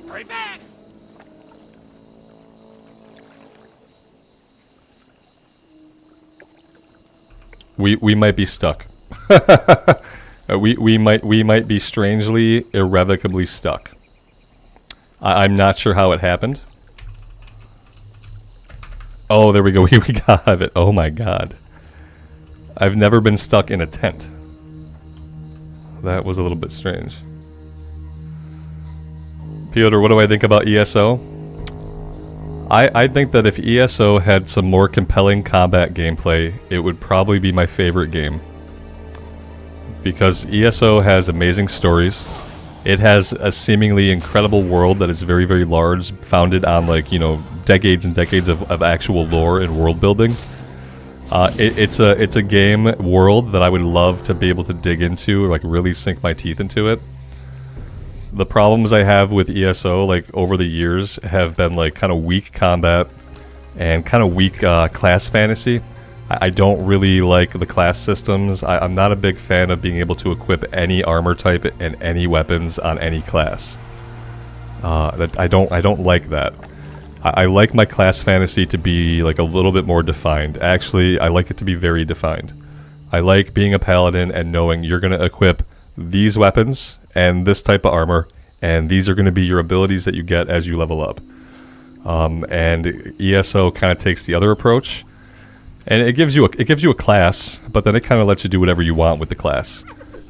D: Hurry back.
A: We might be stuck. we might be strangely, irrevocably stuck. I'm not sure how it happened. Oh, there we go. We got it. Oh my god. I've never been stuck in a tent. That was a little bit strange. Piotr, what do I think about ESO? I think that if ESO had some more compelling combat gameplay, it would probably be my favorite game. Because ESO has amazing stories. It has a seemingly incredible world that is very, very large, founded on, like, you know, decades and decades of actual lore and world building. It's a game world that I would love to be able to dig into, like really sink my teeth into it. The problems I have with ESO, like, over the years have been, like, kind of weak combat and kind of weak class fantasy. I don't really like the class systems. I'm not a big fan of being able to equip any armor type and any weapons on any class. I don't like that. I like my class fantasy to be, like, a little bit more defined. Actually, I like it to be very defined. I like being a paladin and knowing you're going to equip these weapons and this type of armor, and these are going to be your abilities that you get as you level up. And ESO kind of takes the other approach, and it gives you a class, but then it kind of lets you do whatever you want with the class.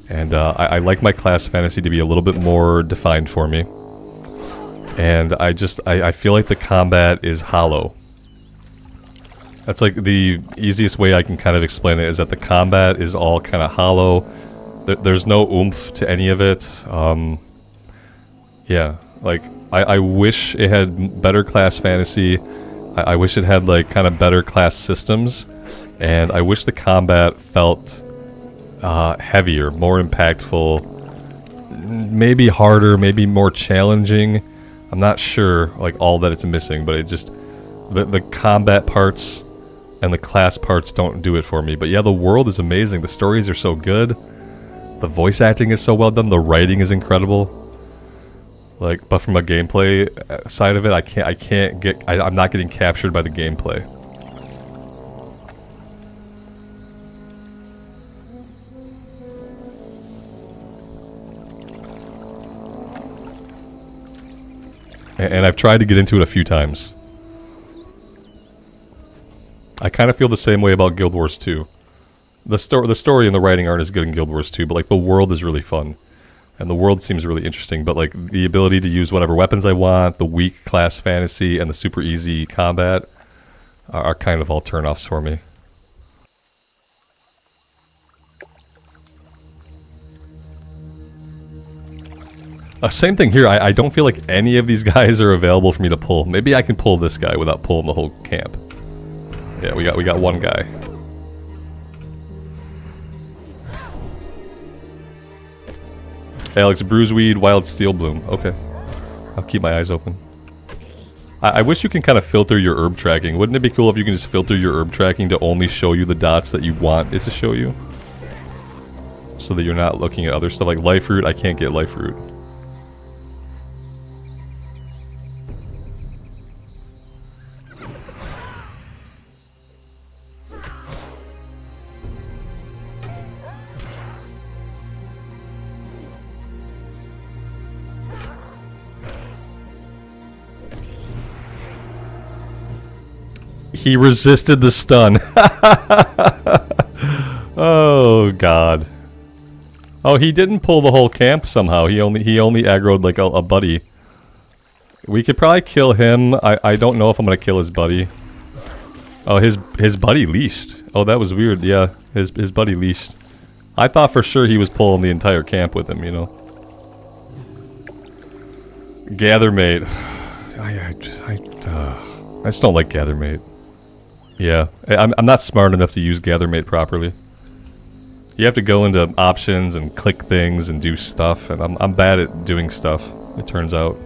A: And I like my class fantasy to be a little bit more defined for me. And I feel like the combat is hollow. That's like the easiest way I can kind of explain it, is that the combat is all kind of hollow. There's no oomph to any of it. Yeah, like, I wish it had better class fantasy. I wish it had, like, kind of better class systems. And I wish the combat felt heavier, more impactful, maybe harder, maybe more challenging. I'm not sure, like, all that it's missing, but it just... The combat parts and the class parts don't do it for me. But yeah, the world is amazing. The stories are so good. The voice acting is so well done. The writing is incredible. Like, but from a gameplay side of it, I'm not getting captured by the gameplay. And I've tried to get into it a few times. I kind of feel the same way about Guild Wars 2. The story and the writing aren't as good in Guild Wars 2, but, like, the world is really fun. And the world seems really interesting, but, like, the ability to use whatever weapons I want, the weak class fantasy, and the super easy combat are kind of all turn-offs for me. Same thing here. I don't feel like any of these guys are available for me to pull. Maybe I can pull this guy without pulling the whole camp. Yeah, we got one guy. Alex, Bruiseweed, Wild Steel Bloom. Okay. I'll keep my eyes open. I wish you can kind of filter your herb tracking. Wouldn't it be cool if you can just filter your herb tracking to only show you the dots that you want it to show you? So that you're not looking at other stuff like life root. I can't get life root. He resisted the stun. Oh god. Oh, he didn't pull the whole camp somehow. He only aggroed like a buddy. We could probably kill him. I don't know if I'm gonna kill his buddy. Oh, his buddy leashed. Oh, that was weird. Yeah, his buddy leashed. I thought for sure he was pulling the entire camp with him, you know. Gathermate. I just don't like Gathermate. Yeah, I'm not smart enough to use Gathermate properly. You have to go into options and click things and do stuff, and I'm bad at doing stuff, it turns out.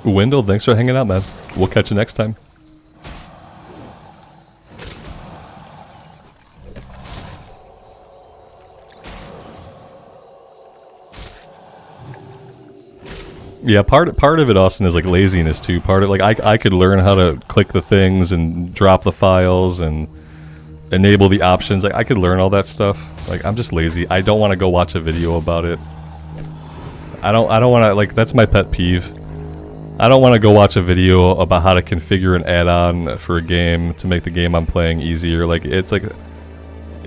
A: Wendell, thanks for hanging out, man. We'll catch you next time. Yeah, part of it, Austin, is like laziness too. Part of like I could learn how to click the things and drop the files and enable the options. Like I could learn all that stuff. Like I'm just lazy. I don't want to go watch a video about it. I don't want to, like, that's my pet peeve. I don't want to go watch a video about how to configure an add-on for a game to make the game I'm playing easier. Like, it's like,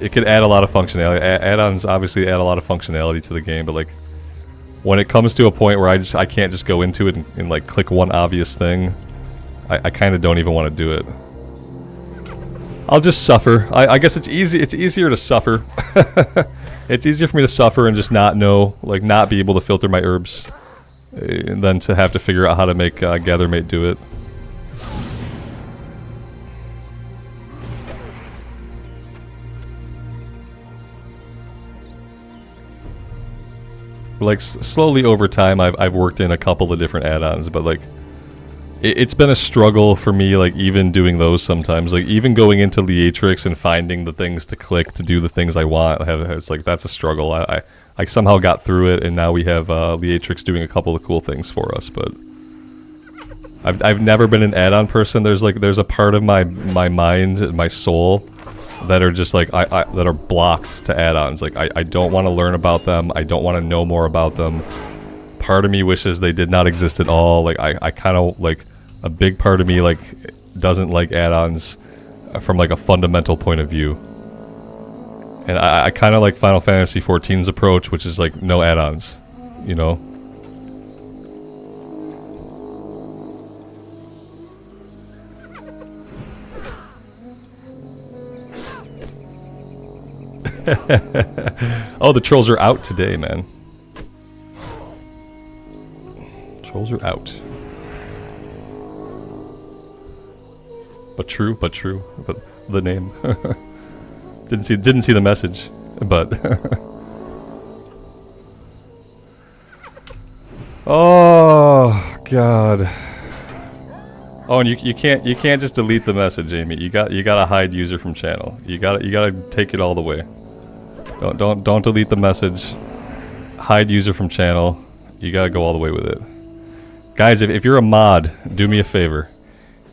A: it could add a lot of functionality. Add-ons obviously add a lot of functionality to the game, but like, when it comes to a point where I can't just go into it and like click one obvious thing, I kind of don't even want to do it. I'll just suffer. I guess it's easier to suffer. It's easier for me to suffer and just not know, like, not be able to filter my herbs, than to have to figure out how to make Gathermate do it. Like, slowly over time, I've worked in a couple of different add-ons, but like, it's been a struggle for me, like, even doing those sometimes. Like, even going into Leatrix and finding the things to click to do the things I want, it's like, that's a struggle. I somehow got through it, and now we have Leatrix doing a couple of cool things for us, but I've never been an add-on person. There's a part of my mind, my soul, that are just like, that are blocked to add-ons. Like, I don't want to learn about them. I don't want to know more about them. Part of me wishes they did not exist at all. Like, I kind of, like, a big part of me, like, doesn't like add-ons from, like, a fundamental point of view. And I kind of like Final Fantasy XIV's approach, which is, like, no add-ons, you know? Oh, the trolls are out today, man. Trolls are out. But true. But the name. didn't see the message, but oh god. Oh, and you can't just delete the message, Amy. You gotta hide user from channel. You gotta take it all the way. Don't delete the message. Hide user from channel. You gotta go all the way with it. Guys, if you're a mod, do me a favor.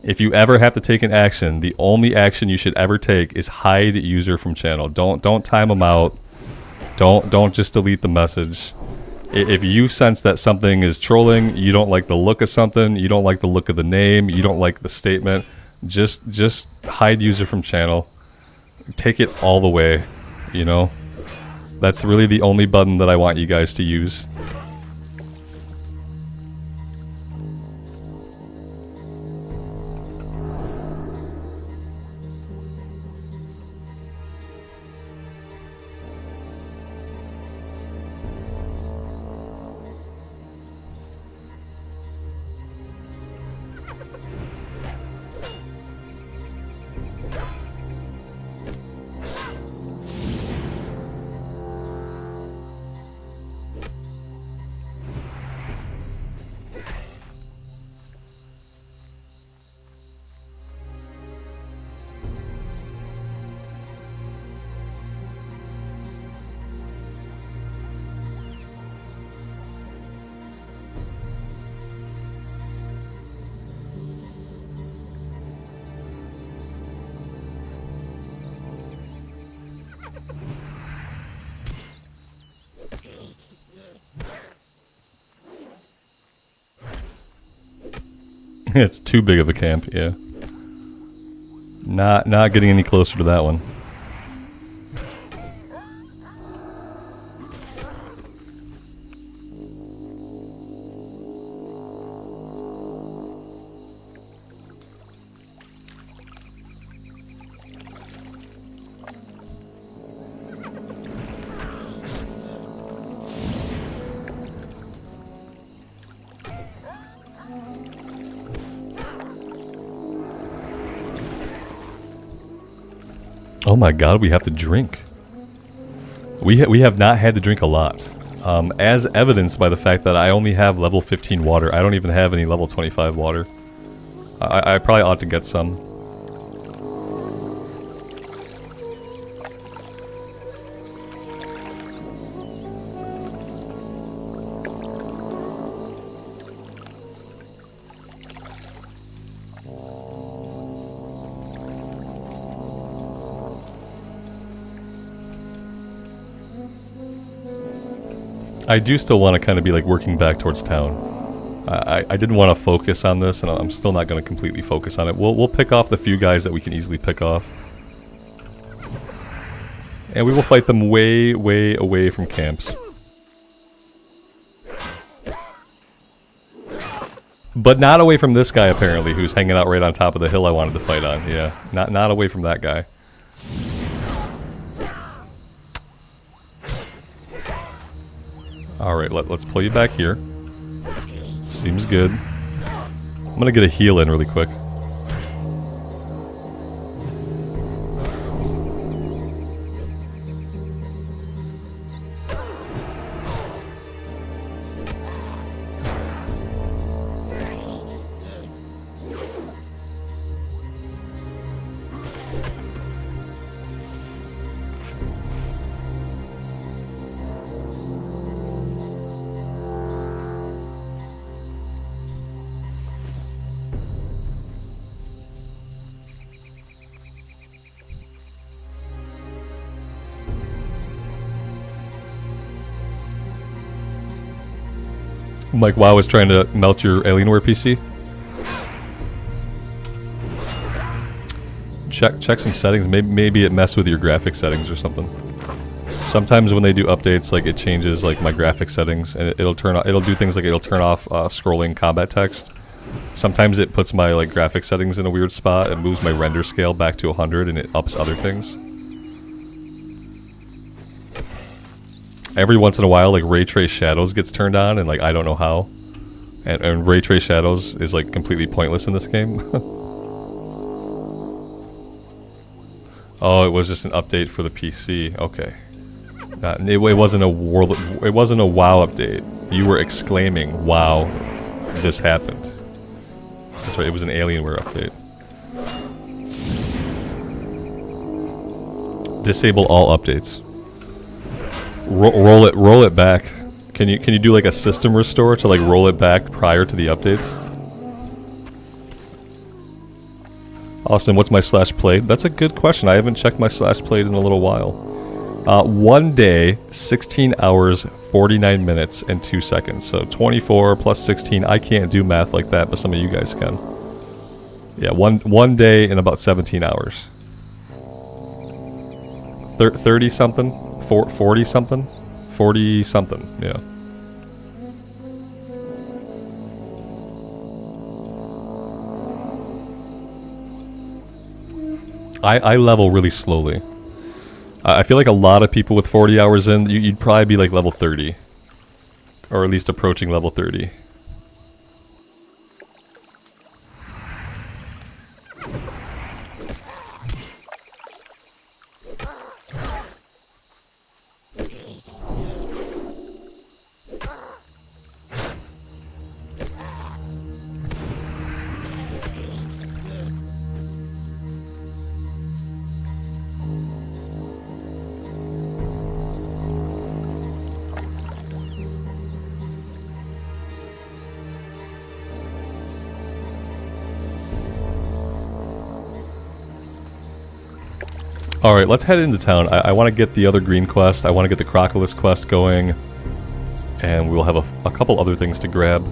A: If you ever have to take an action, the only action you should ever take is hide user from channel. Don't time them out. Don't just delete the message. If you sense that something is trolling, you don't like the look of something, you don't like the look of the name, you don't like the statement, just hide user from channel. Take it all the way, you know? That's really the only button that I want you guys to use. It's too big of a camp, yeah. Not getting any closer to that one. Oh my god, we have to drink. We have not had to drink a lot. As evidenced by the fact that I only have level 15 water. I don't even have any level 25 water. I probably ought to get some. I do still want to kind of be like working back towards town. I didn't want to focus on this, and I'm still not going to completely focus on it. We'll pick off the few guys that we can easily pick off. And we will fight them way, way away from camps. But not away from this guy, apparently, who's hanging out right on top of the hill I wanted to fight on. Yeah, not away from that guy. Alright, let's pull you back here. Seems good. I'm gonna get a heal in really quick. Mike WoW is trying to melt your Alienware PC. Check some settings. Maybe it messed with your graphic settings or something. Sometimes when they do updates, like it changes like my graphic settings, and it'll do things like it'll turn off scrolling combat text. Sometimes it puts my like graphic settings in a weird spot and moves my render scale back to 100, and it ups other things. Every once in a while, like Ray Trace Shadows gets turned on, and like I don't know how. And Ray Trace Shadows is like completely pointless in this game. Oh, it was just an update for the PC. Okay. It wasn't a it wasn't a WoW update. You were exclaiming, "Wow, this happened." That's right. It was an Alienware update. Disable all updates. Roll it back. Can you do like a system restore to like roll it back prior to the updates? Austin, what's my /played? That's a good question. I haven't checked my /played in a little while. 1 day, 16 hours, 49 minutes, and 2 seconds. So 24 plus 16. I can't do math like that, but some of you guys can. Yeah, one day in about 17 hours. 30 something? 40 something? 40 something, yeah. I level really slowly. I feel like a lot of people with 40 hours in, you'd probably be like level 30. Or at least approaching level 30. Alright, let's head into town. I want to get the other green quest. I want to get the crocodiles quest going. And we'll have a couple other things to grab.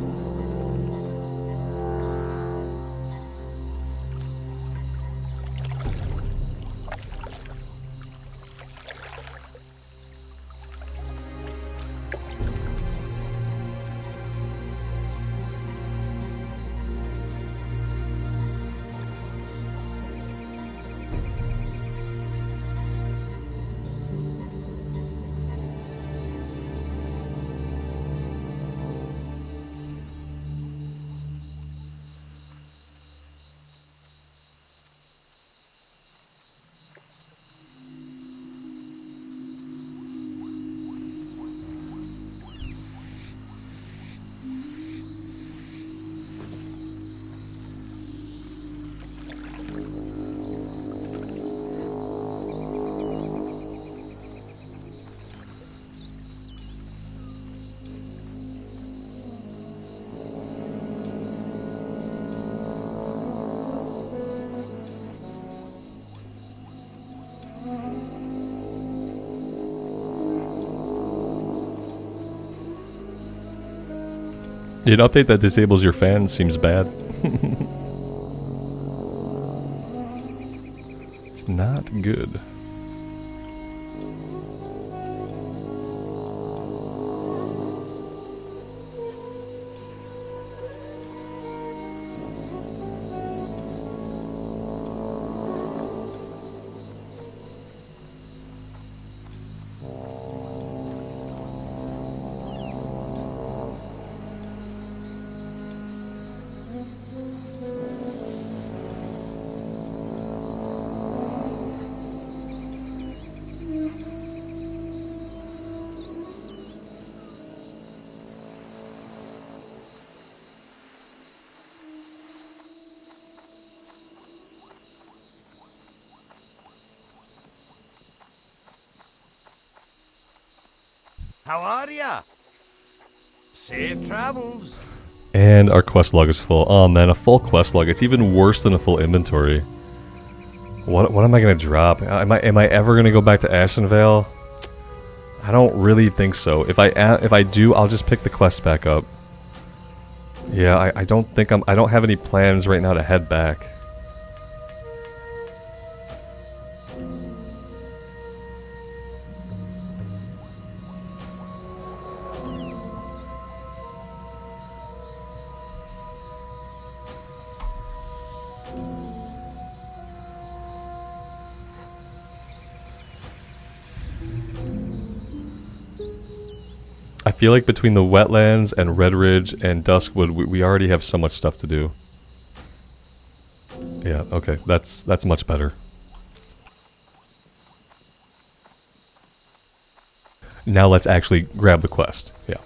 A: An update that disables your fans seems bad. It's not good.
C: How are ya? Safe travels.
A: And our quest log is full. Oh man, a full quest log. It's even worse than a full inventory. What am I gonna drop? Am I ever gonna go back to Ashenvale? I don't really think so. If I do, I'll just pick the quest back up. Yeah, I don't think I don't have any plans right now to head back. I feel like between the wetlands and Red Ridge and Duskwood, we already have so much stuff to do. Yeah, okay, that's much better. Now let's actually grab the quest. Yeah.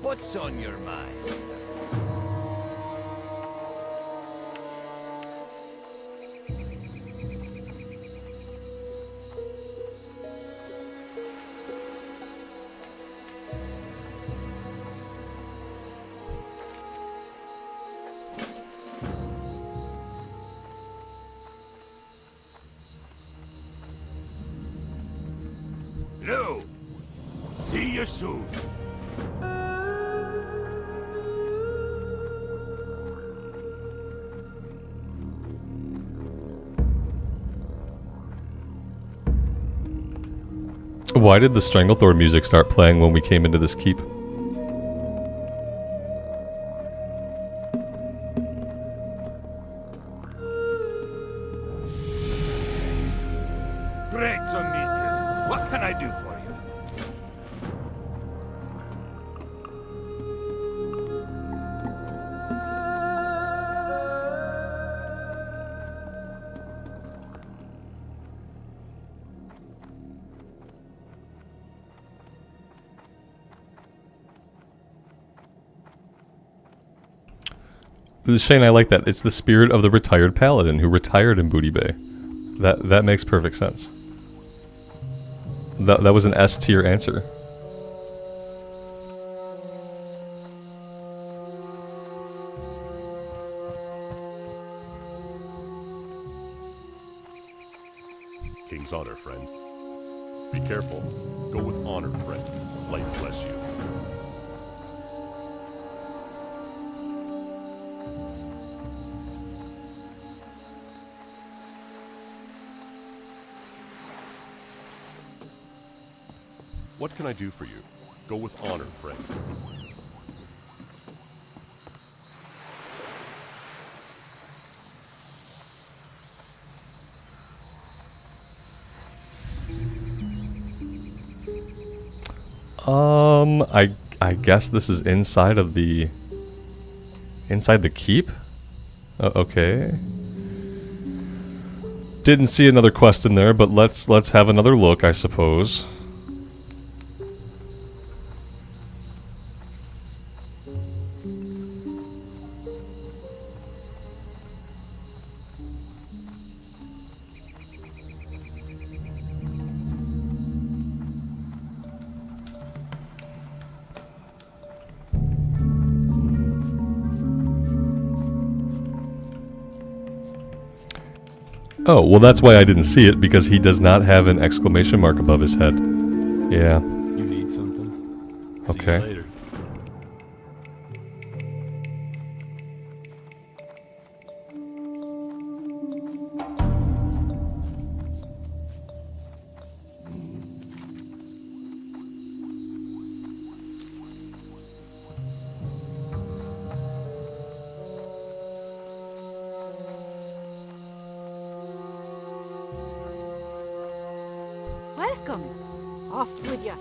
C: What's on your mind?
D: No. See you soon.
A: Why did the Stranglethorn music start playing when we came into this keep?
D: Great to meet you. What can I do for you?
A: Shane, I like that. It's the spirit of the retired paladin who retired in Booty Bay. That makes perfect sense. That was an S tier answer.
E: king's honor, friend. Be careful. Go with honor, friend. Light bless you. What can I do for you? Go with honor, friend.
A: I guess this is inside of the keep? Okay. Didn't see another quest in there, but let's have another look, I suppose. Oh, well that's why I didn't see it, because he does not have an exclamation mark above his head. Yeah.
F: You need something?
A: Okay.
F: See you later.
B: Welcome. Off with ya.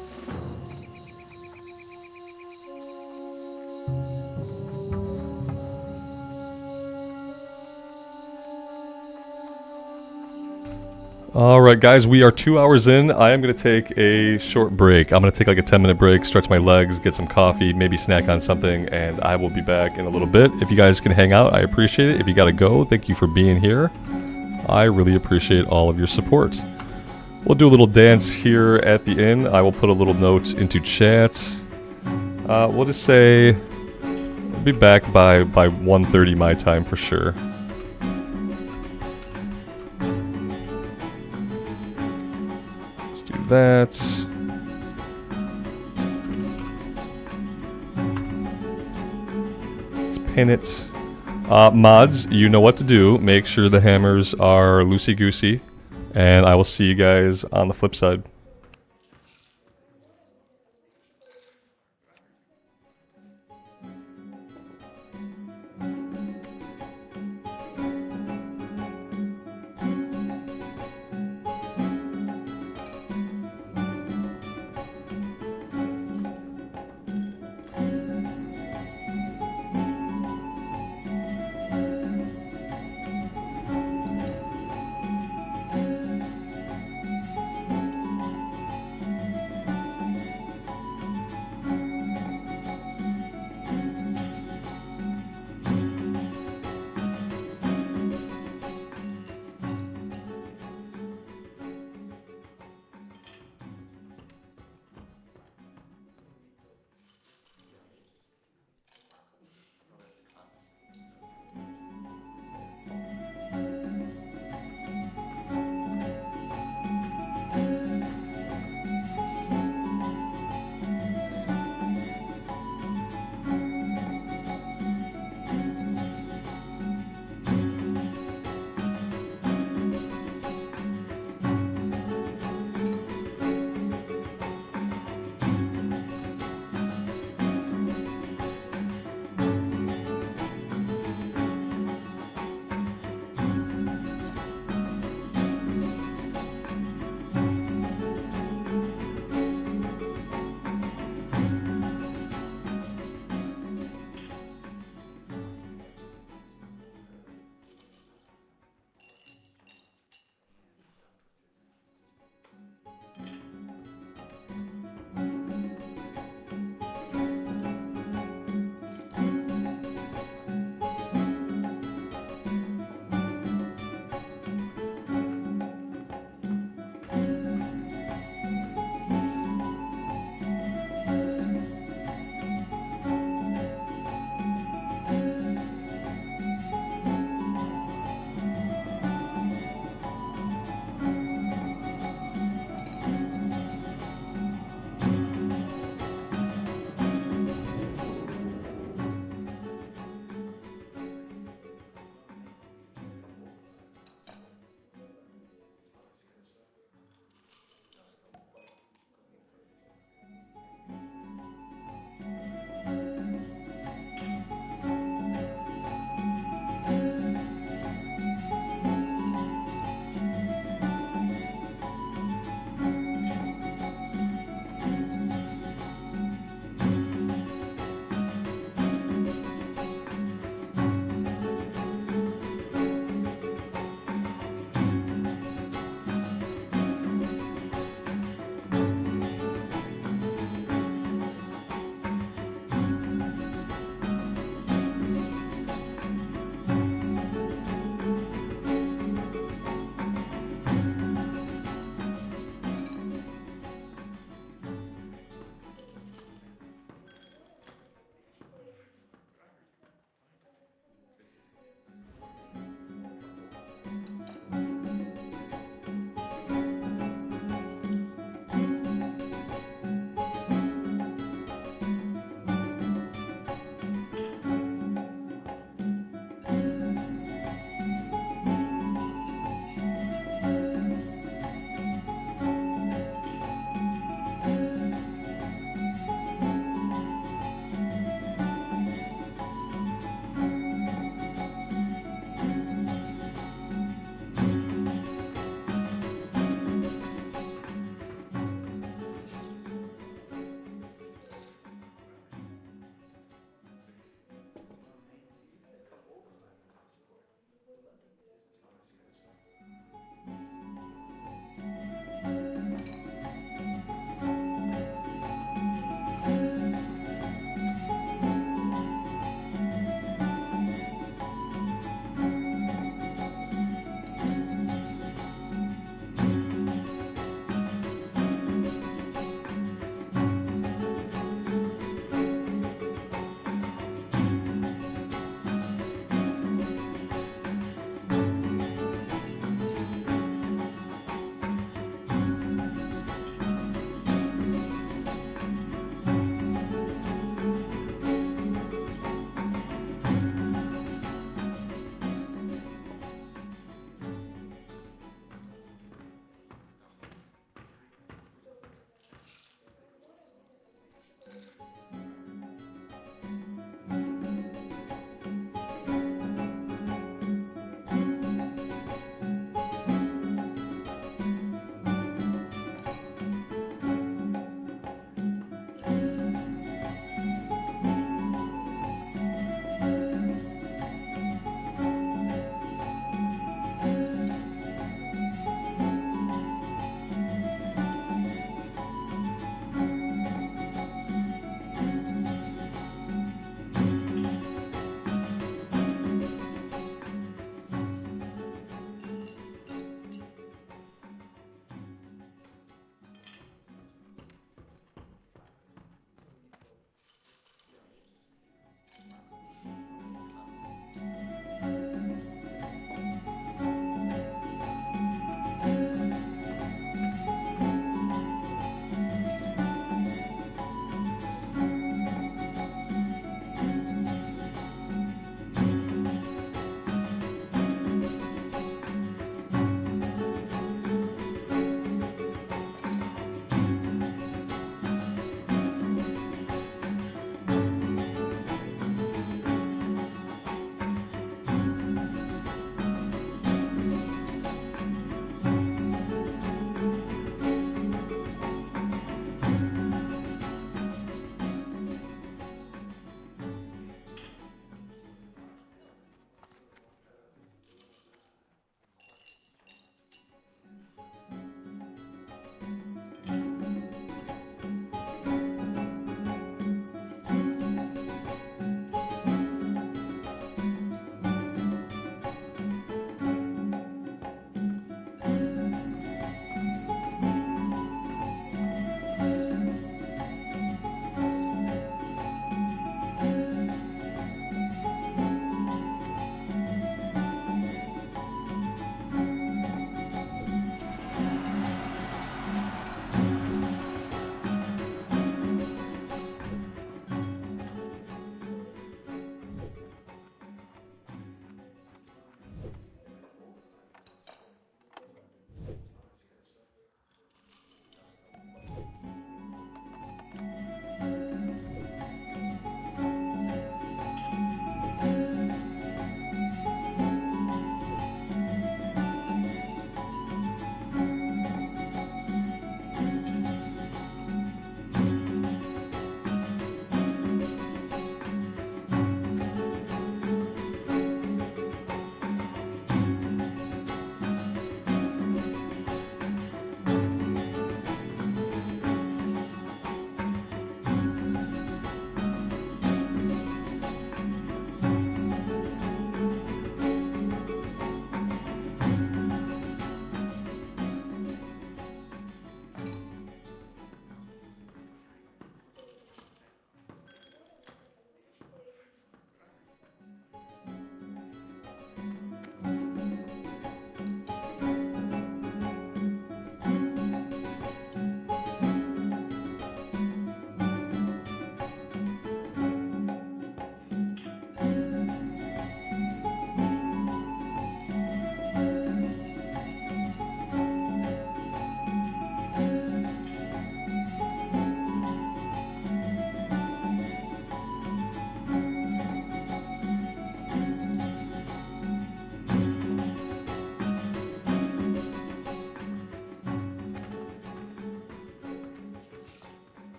A: Alright guys, we are 2 hours in. I am going to take a short break. I'm going to take like a 10-minute break, stretch my legs, get some coffee, maybe snack on something, and I will be back in a little bit. If you guys can hang out, I appreciate it. If you gotta go, thank you for being here. I really appreciate all of your support. We'll do a little dance here at the inn. I will put a little note into chat. We'll just say I'll be back by 1:30 my time for sure. Let's do that. Let's pin it. Mods, you know what to do. Make sure the hammers are loosey-goosey. And I will see you guys on the flip side.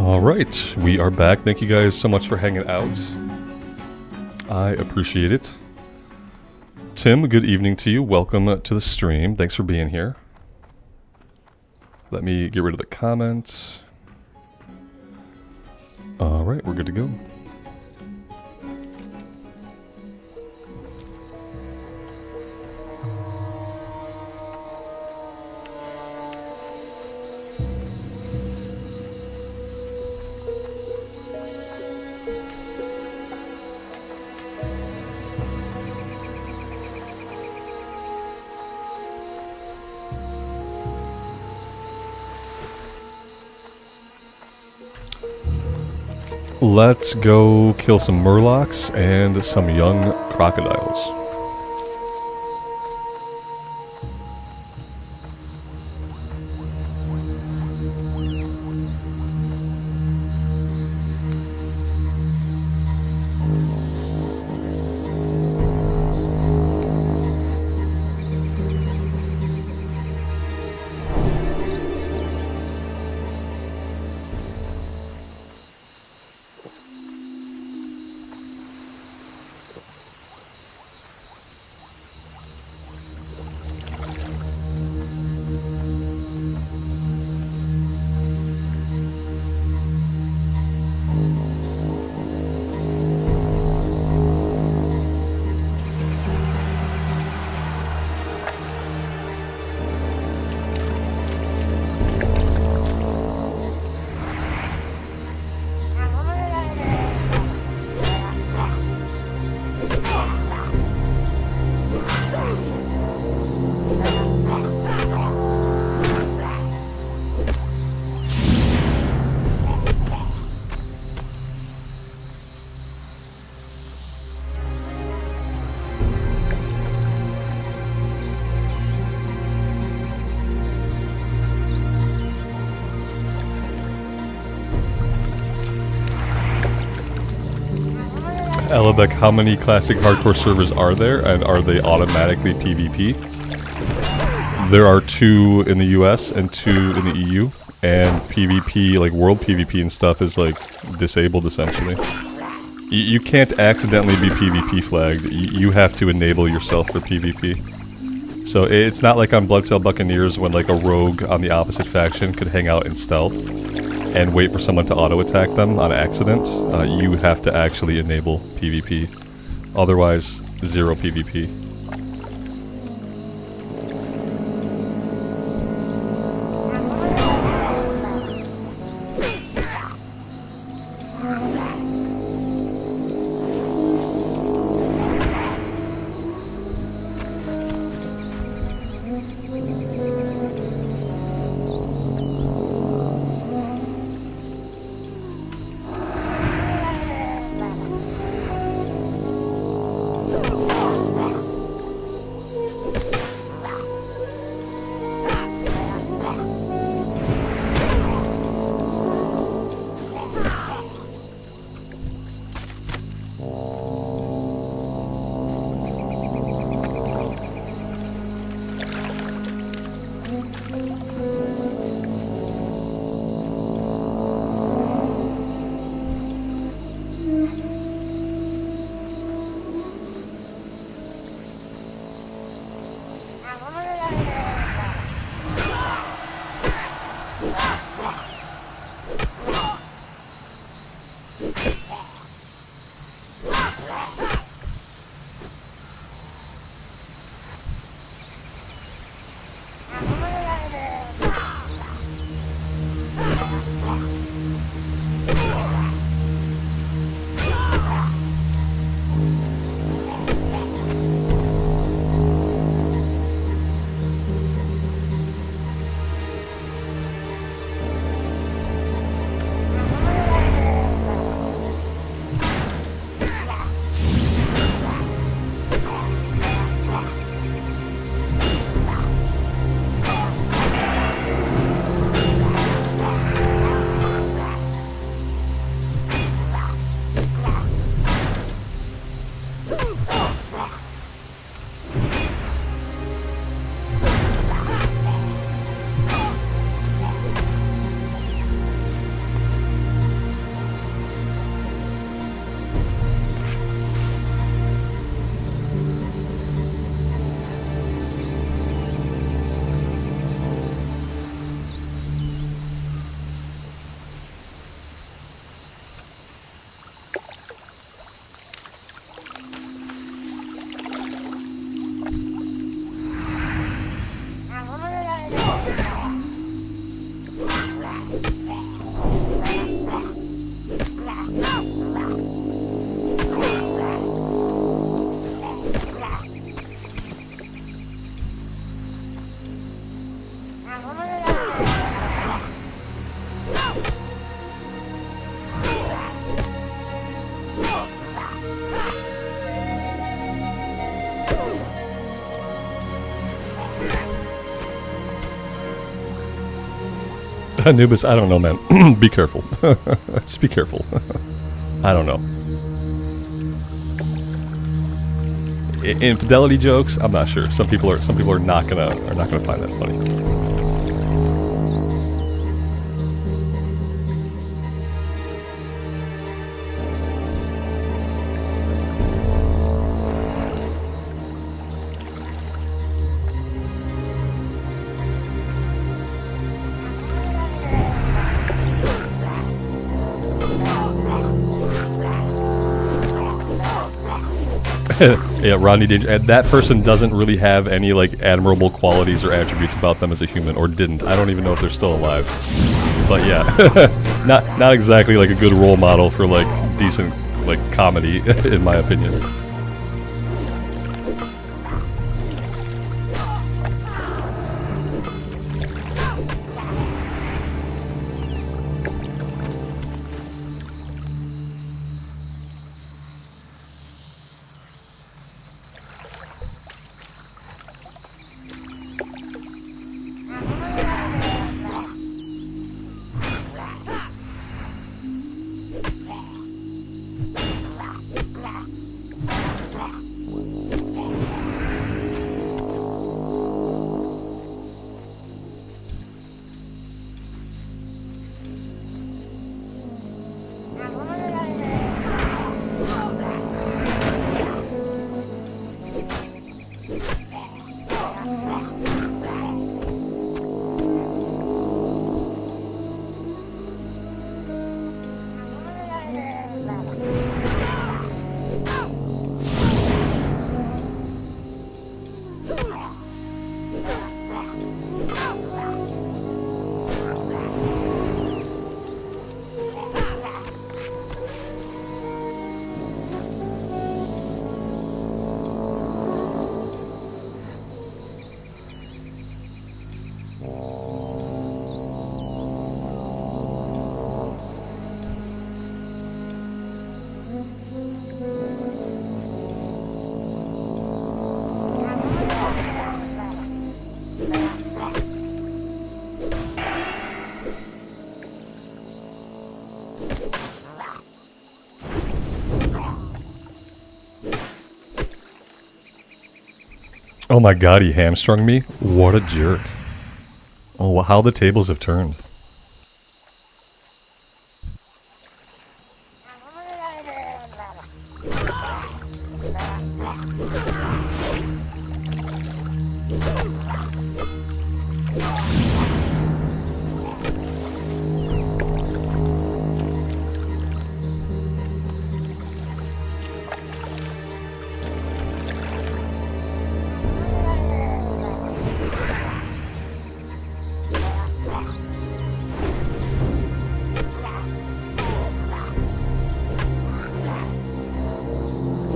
A: Alright, we are back. Thank you guys so much for hanging out. I appreciate it. Tim, good evening to you. Welcome to the stream. Thanks for being here. Let me get rid of the comments. Alright, we're good to go. Let's go kill some murlocs and some young crocodiles. Elabek, how many classic hardcore servers are there, and are they automatically PvP? There are 2 in the US and 2 in the EU, and PvP, like world PvP and stuff, is like disabled essentially. You can't accidentally be PvP flagged, you have to enable yourself for PvP. So it's not like on Bloodsail Buccaneers when like a rogue on the opposite faction could hang out in stealth and wait for someone to auto-attack them on accident. You have to actually enable PvP. Otherwise, 0 PvP. Anubis, I don't know, man. Be careful. Just be careful. I don't know. Infidelity jokes, I'm not sure. Some people are not gonna find that funny. Yeah, Rodney Danger. And that person doesn't really have any like admirable qualities or attributes about them as a human, or didn't. I don't even know if they're still alive. But yeah, not exactly like a good role model for like decent like comedy, in my opinion. Oh my god, he hamstrung me? What a jerk. Oh, how the tables have turned.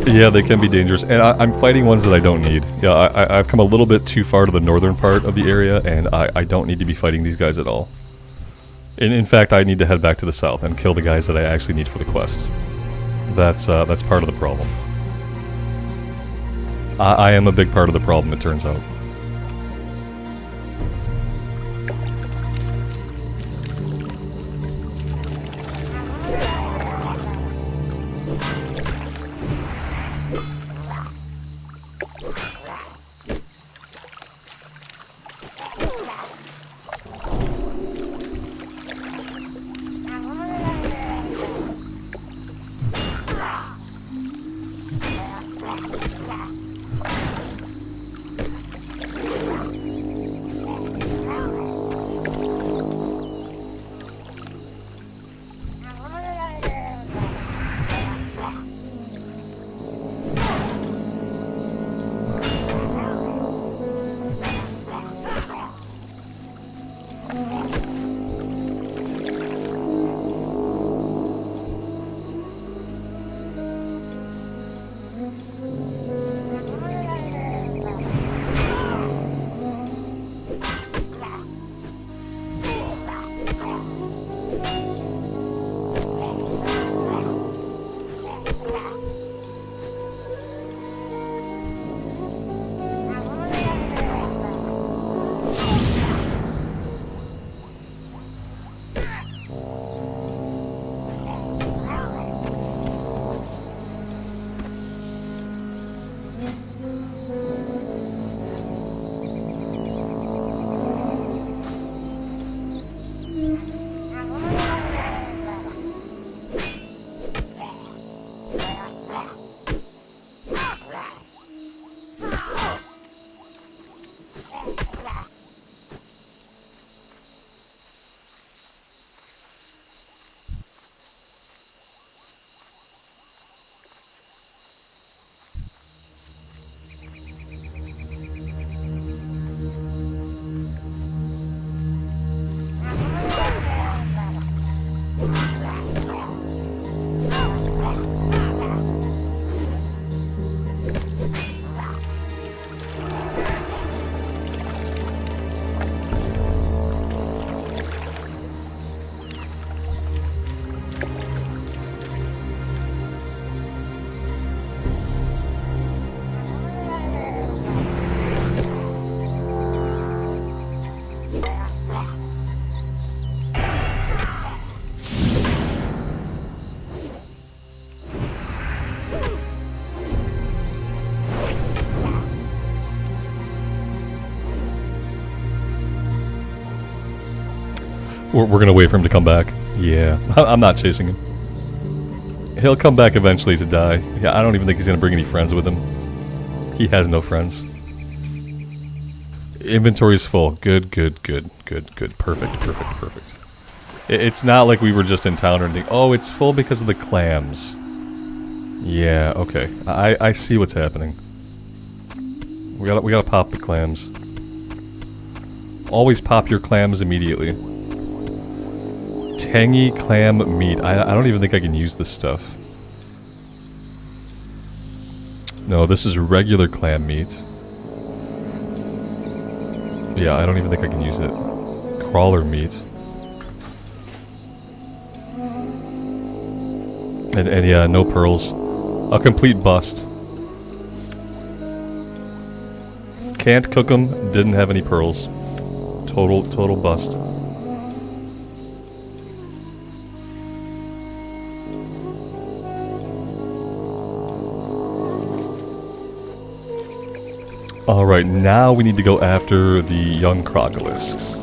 A: Yeah, they can be dangerous, and I'm fighting ones that I don't need. Yeah, I've come a little bit too far to the northern part of the area, and I don't need to be fighting these guys at all. In fact, I need to head back to the south and kill the guys that I actually need for the quest. That's part of the problem. I am a big part of the problem, it turns out. We're gonna wait for him to come back. Yeah, I'm not chasing him. He'll come back eventually to die. Yeah, I don't even think he's gonna bring any friends with him. He has no friends. Inventory's full. Good. Perfect. It's not like we were just in town or anything. Oh, it's full because of the clams. Yeah, okay. I see what's happening. We gotta pop the clams. Always pop your clams immediately. Tangy clam meat. I don't even think I can use this stuff. No, this is regular clam meat. Yeah, I don't even think I can use it. Crawler meat. And yeah, no pearls. A complete bust. Can't cook them, didn't have any pearls. Total bust. Alright, now we need to go after the young crocodiles.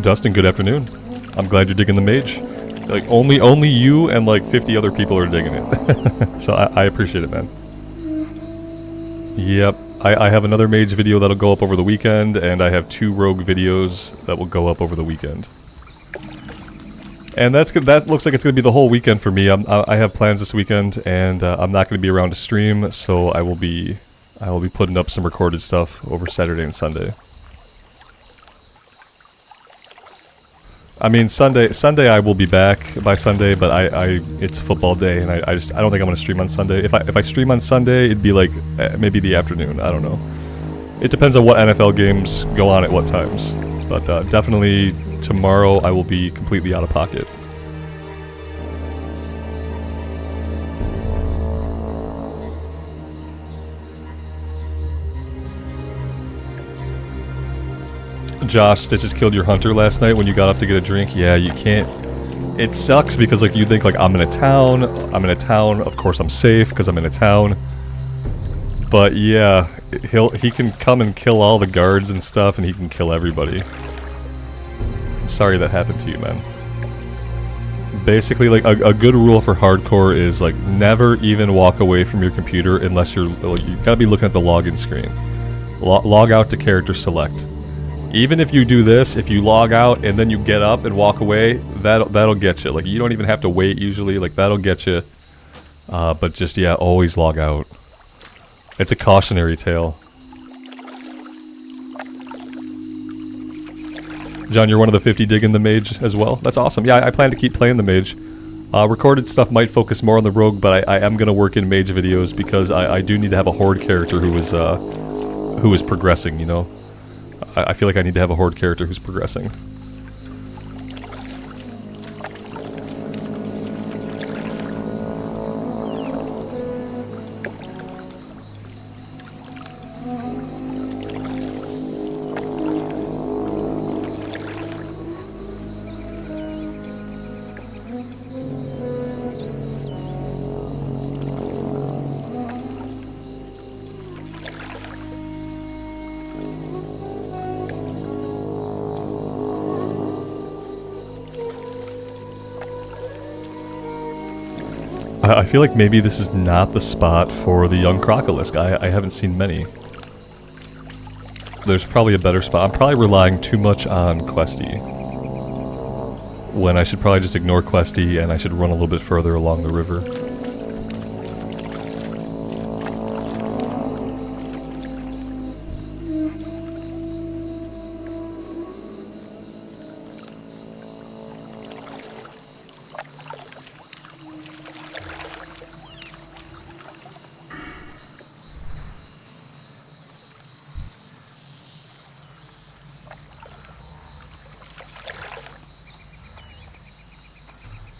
A: Dustin, good afternoon. I'm glad you're digging the mage. Like, only you and like 50 other people are digging it. So I appreciate it, man. Yep. I have another mage video that'll go up over the weekend, and I have 2 rogue videos that will go up over the weekend. And that looks like it's going to be the whole weekend for me. I have plans this weekend, and I'm not going to be around to stream, so I will be putting up some recorded stuff over Saturday and Sunday. I mean, Sunday I will be back by Sunday, but it's football day, and I don't think I'm gonna stream on Sunday. If I stream on Sunday, it'd be like maybe the afternoon. I don't know. It depends on what NFL games go on at what times. But definitely tomorrow I will be completely out of pocket. Josh, Stitches killed your hunter last night when you got up to get a drink. Yeah, you can't. It sucks because like you think like I'm in a town. Of course I'm safe because I'm in a town. But yeah, he can come and kill all the guards and stuff, and he can kill everybody. I'm sorry that happened to you, man. Basically, like a good rule for hardcore is like never even walk away from your computer unless you gotta be looking at the login screen. Log out to character select. Even if you do this, if you log out and then you get up and walk away, that'll get you. Like, you don't even have to wait usually. Like, that'll get you. But just, yeah, always log out. It's a cautionary tale. John, you're one of the 50 digging the mage as well? That's awesome. Yeah, I plan to keep playing the mage. Recorded stuff might focus more on the rogue, but I am going to work in mage videos because I do need to have a horde character who is progressing, you know? I feel like I need to have a horde character who's progressing. I feel like maybe this is not the spot for the young crocodile. I haven't seen many. There's probably a better spot. I'm probably relying too much on Questie, when I should probably just ignore Questie and I should run a little bit further along the river.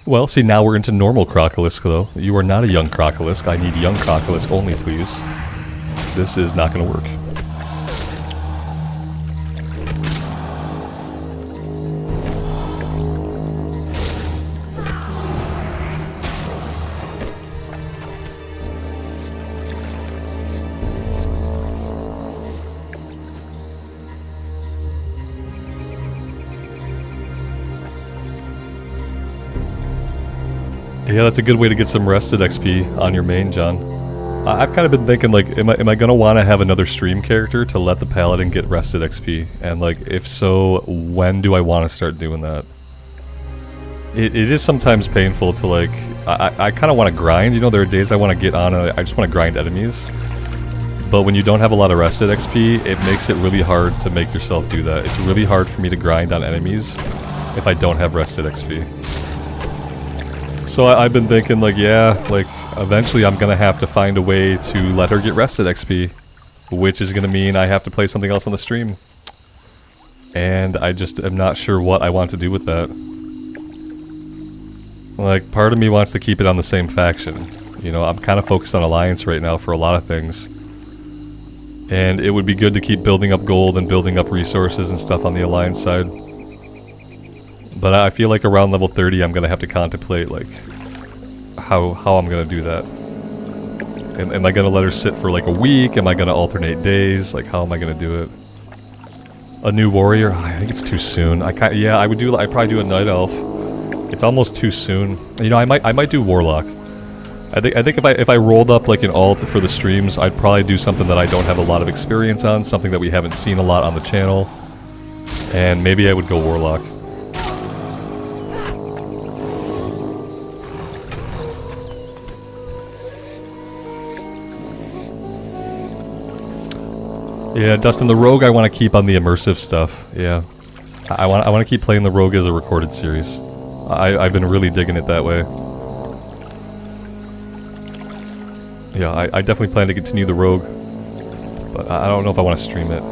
A: Well, see, now we're into normal crocodilisk, though. You are not a young crocodilisk. I need young crocodilisk only, please. This is not going to work. Yeah, that's a good way to get some rested XP on your main, John. I've kind of been thinking, like, am I gonna want to have another stream character to let the Paladin get rested XP? And, like, if so, when do I want to start doing that? It is sometimes painful to, like, I kind of want to grind, you know, there are days I want to get on and I just want to grind enemies. But when you don't have a lot of rested XP, it makes it really hard to make yourself do that. It's really hard for me to grind on enemies if I don't have rested XP. So I've been thinking, like, yeah, like, eventually I'm gonna have to find a way to let her get rested XP, which is gonna mean I have to play something else on the stream. And I just am not sure what I want to do with that. Like, part of me wants to keep it on the same faction. You know, I'm kind of focused on Alliance right now for a lot of things. And it would be good to keep building up gold and building up resources and stuff on the Alliance side. But I feel like around level 30 I'm going to have to contemplate, like, how I'm going to do that. Am I going to let her sit for like a week? Am I going to alternate days? Like, how am I going to do it? A new warrior? I think it's too soon. I'd probably do a night elf. It's almost too soon. You know, I might do warlock. I think if I rolled up like an alt for the streams, I'd probably do something that I don't have a lot of experience on, something that we haven't seen a lot on the channel, and maybe I would go warlock. Yeah, Dustin, the rogue I want to keep on the immersive stuff. Yeah, I want to keep playing the rogue as a recorded series. I've been really digging it that way. Yeah, I definitely plan to continue the rogue, but I don't know if I want to stream it.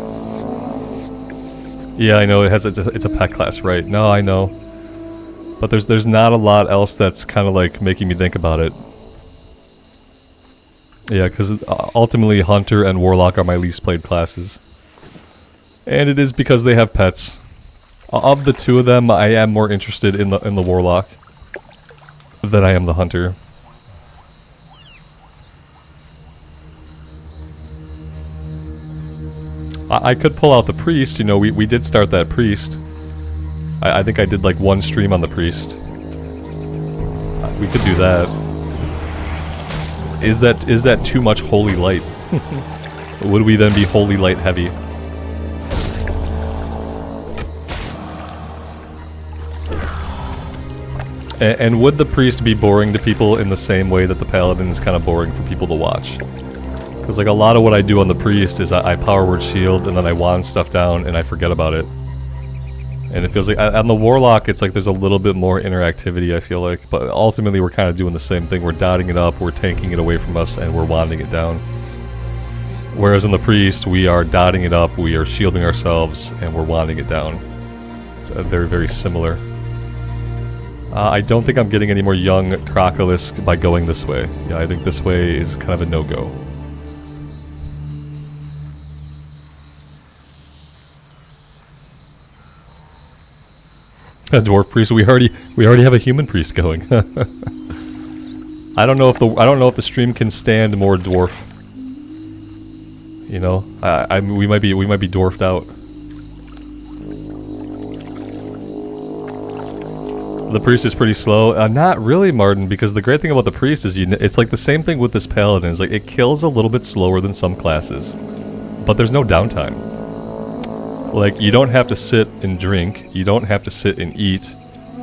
A: Yeah, I know it's a pet class, right? No, I know, but there's not a lot else that's kind of like making me think about it. Yeah, because ultimately Hunter and Warlock are my least played classes. And it is because they have pets. Of the two of them, I am more interested in the Warlock than I am the Hunter. I could pull out the Priest, you know, we did start that Priest. I think I did like one stream on the Priest. We could do that. Is that too much holy light? Would we then be holy light heavy? And would the priest be boring to people in the same way that the paladin is kind of boring for people to watch? Because like a lot of what I do on the priest is I power word shield and then I wand stuff down and I forget about it. And it feels like on the warlock it's like there's a little bit more interactivity, I feel like, but ultimately we're kind of doing the same thing. We're dotting it up, we're tanking it away from us, and we're wanding it down. Whereas in the priest we are dotting it up, we are shielding ourselves, and we're wanding it down. It's very, very similar. I don't think I'm getting any more young crocodiles by going this way. Yeah, I think this way is kind of a no-go. A dwarf priest. We already have a human priest going. I don't know if the stream can stand more dwarf. You know, we might be dwarfed out. The priest is pretty slow. Not really, Martin, because the great thing about the priest is it's like the same thing with this paladin. It's like it kills a little bit slower than some classes, but there's no downtime. Like, you don't have to sit and drink, you don't have to sit and eat,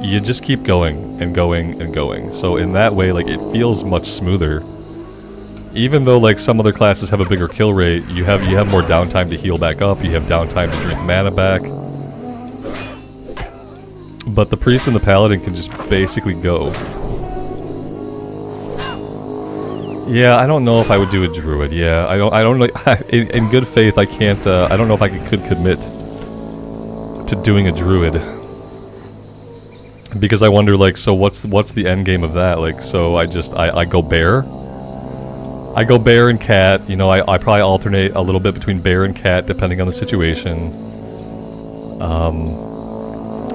A: you just keep going and going and going. So in that way, like, it feels much smoother. Even though, like, some other classes have a bigger kill rate, you have more downtime to heal back up, you have downtime to drink mana back. But the priest and the paladin can just basically go. Yeah, I don't know if I would do a druid. Yeah, I don't know. In good faith, I can't. I don't know if I could commit to doing a druid, because I wonder, like, so what's the end game of that? Like, so I go bear. I go bear and cat. You know, I probably alternate a little bit between bear and cat depending on the situation.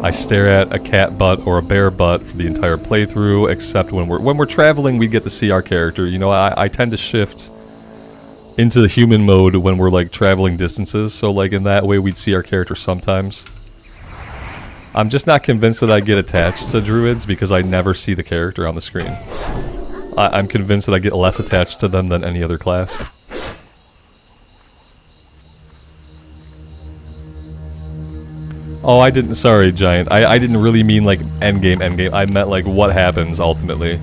A: I stare at a cat butt or a bear butt for the entire playthrough, except when we're traveling, we get to see our character. You know, I tend to shift into the human mode when we're like traveling distances, so like in that way we'd see our character sometimes. I'm just not convinced that I get attached to druids because I never see the character on the screen. I'm convinced that I get less attached to them than any other class. Oh, I didn't, sorry, Giant. I didn't really mean like endgame. I meant like what happens ultimately.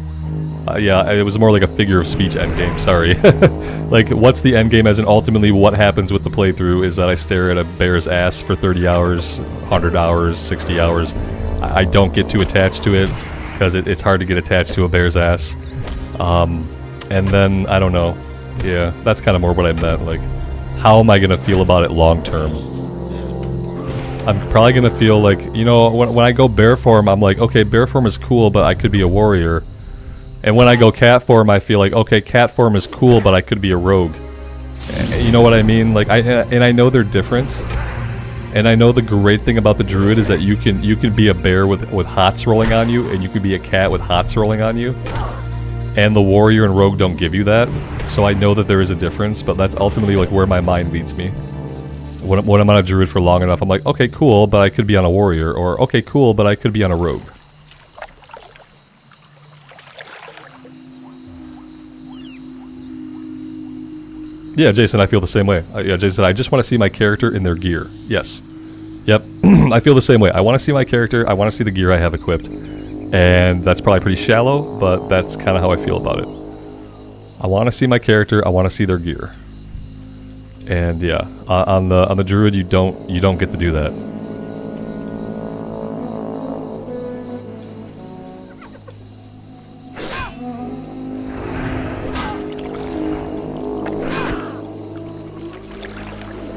A: Yeah, it was more like a figure of speech endgame, sorry. Like, what's the endgame as in ultimately what happens with the playthrough is that I stare at a bear's ass for 30 hours, 100 hours, 60 hours. I don't get too attached to it, because it's hard to get attached to a bear's ass. And then, I don't know. Yeah, that's kind of more what I meant, like, how am I going to feel about it long term? I'm probably going to feel like, you know, when I go bear form, I'm like, okay, bear form is cool, but I could be a warrior. And when I go cat form, I feel like, okay, cat form is cool, but I could be a rogue. You know what I mean? Like, I know they're different. And I know the great thing about the druid is that you can be a bear with hots rolling on you, and you can be a cat with hots rolling on you. And the warrior and rogue don't give you that. So I know that there is a difference, but that's ultimately like where my mind leads me. When I'm on a druid for long enough, I'm like, okay, cool, but I could be on a warrior. Or, okay, cool, but I could be on a rogue. Yeah, Jason, I feel the same way. Yeah, Jason, I just want to see my character in their gear. Yes. Yep. I feel the same way. I want to see my character. I want to see the gear I have equipped. And that's probably pretty shallow, but that's kind of how I feel about it. I want to see my character. I want to see their gear. And yeah, on the druid, you don't get to do that.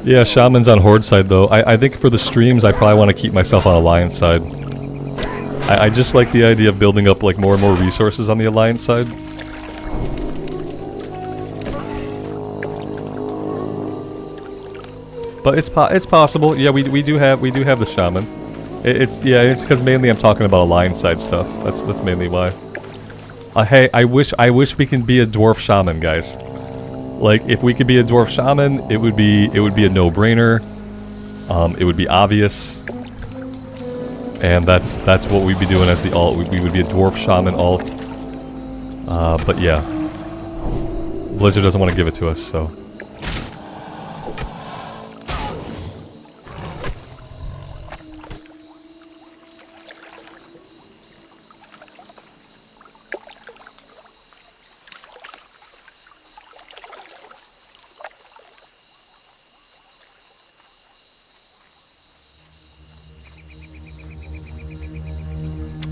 A: Yeah, Shaman's on Horde side though. I think for the streams I probably want to keep myself on Alliance side. I just like the idea of building up like more and more resources on the Alliance side. But it's possible. Yeah, we do have the Shaman. It's because mainly I'm talking about Alliance side stuff. That's mainly why. Hey, I wish we can be a Dwarf Shaman, guys. Like, if we could be a Dwarf Shaman, it would be a no-brainer. It would be obvious. And that's what we'd be doing as the alt. We would be a Dwarf Shaman alt. But yeah. Blizzard doesn't want to give it to us, so.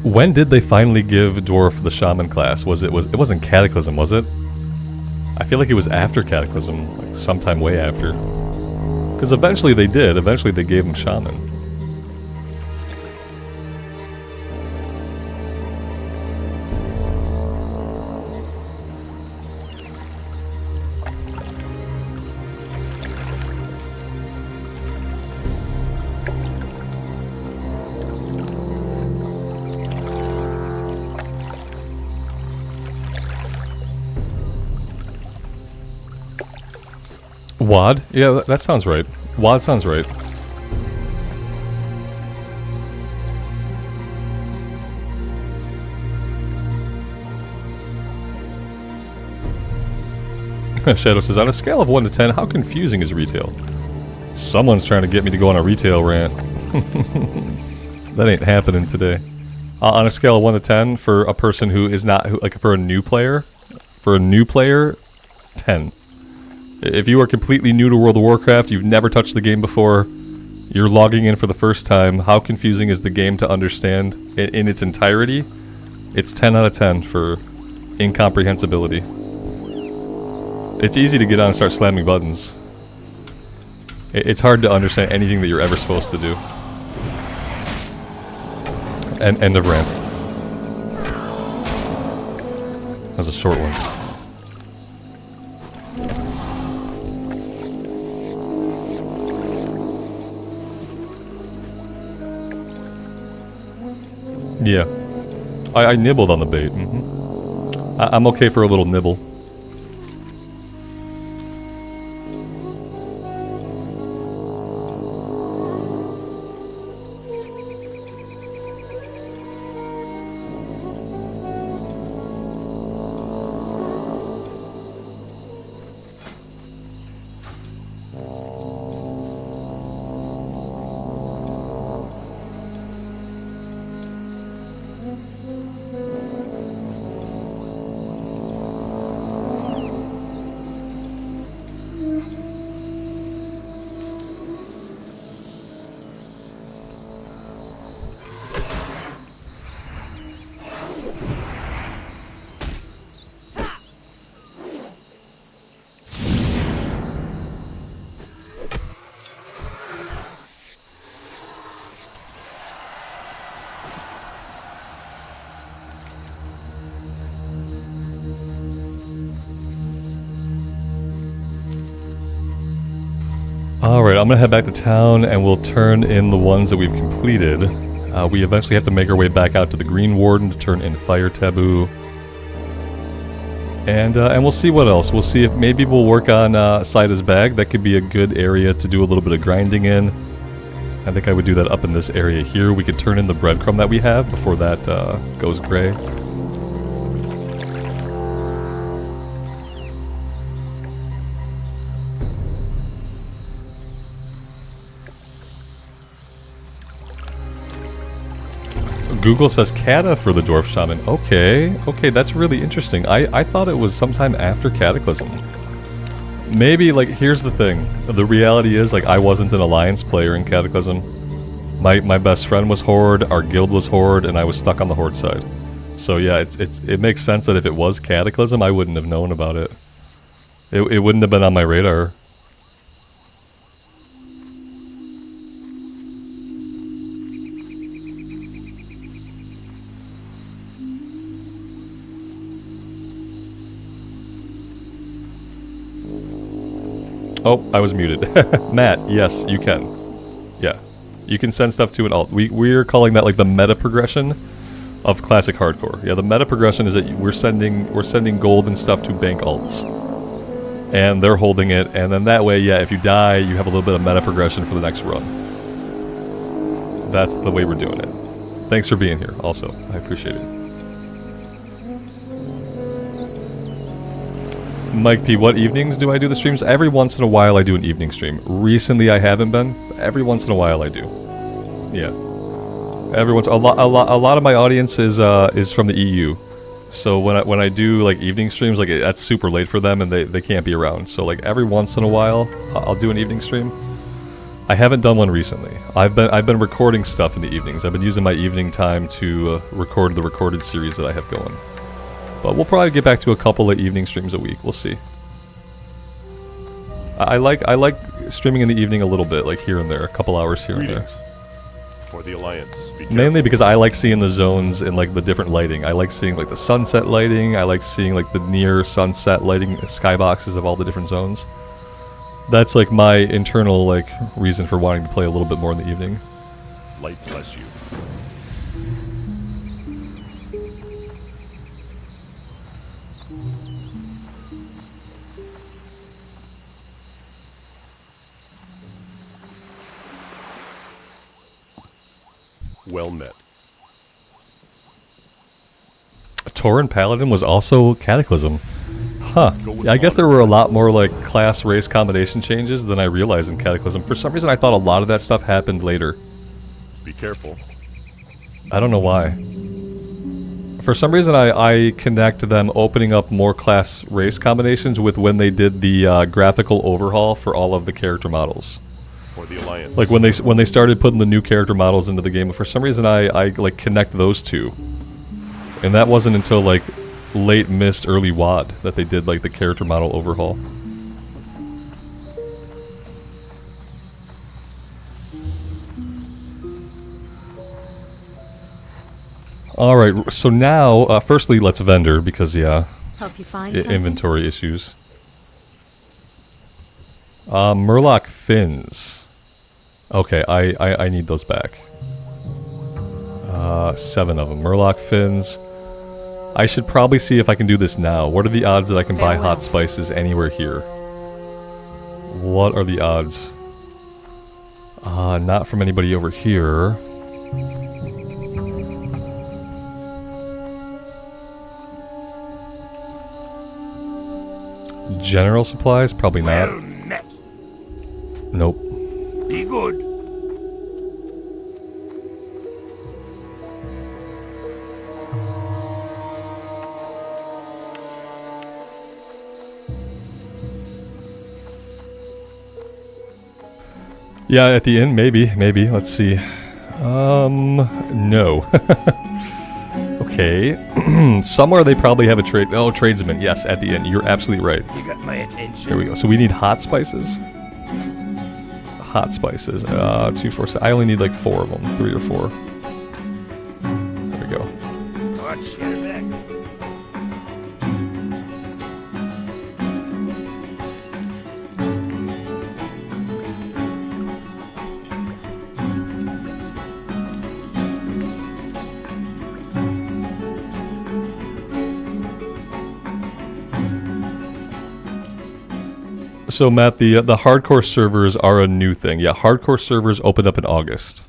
A: When did they finally give Dwarf the Shaman class? It wasn't Cataclysm, was it? I feel like it was after Cataclysm, like sometime way after. Because eventually they did. Eventually they gave him Shaman. WAD? Yeah, that sounds right. WAD sounds right. Shadow says, on a scale of 1 to 10, how confusing is retail? Someone's trying to get me to go on a retail rant. That ain't happening today. On a scale of 1 to 10, for a person who is not, like for a new player, 10. If you are completely new to World of Warcraft, you've never touched the game before, you're logging in for the first time, how confusing is the game to understand in its entirety? It's 10 out of 10 for incomprehensibility. It's easy to get on and start slamming buttons. It's hard to understand anything that you're ever supposed to do. And end of rant. That was a short one. Yeah. I nibbled on the bait. I'm okay for a little nibble. I'm gonna head back to town and we'll turn in the ones that we've completed. We eventually have to make our way back out to the Green Warden to turn in Fire Taboo. And we'll see what else. We'll see if maybe we'll work on Sida's Bag. That could be a good area to do a little bit of grinding in. I think I would do that up in this area here. We could turn in the breadcrumb that we have before that goes gray. Google says Kata for the Dwarf Shaman. Okay, that's really interesting. I thought it was sometime after Cataclysm. Maybe, like, here's the thing. The reality is, like, I wasn't an Alliance player in Cataclysm. My best friend was Horde, our guild was Horde, and I was stuck on the Horde side. So yeah, it makes sense that if it was Cataclysm, I wouldn't have known about it. It wouldn't have been on my radar. Oh, I was muted. Matt, yes, you can. Yeah. You can send stuff to an alt. We're calling that like the meta progression of classic hardcore. Yeah, the meta progression is that we're sending gold and stuff to bank alts. And they're holding it, and then that way, yeah, if you die, you have a little bit of meta progression for the next run. That's the way we're doing it. Thanks for being here, also. I appreciate it. Mike P, what evenings do I do the streams? Every once in a while I do an evening stream. Recently I haven't been, but every once in a while I do. Yeah. A lot of my audience is from the EU. So when I do like evening streams, like that's super late for them and they can't be around. So like every once in a while I'll do an evening stream. I haven't done one recently. I've been recording stuff in the evenings. I've been using my evening time to record the recorded series that I have going. But we'll probably get back to a couple of evening streams a week. We'll see. I like streaming in the evening a little bit, like here and there, a couple hours here and there.
E: For the Alliance.
A: Mainly because I like seeing the zones and like the different lighting. I like seeing like the sunset lighting. I like seeing like the near sunset lighting skyboxes of all the different zones. That's like my internal like reason for wanting to play a little bit more in the evening.
E: Light bless you. Well met.
A: Tauren Paladin was also Cataclysm. Huh. Yeah, I guess there were a lot more like class race combination changes than I realized in Cataclysm. For some reason I thought a lot of that stuff happened later.
E: Be careful.
A: I don't know why. For some reason I connect them opening up more class race combinations with when they did the graphical overhaul for all of the character models.
E: For the Alliance.
A: Like when they started putting the new character models into the game, for some reason I like connect those two. And that wasn't until like late Mist, early WoD that they did like the character model overhaul. Alright, so now, firstly let's vendor, because yeah,
B: Help you find something?
A: inventory issues. Murloc fins. Okay, I need those back. 7 of them. Murloc fins. I should probably see if I can do this now. What are the odds that I can buy hot spices anywhere here? What are the odds? Not from anybody over here. General supplies? Probably not.
D: Well met.
A: Nope.
D: Be good.
A: Yeah, at the end, maybe. Let's see. No. Okay. Somewhere they probably have a trade. Oh, tradesman. Yes, at the end. You're absolutely right.
D: You got my attention.
A: There we go. So we need hot spices. Hot spices. 2, 4, 6. I only need like 4 of them. 3 or 4. There we go.
D: Watch your back.
A: So Matt, the hardcore servers are a new thing. Yeah, hardcore servers opened up in August.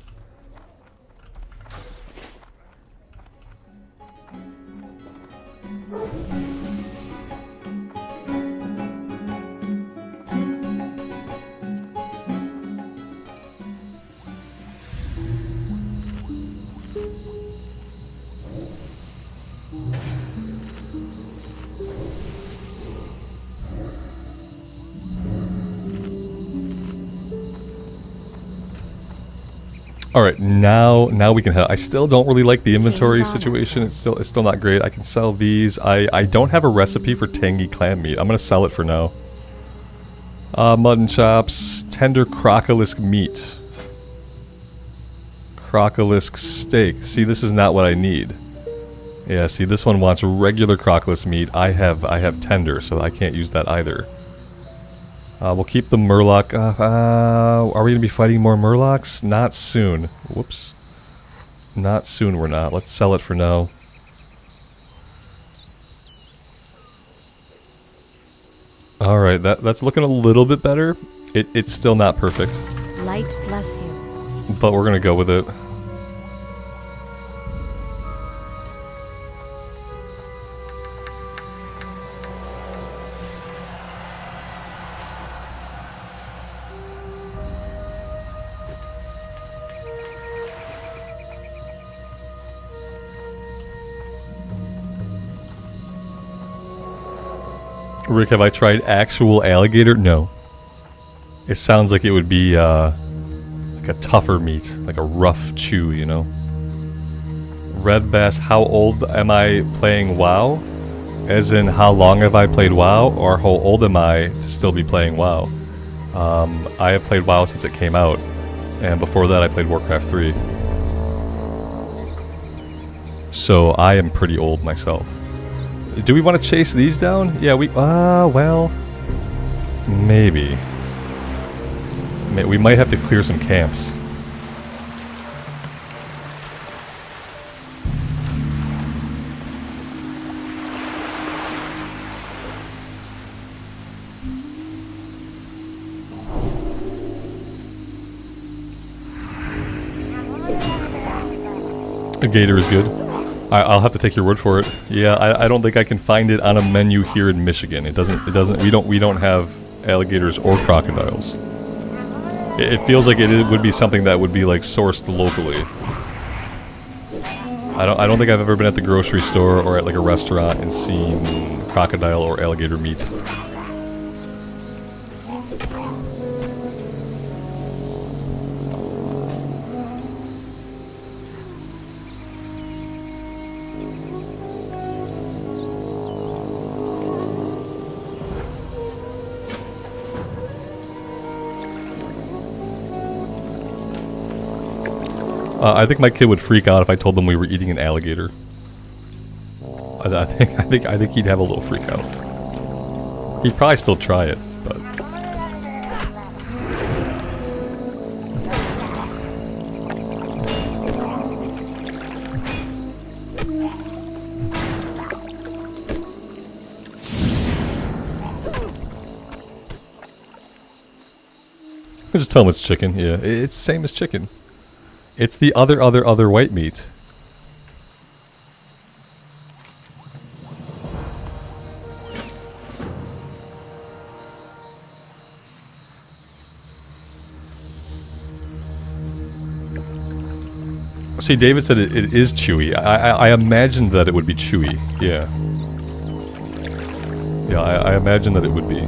A: All right, now we can head. I still don't really like the inventory situation. It's still not great. I can sell these. I don't have a recipe for tangy clam meat. I'm gonna sell it for now. Mutton chops, tender crocolisk meat, crocolisk steak. See, this is not what I need. Yeah, see, this one wants regular crocolisk meat. I have tender, so I can't use that either. We'll keep the murloc. Are we going to be fighting more murlocs? Not soon. Whoops. Not soon, we're not. Let's sell it for now. Alright, that's looking a little bit better. It's still not perfect.
B: Light bless you.
A: But we're going to go with it. Rick, have I tried actual alligator? No. It sounds like it would be like a tougher meat, like a rough chew, you know? Red Bass, how old am I playing WoW? As in, how long have I played WoW, or how old am I to still be playing WoW? I have played WoW since it came out, and before that I played Warcraft 3. So I am pretty old myself. Do we want to chase these down? Yeah, well, maybe. We might have to clear some camps. A gator is good. I'll have to take your word for it. Yeah, I don't think I can find it on a menu here in Michigan. It doesn't. We don't have alligators or crocodiles. It feels like it would be something that would be like sourced locally. I don't think I've ever been at the grocery store or at like a restaurant and seen crocodile or alligator meat. I think my kid would freak out if I told them we were eating an alligator. I think he'd have a little freak out. He'd probably still try it, but just tell him it's chicken. Yeah, it's the same as chicken. It's the other white meat. See, David said it is chewy. I imagined that it would be chewy. Yeah. Yeah, I imagine that it would be.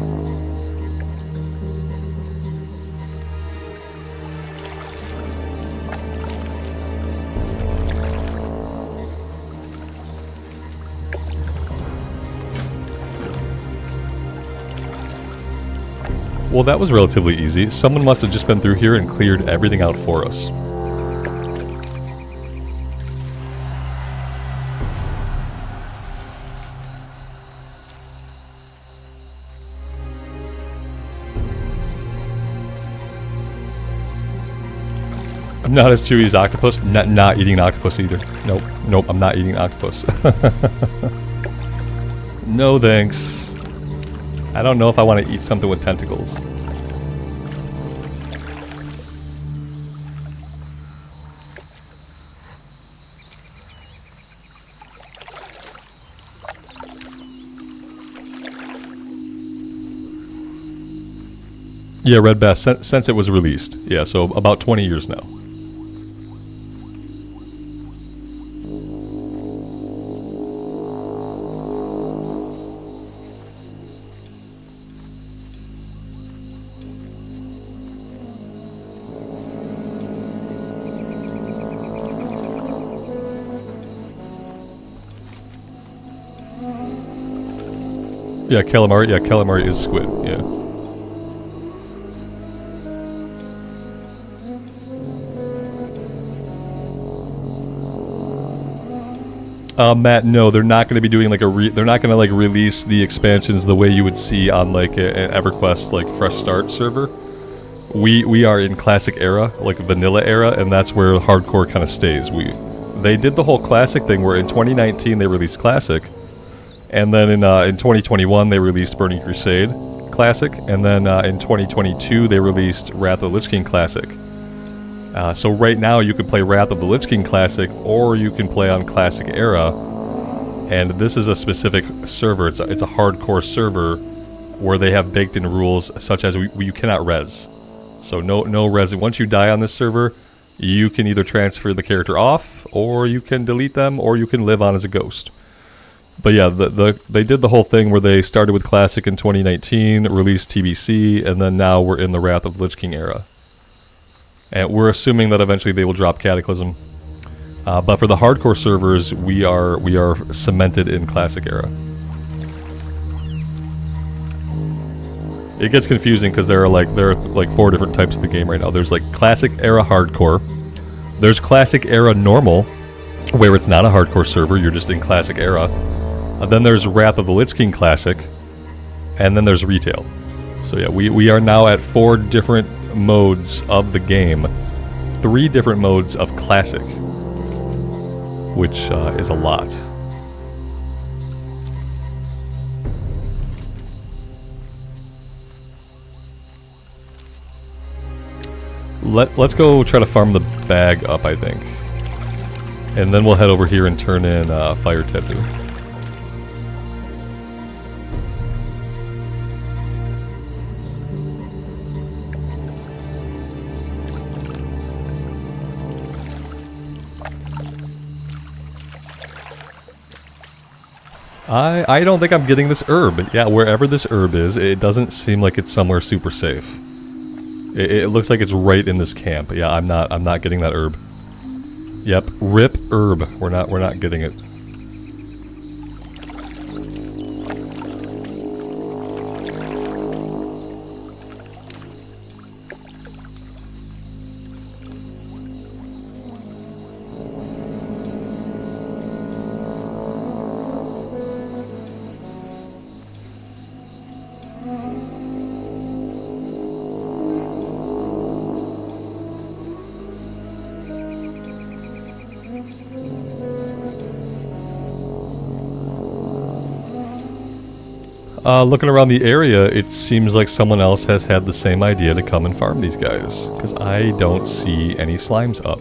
A: Well, that was relatively easy. Someone must have just been through here and cleared everything out for us. I'm not as chewy as octopus. Not eating an octopus either. Nope, I'm not eating octopus. No thanks. I don't know if I want to eat something with tentacles. Yeah, Red Bass, since it was released. Yeah, so about 20 years now. Yeah, calamari. Yeah, calamari is squid. Yeah. Matt, no, they're not going to be doing like they're not going to like release the expansions the way you would see on like an EverQuest like fresh start server. We are in classic era, like vanilla era, and that's where hardcore kind of stays. They did the whole classic thing where in 2019 they released classic, and then in 2021 they released Burning Crusade classic, and then in 2022 they released Wrath of the Lich King classic. So right now you can play Wrath of the Lich King Classic, or you can play on Classic Era, and this is a specific server. It's a hardcore server where they have baked in rules such as you cannot res. So no res. Once you die on this server, you can either transfer the character off, or you can delete them, or you can live on as a ghost. But yeah, they did the whole thing where they started with Classic in 2019, released TBC, and then now we're in the Wrath of the Lich King era. And we're assuming that eventually they will drop Cataclysm. But for the hardcore servers, we are cemented in Classic Era. It gets confusing because there are like 4 different types of the game right now. There's like Classic Era Hardcore. There's Classic Era Normal, where it's not a hardcore server, you're just in Classic Era. Then there's Wrath of the Lich King Classic, and then there's Retail. So yeah, we are now at 4 different modes of the game, 3 different modes of Classic, which is a lot. Let's go try to farm the bag up, I think. And then we'll head over here and turn in Fire Taboo. I don't think I'm getting this herb. Yeah, wherever this herb is, it doesn't seem like it's somewhere super safe. It looks like it's right in this camp. Yeah, I'm not getting that herb. Yep, rip herb. We're not getting it. Looking around the area, it seems like someone else has had the same idea to come and farm these guys, because I don't see any slimes up.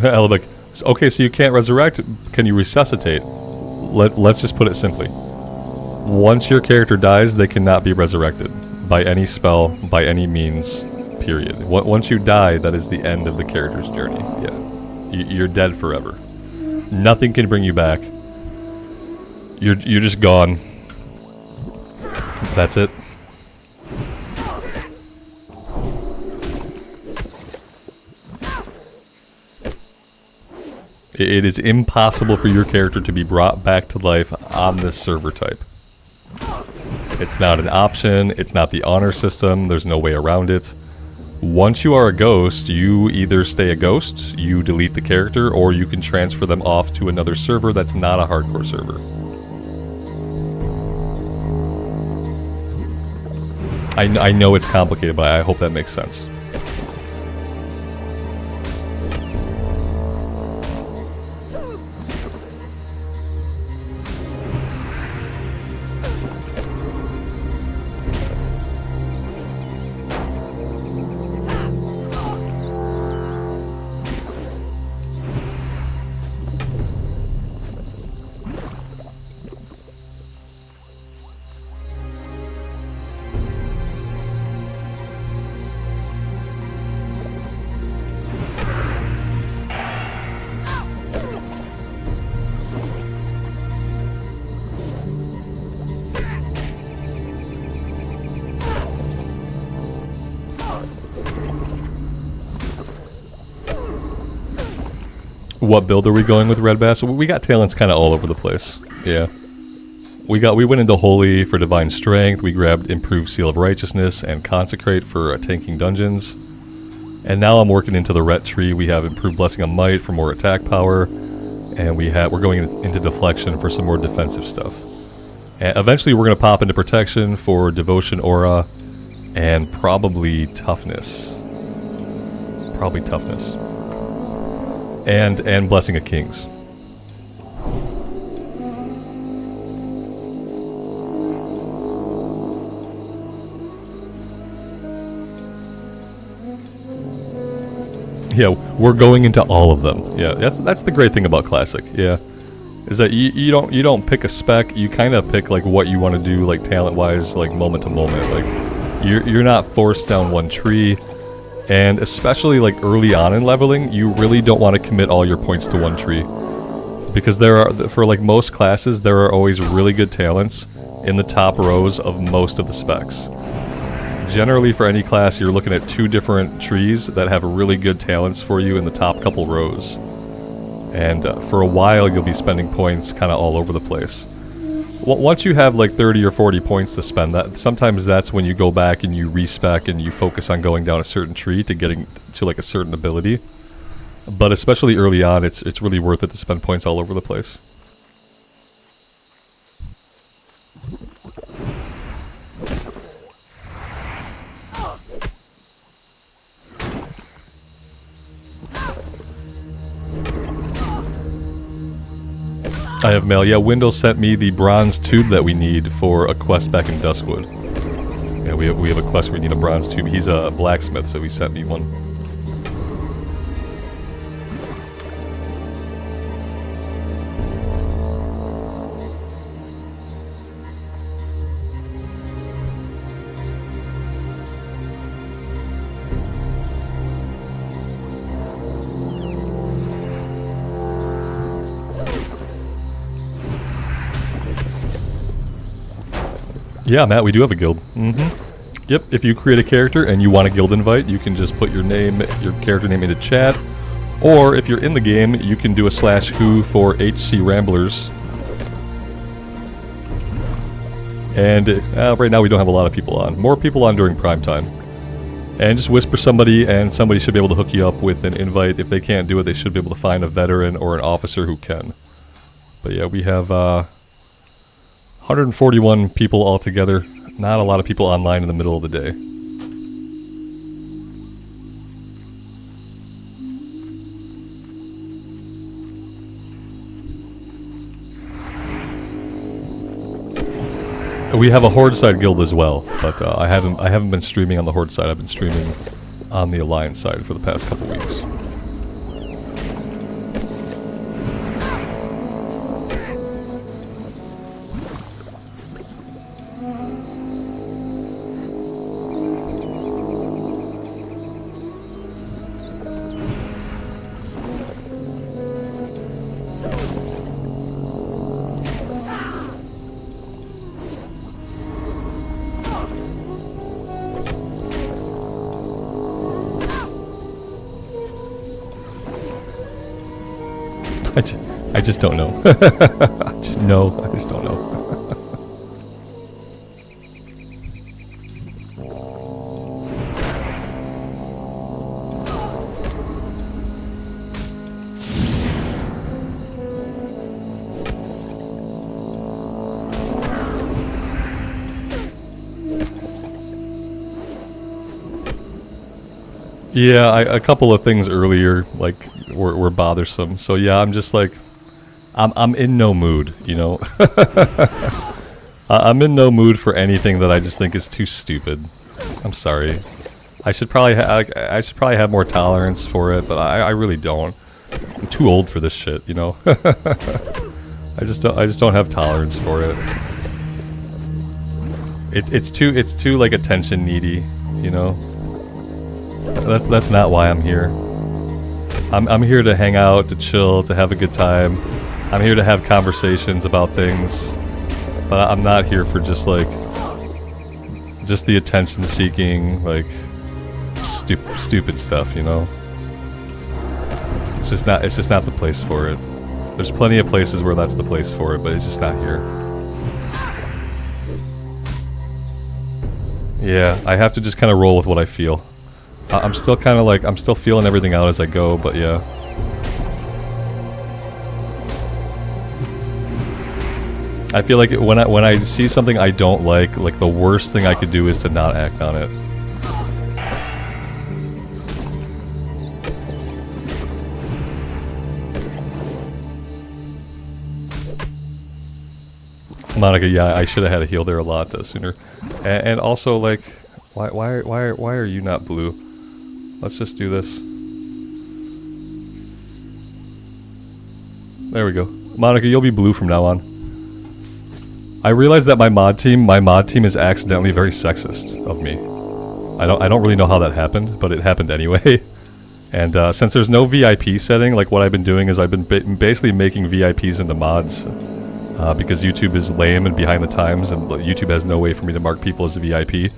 A: Elabek, okay, so you can't resurrect, can you resuscitate? Let's just put it simply. Once your character dies, they cannot be resurrected by any spell, by any means. Period. Once you die, that is the end of the character's journey. Yeah, you're dead forever. Nothing can bring you back. You're just gone. That's it. It is impossible for your character to be brought back to life on this server type. It's not an option. It's not the honor system. There's no way around it. Once you are a ghost, you either stay a ghost, you delete the character, or you can transfer them off to another server that's not a hardcore server. I know it's complicated, but I hope that makes sense. What build are we going with Red Bass? We got talents kind of all over the place. Yeah. We went into Holy for Divine Strength. We grabbed Improved Seal of Righteousness and Consecrate for tanking dungeons. And now I'm working into the Ret tree. We have Improved Blessing of Might for more attack power. And we're going into Deflection for some more defensive stuff. And eventually we're going to pop into Protection for Devotion Aura and probably Toughness. Probably Toughness. And Blessing of Kings. Yeah, we're going into all of them. Yeah, that's the great thing about Classic. Yeah, is that you don't pick a spec. You kind of pick like what you want to do, like talent wise, like moment to moment. Like you're not forced down one tree. And especially like early on in leveling, you really don't want to commit all your points to one tree. Because for like most classes, there are always really good talents in the top rows of most of the specs. Generally for any class, you're looking at 2 different trees that have really good talents for you in the top couple rows. And for a while, you'll be spending points kind of all over the place. Once you have like 30 or 40 points to spend, sometimes that's when you go back and you respec and you focus on going down a certain tree to getting to like a certain ability. But especially early on, it's really worth it to spend points all over the place. I have mail. Yeah, Wendell sent me the bronze tube that we need for a quest back in Duskwood. Yeah, we have a quest where we need a bronze tube. He's a blacksmith, so he sent me one. Yeah, Matt, we do have a guild. Yep, if you create a character and you want a guild invite, you can just put your character name into chat. Or if you're in the game, you can do a /who for HC Ramblers. And right now we don't have a lot of people on. More people on during prime time. And just whisper somebody and somebody should be able to hook you up with an invite. If they can't do it, they should be able to find a veteran or an officer who can. But yeah, we have 141 people altogether. Not a lot of people online in the middle of the day. We have a Horde side guild as well, but I haven't been streaming on the Horde side. I've been streaming on the Alliance side for the past couple weeks. I just don't know. I just don't know. Yeah, a couple of things earlier, like, were bothersome. So yeah, I'm just like, I'm in no mood, you know. I'm in no mood for anything that I just think is too stupid. I'm sorry. I should probably have more tolerance for it, but I really don't. I'm too old for this shit, you know. I just don't have tolerance for it. It's too like attention needy, you know. That's not why I'm here. I'm here to hang out, to chill, to have a good time. I'm here to have conversations about things, but I'm not here for just the attention-seeking, like, stupid stuff, you know? It's just not the place for it. There's plenty of places where that's the place for it, but it's just not here. Yeah, I have to just kind of roll with what I feel. I'm still kind of like, I'm still feeling everything out as I go, but yeah. I feel like when I see something I don't like the worst thing I could do is to not act on it. Monica, yeah, I should have had a heal there a lot sooner. And also, like, why are you not blue? Let's just do this. There we go. Monica, you'll be blue from now on. I realized that my mod team is accidentally very sexist of me. I don't really know how that happened, but it happened anyway. And since there's no VIP setting, like what I've been doing is I've been basically making VIPs into mods. Because YouTube is lame and behind the times, and YouTube has no way for me to mark people as a VIP.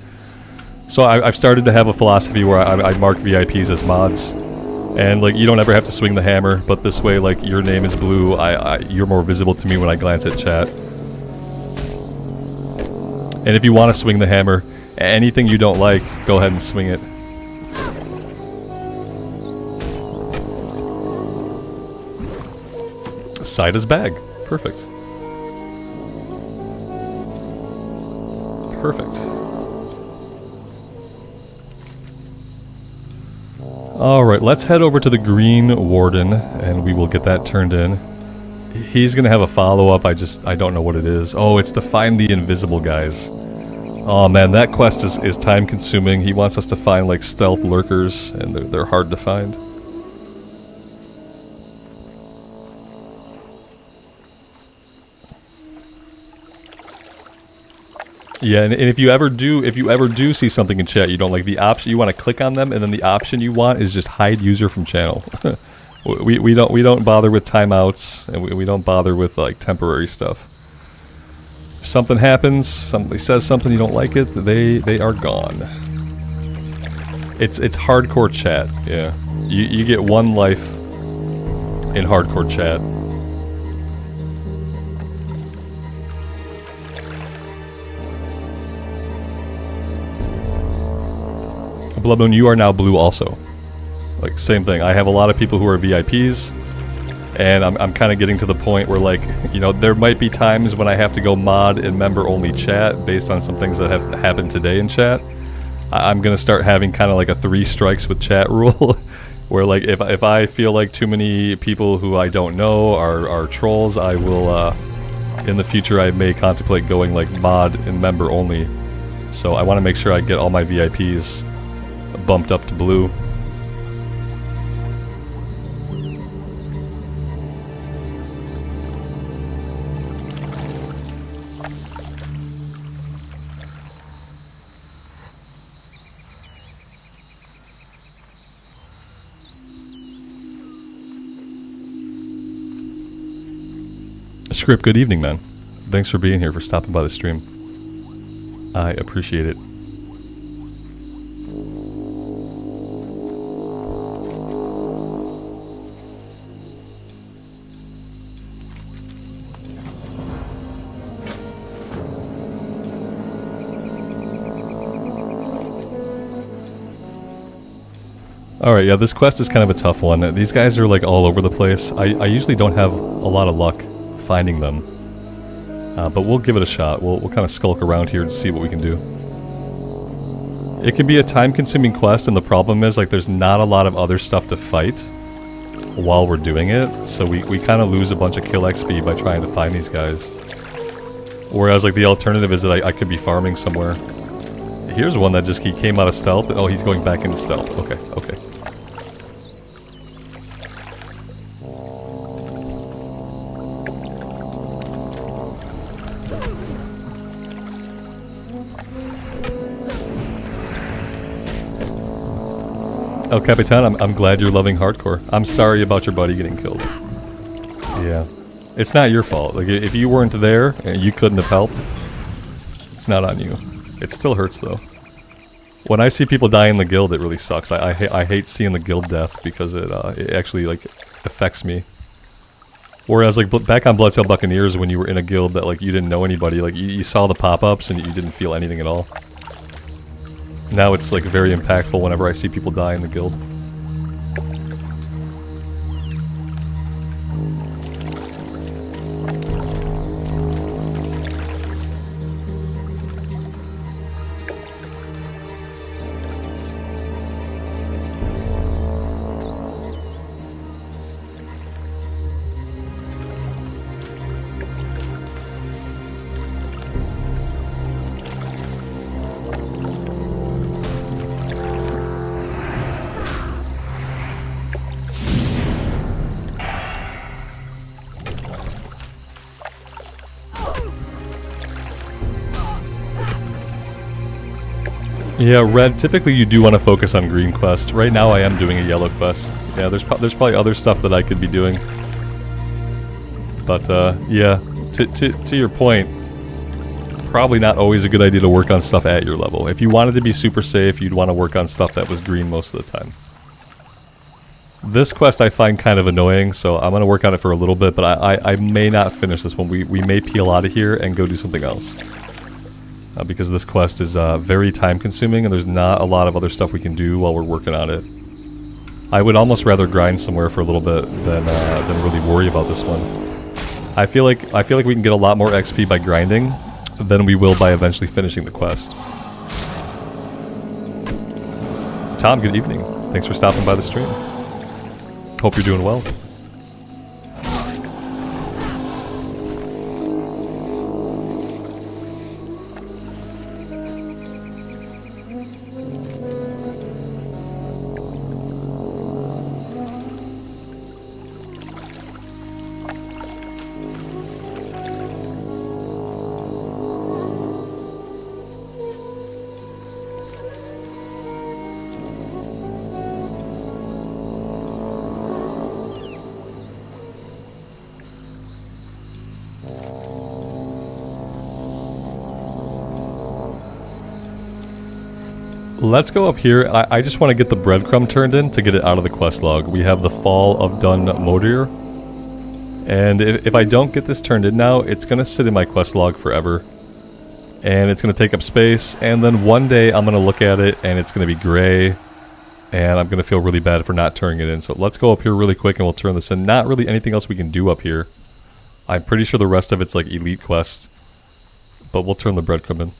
A: So I've started to have a philosophy where I mark VIPs as mods. And like, you don't ever have to swing the hammer, but this way, like, your name is blue, you're more visible to me when I glance at chat. And if you want to swing the hammer, anything you don't like, go ahead and swing it. Sida's bag. Perfect. Perfect. Alright, let's head over to the Green Warden, and we will get that turned in. He's gonna have a follow-up, I don't know what it is. Oh, it's to find the invisible guys. Oh man, that quest is time-consuming. He wants us to find, like, stealth lurkers, and they're hard to find. Yeah, and if you ever do see something in chat you don't like, the option you want to click on them, and then the option you want is just hide user from channel. we don't bother with timeouts, and we don't bother with like temporary stuff. If something happens, somebody says something you don't like it, they are gone. It's hardcore chat. Yeah, you get one life in hardcore chat. Bloodmoon, you are now blue also. Like, same thing. I have a lot of people who are VIPs, and I'm kind of getting to the point where, like, you know, there might be times when I have to go mod and member-only chat based on some things that have happened today in chat. I'm going to start having kind of like a 3 strikes with chat rule, where, like, if I feel like too many people who I don't know are trolls, I will, in the future, I may contemplate going, like, mod and member-only. So I want to make sure I get all my VIPs bumped up to blue. Script, good evening, man. Thanks for being here, for stopping by the stream. I appreciate it. Alright, yeah, this quest is kind of a tough one. These guys are like all over the place. I usually don't have a lot of luck finding them. But we'll give it a shot. We'll kind of skulk around here to see what we can do. It can be a time-consuming quest, and the problem is, like, there's not a lot of other stuff to fight while we're doing it. So we kind of lose a bunch of kill XP by trying to find these guys. Whereas, like, the alternative is that I could be farming somewhere. Here's one that just, he came out of stealth. Oh, he's going back into stealth. Okay, okay. Oh, Capitan, I'm glad you're loving hardcore. I'm sorry about your buddy getting killed. Yeah. It's not your fault. Like, if you weren't there and you couldn't have helped, it's not on you. It still hurts, though. When I see people die in the guild, it really sucks. I hate seeing the guild death, because it actually, like, affects me. Whereas like back on Bloodsail Buccaneers, when you were in a guild that like you didn't know anybody, like you saw the pop-ups and you didn't feel anything at all. Now it's like very impactful whenever I see people die in the guild. Yeah, red, typically you do want to focus on green quest. Right now I am doing a yellow quest. Yeah, there's probably other stuff that I could be doing. But, yeah, to your point, probably not always a good idea to work on stuff at your level. If you wanted to be super safe, you'd want to work on stuff that was green most of the time. This quest I find kind of annoying, so I'm going to work on it for a little bit, but I may not finish this one. We may peel out of here and go do something else. Because this quest is very time consuming and there's not a lot of other stuff we can do while we're working on it. I would almost rather grind somewhere for a little bit than really worry about this one. I feel like we can get a lot more XP by grinding than we will by eventually finishing the quest. Tom, good evening. Thanks for stopping by the stream. Hope you're doing well. Let's go up here. I just want to get the breadcrumb turned in to get it out of the quest log. We have the Fall of Dun Modir. And if I don't get this turned in now, it's going to sit in my quest log forever. And it's going to take up space. And then one day I'm going to look at it and it's going to be gray. And I'm going to feel really bad for not turning it in. So let's go up here really quick and we'll turn this in. Not really anything else we can do up here. I'm pretty sure the rest of it's like elite quests. But we'll turn the breadcrumb in.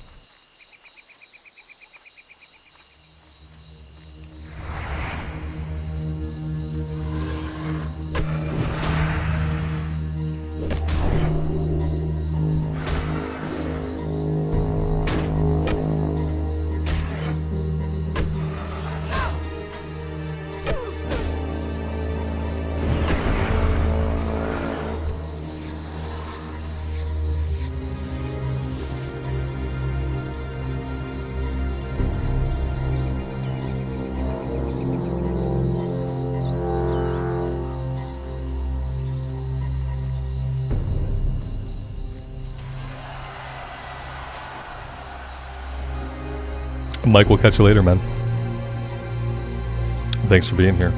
A: Mike, we'll catch you later, man. Thanks for being here.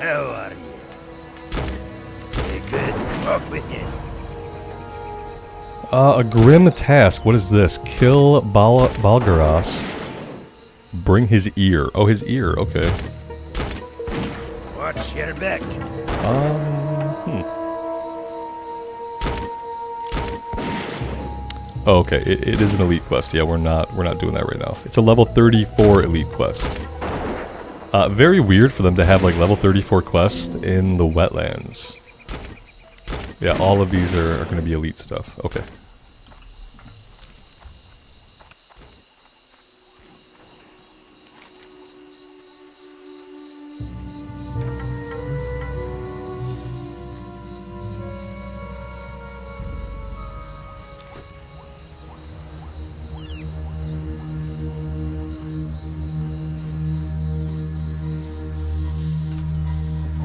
C: How are you? Good to talk with you.
A: A grim task. What is this? Kill Balgaras. Bring his ear. Oh, his ear. Okay.
C: Watch your back.
A: Oh, okay. It is an elite quest. Yeah, we're not doing that right now. It's a level 34 elite quest. Very weird for them to have like level 34 quests in the wetlands. Yeah, all of these are going to be elite stuff. Okay.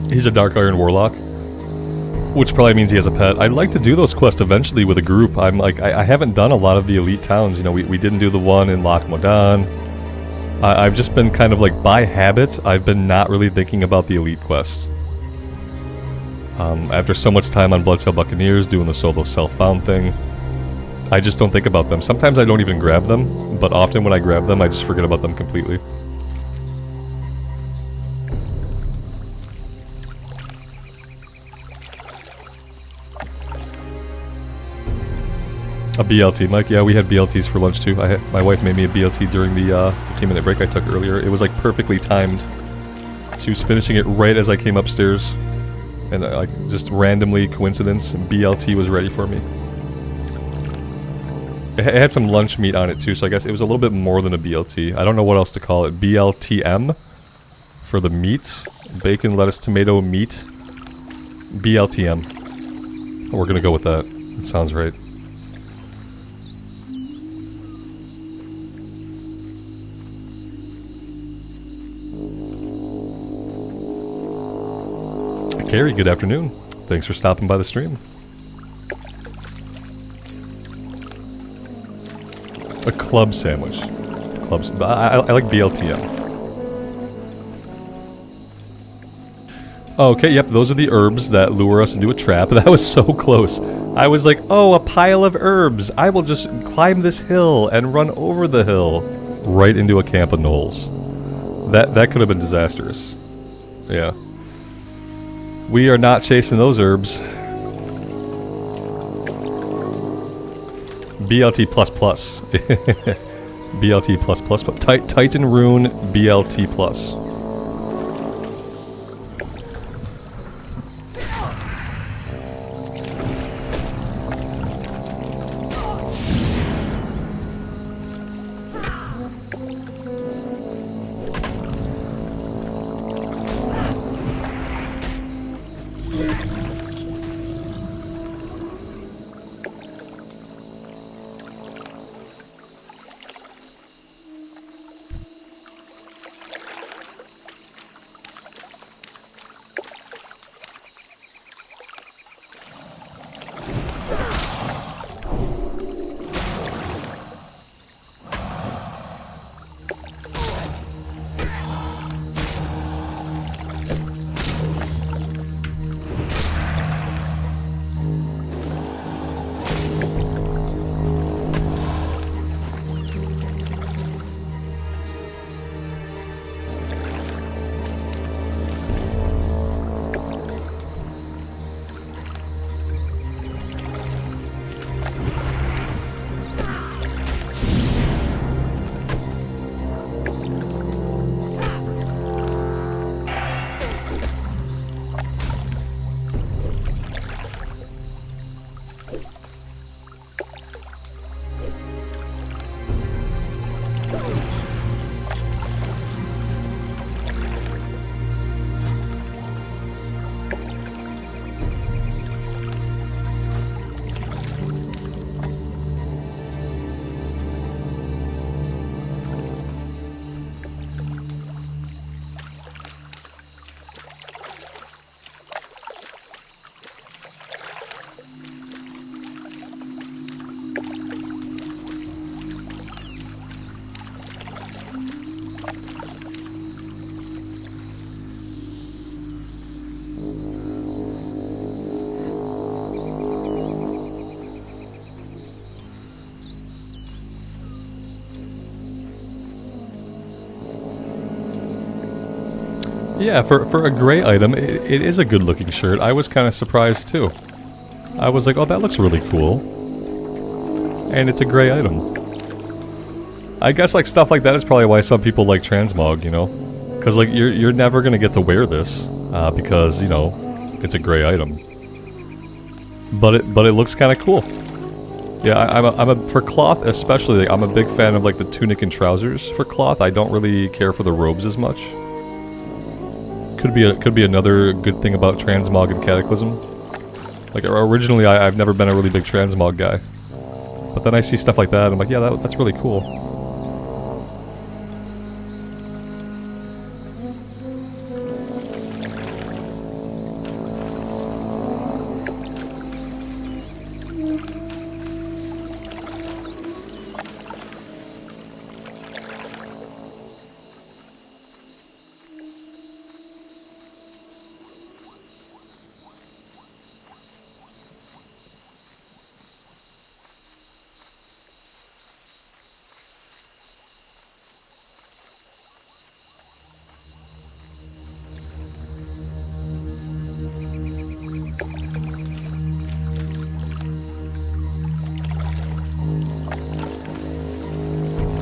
A: He's a Dark Iron Warlock, which probably means he has a pet. I'd like to do those quests eventually with a group. I'm like, I haven't done a lot of the elite towns. You know, we didn't do the one in Loch Modan. I've just been kind of like, by habit, I've been not really thinking about the elite quests. After so much time on Bloodsail Buccaneers doing the solo self-found thing, I just don't think about them. Sometimes I don't even grab them, but often when I grab them, I just forget about them completely. A BLT, Mike? Yeah, we had BLTs for lunch too. My wife made me a BLT during the 15-minute break I took earlier. It was like perfectly timed. She was finishing it right as I came upstairs. And like, just randomly, coincidence, BLT was ready for me. It had some lunch meat on it too, so I guess it was a little bit more than a BLT. I don't know what else to call it. BLTM for the meat. Bacon, lettuce, tomato, meat. BLTM. We're gonna go with that. It sounds right. Carrie, good afternoon. Thanks for stopping by the stream. A club sandwich. Clubs. I like BLTM. Okay, yep, those are the herbs that lure us into a trap. That was so close. I was like, oh, a pile of herbs. I will just climb this hill and run over the hill. Right into a camp of gnolls. That could have been disastrous. Yeah. We are not chasing those herbs. BLT++. BLT++. Titan Rune BLT+. Yeah, for a gray item, it is a good looking shirt. I was kind of surprised too. I was like, oh, that looks really cool. And it's a gray item. I guess like stuff like that is probably why some people like Transmog, you know? Because like you're never gonna get to wear this because, you know, it's a gray item. But it looks kind of cool. Yeah, I'm a for cloth especially. Like, I'm a big fan of like the tunic and trousers for cloth. I don't really care for the robes as much. Could be another good thing about Transmog and Cataclysm. Like originally, I've never been a really big Transmog guy, but then I see stuff like that, and I'm like, yeah, that's really cool.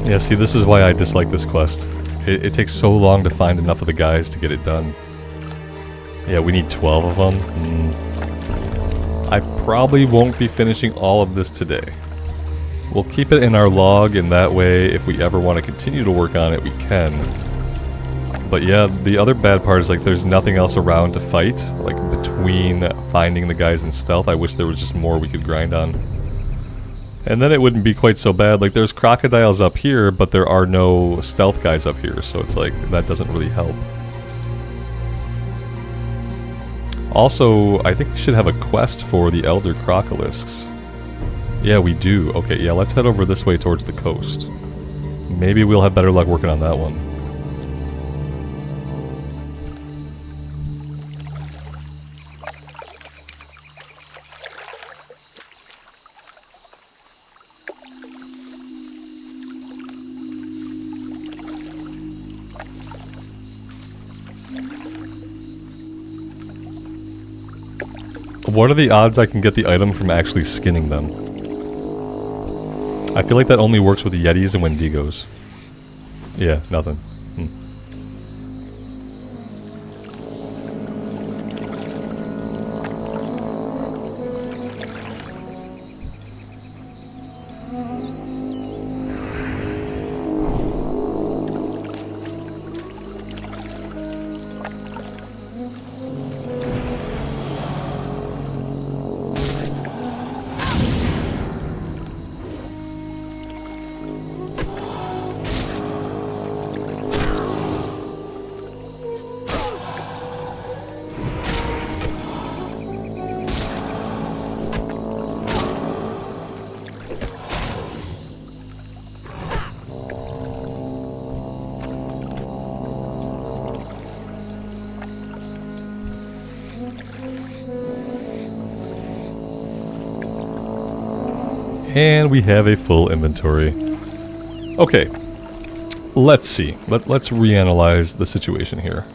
A: Yeah, see, this is why I dislike this quest. It takes so long to find enough of the guys to get it done. Yeah, we need 12 of them. I probably won't be finishing all of this today. We'll keep it in our log, and that way, if we ever want to continue to work on it, we can. But yeah, the other bad part is, like, there's nothing else around to fight. Like, between finding the guys in stealth, I wish there was just more we could grind on. And then it wouldn't be quite so bad. Like, there's crocodiles up here, but there are no stealth guys up here, so it's like, that doesn't really help. Also, I think we should have a quest for the Elder Crocolisks. Yeah, we do. Okay, yeah, let's head over this way towards the coast. Maybe we'll have better luck working on that one. What are the odds I can get the item from actually skinning them? I feel like that only works with Yetis and Wendigos. Yeah, nothing. And we have a full inventory. Okay, let's see. Let's reanalyze the situation here.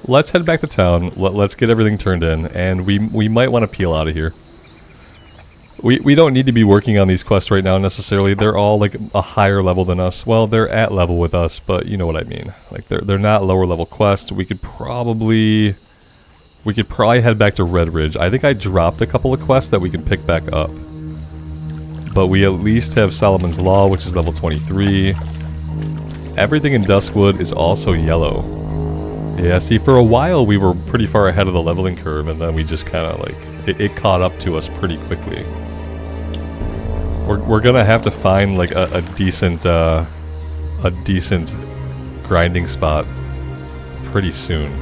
A: Let's head back to town. Let's get everything turned in, and we might want to peel out of here. We don't need to be working on these quests right now necessarily. They're all like a higher level than us. Well, they're at level with us, but you know what I mean. Like they're not lower level quests. We could probably head back to Red Ridge. I think I dropped a couple of quests that we can pick back up. But we at least have Solomon's Law, which is level 23. Everything in Duskwood is also yellow. Yeah, see, for a while we were pretty far ahead of the leveling curve, and then we just kind of like, it caught up to us pretty quickly. We're gonna have to find like a decent grinding spot pretty soon.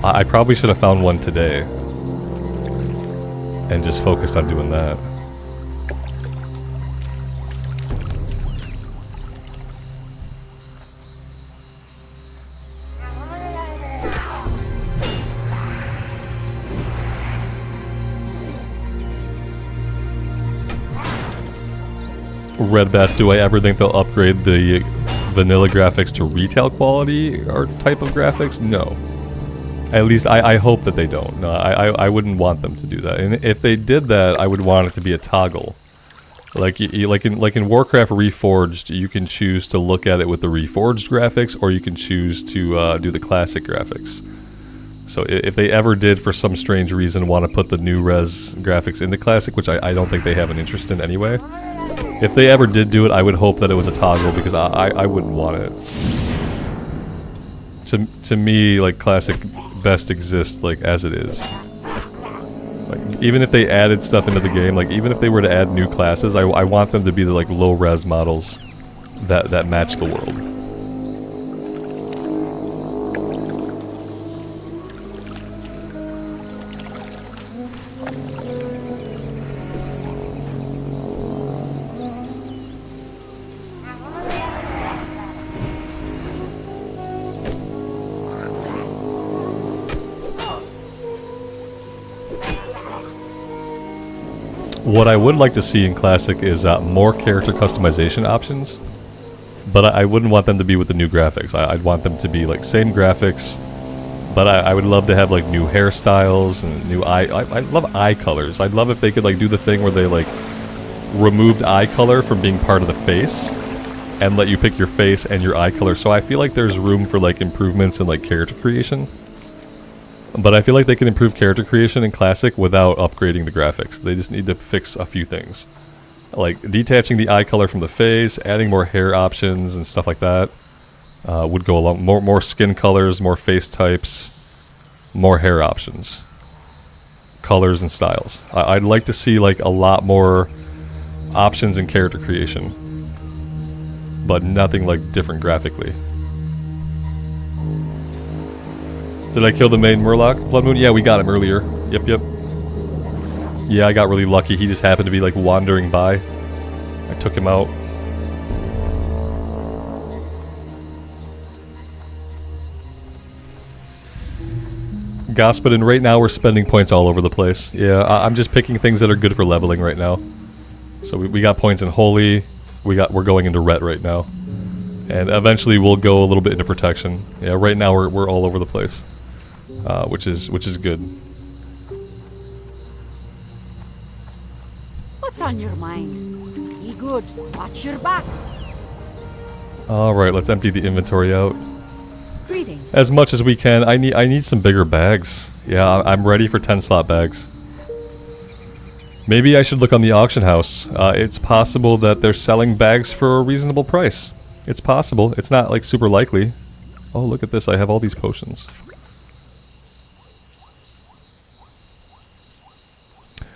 A: I probably should have found one today and just focused on doing that. Red Bass, do I ever think they'll upgrade the vanilla graphics to retail quality or type of graphics? No. At least I hope that they don't. No, I wouldn't want them to do that. And if they did that, I would want it to be a toggle. Like in Warcraft Reforged, you can choose to look at it with the Reforged graphics, or you can choose to do the classic graphics. So if they ever did, for some strange reason, want to put the new res graphics into classic, which I don't think they have an interest in anyway. If they ever did do it, I would hope that it was a toggle, because I wouldn't want it. To me, like, classic best exists like as it is. Like, even if they added stuff into the game, like even if they were to add new classes, I want them to be the like low res models that match the world. What I would like to see in Classic is more character customization options, but I wouldn't want them to be with the new graphics. I'd want them to be like same graphics, but I would love to have like new hairstyles and new eye. I love eye colors. I'd love if they could like do the thing where they like removed eye color from being part of the face, and let you pick your face and your eye color. So I feel like there's room for like improvements in like character creation. But I feel like they can improve character creation in Classic without upgrading the graphics. They just need to fix a few things. Like detaching the eye color from the face, adding more hair options and stuff like that would go along. More skin colors, more face types, more hair options, colors and styles. I'd like to see like a lot more options in character creation, but nothing like different graphically. Did I kill the main Murloc? Blood Moon? Yeah, we got him earlier. Yep. Yeah, I got really lucky. He just happened to be like wandering by. I took him out. Господин, right now we're spending points all over the place. Yeah, I'm just picking things that are good for leveling right now. So we got points in Holy. We're going into Ret right now. And eventually we'll go a little bit into Protection. Yeah, right now we're all over the place. Which is good.
B: What's on your mind? Be good. Watch your back.
A: Alright, let's empty the inventory out.
B: Greetings.
A: As much as we can. I need some bigger bags. Yeah, I'm ready for 10 slot bags. Maybe I should look on the auction house. It's possible that they're selling bags for a reasonable price. It's possible. It's not like super likely. Oh, look at this. I have all these potions.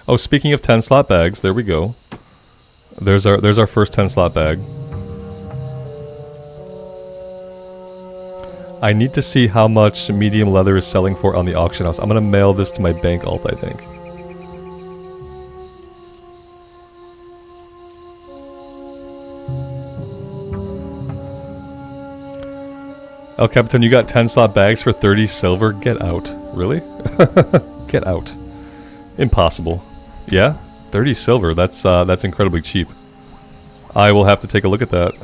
A: Oh, speaking of 10 slot bags, there we go. There's our first 10 slot bag. I need to see how much medium leather is selling for on the auction house. I'm gonna mail this to my bank alt, I think. El Capitan, you got 10 slot bags for 30 silver? Get out. Really? Get out. Impossible. Yeah? 30 silver. That's incredibly cheap. I will have to take a look at that.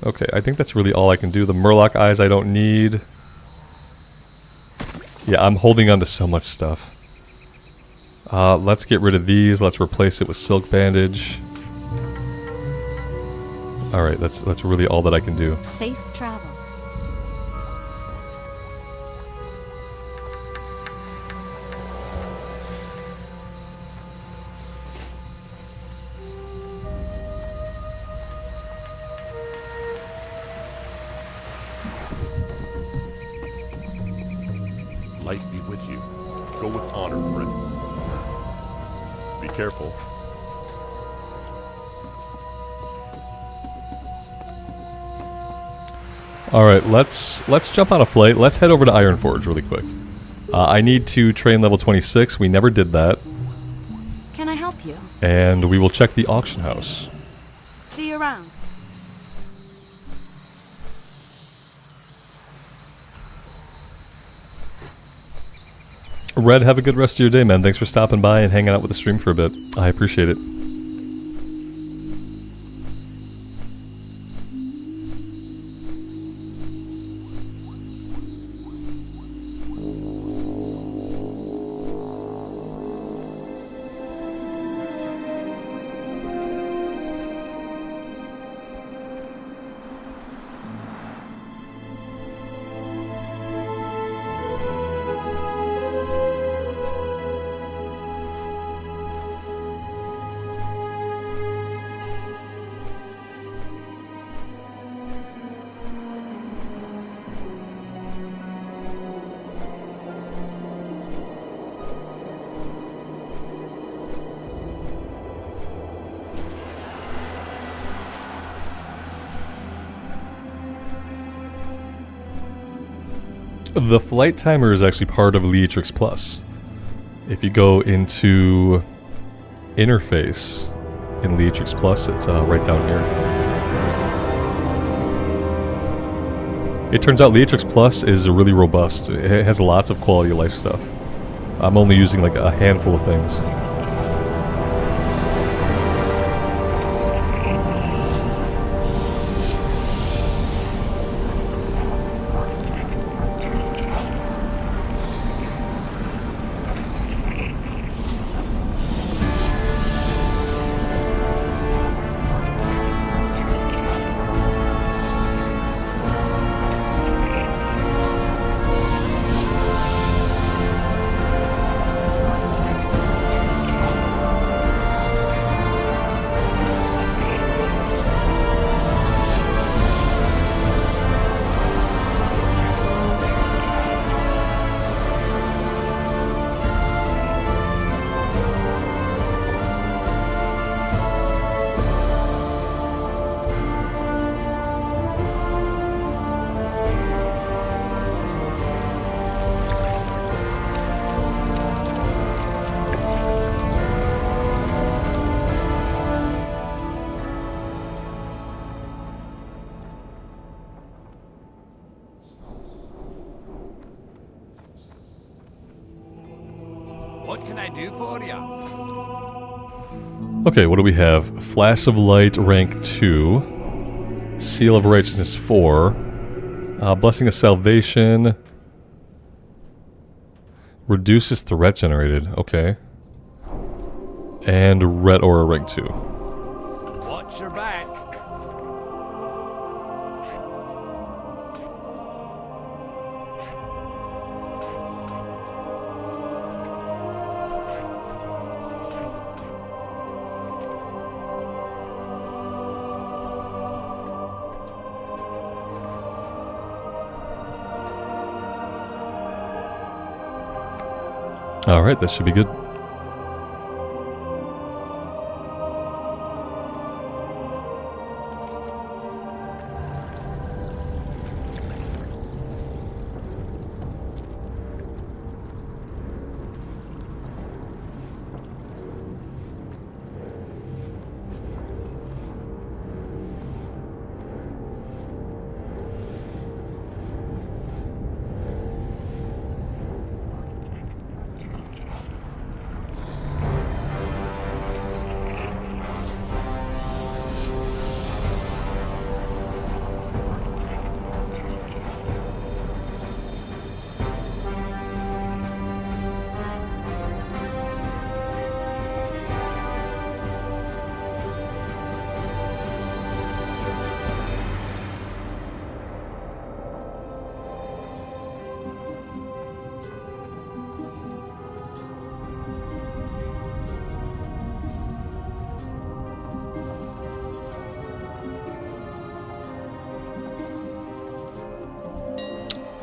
A: Okay, I think that's really all I can do. The Murloc eyes I don't need. Yeah, I'm holding on to so much stuff. Let's get rid of these. Let's replace it with Silk Bandage. Alright, that's really all that I can do.
B: Safe travels.
E: Light be with you. Go with honor, friend. Be careful.
A: Alright, let's jump on a flight. Let's head over to Ironforge really quick. I need to train level 26. We never did that.
B: Can I help you?
A: And we will check the auction house.
B: See you around.
A: Red, have a good rest of your day, man. Thanks for stopping by and hanging out with the stream for a bit. I appreciate it. The flight timer is actually part of Leatrix Plus. If you go into interface in Leatrix Plus, it's right down here. It turns out Leatrix Plus is really robust. It has lots of quality of life stuff. I'm only using like a handful of things.
C: do for ya?
A: Okay, what do we have? Flash of Light, rank 2. Seal of Righteousness, 4. Blessing of Salvation. Reduces threat generated. Okay. And Red Aura, rank 2.
C: Watch your back.
A: Alright, that should be good.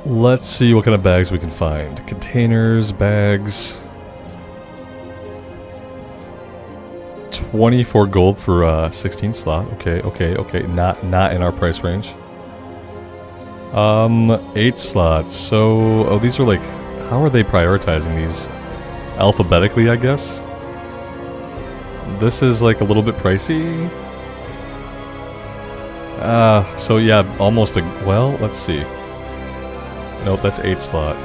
A: Let's see what kind of bags we can find. Containers, bags. 24 gold for 16 slot. Okay. Not in our price range. 8 slots. So, oh, these are like, how are they prioritizing these? Alphabetically, I guess. This is like a little bit pricey. So yeah, almost a, well, let's see. Nope, that's 8 slot.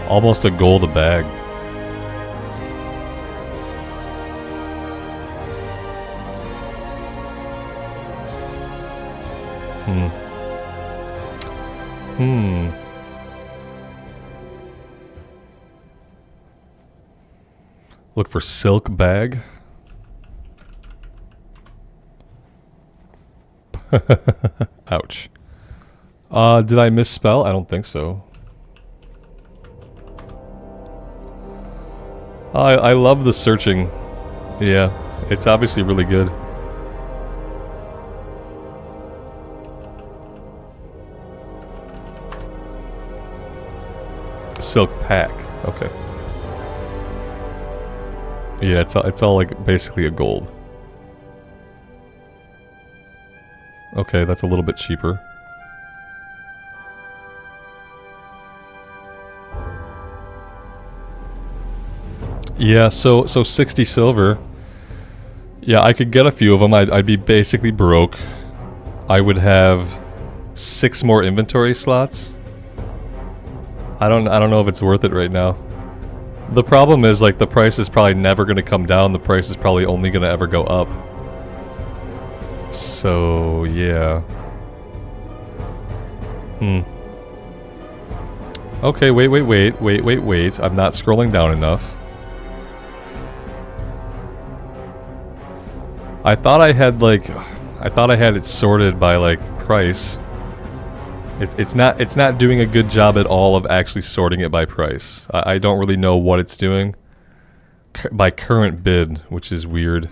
A: Almost a gold a bag. Look for silk bag. Ouch. Did I misspell? I don't think so. I love the searching. Yeah, it's obviously really good. Silk pack. Okay. Yeah, it's all like basically a gold. Okay, that's a little bit cheaper. Yeah, so 60 silver. Yeah, I could get a few of them. I'd be basically broke. I would have 6 more inventory slots. I don't know if it's worth it right now. The problem is, like, the price is probably never going to come down. The price is probably only going to ever go up. So, yeah. Okay, wait. I'm not scrolling down enough. I thought I had it sorted by, like, price. It's not doing a good job at all of actually sorting it by price. I don't really know what it's doing. By current bid, which is weird.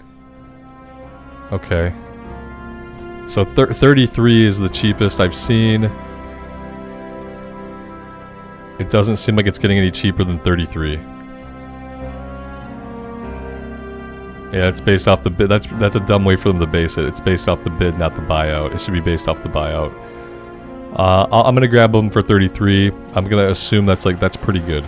A: Okay. So 33 is the cheapest I've seen. It doesn't seem like it's getting any cheaper than 33. Yeah, it's based off the bid. That's a dumb way for them to base it. It's based off the bid, not the buyout. It should be based off the buyout. I'm gonna grab them for 33. I'm gonna assume that's pretty good.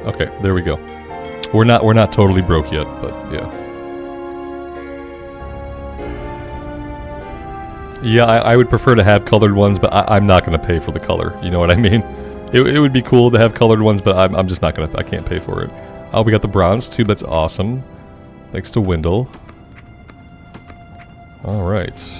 A: Okay, there we go. We're not totally broke yet, but yeah. Yeah, I would prefer to have colored ones, but I'm not going to pay for the color. You know what I mean? It would be cool to have colored ones, but I'm just not going to... I can't pay for it. Oh, we got the bronze too. That's awesome. Thanks to Wendell. Alright.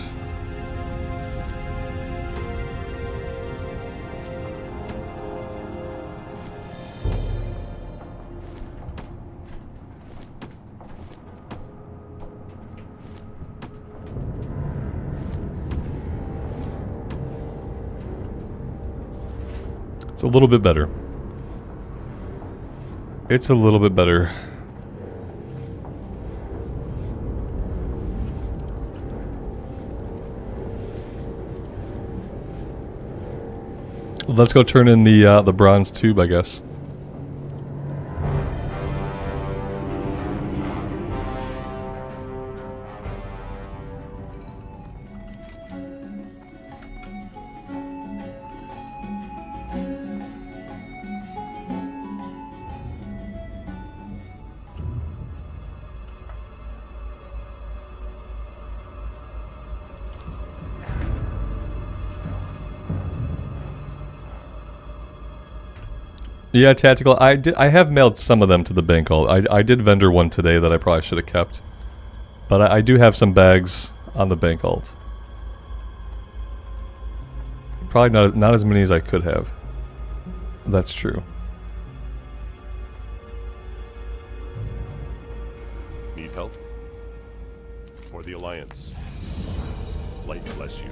A: It's a little bit better. It's a little bit better. Let's go turn in the bronze tube, I guess. Yeah, tactical. I have mailed some of them to the bank alt. I did vendor one today that I probably should have kept. But I do have some bags on the bank alt. Probably not as many as I could have. That's true.
E: Need help? For the Alliance. Light bless you.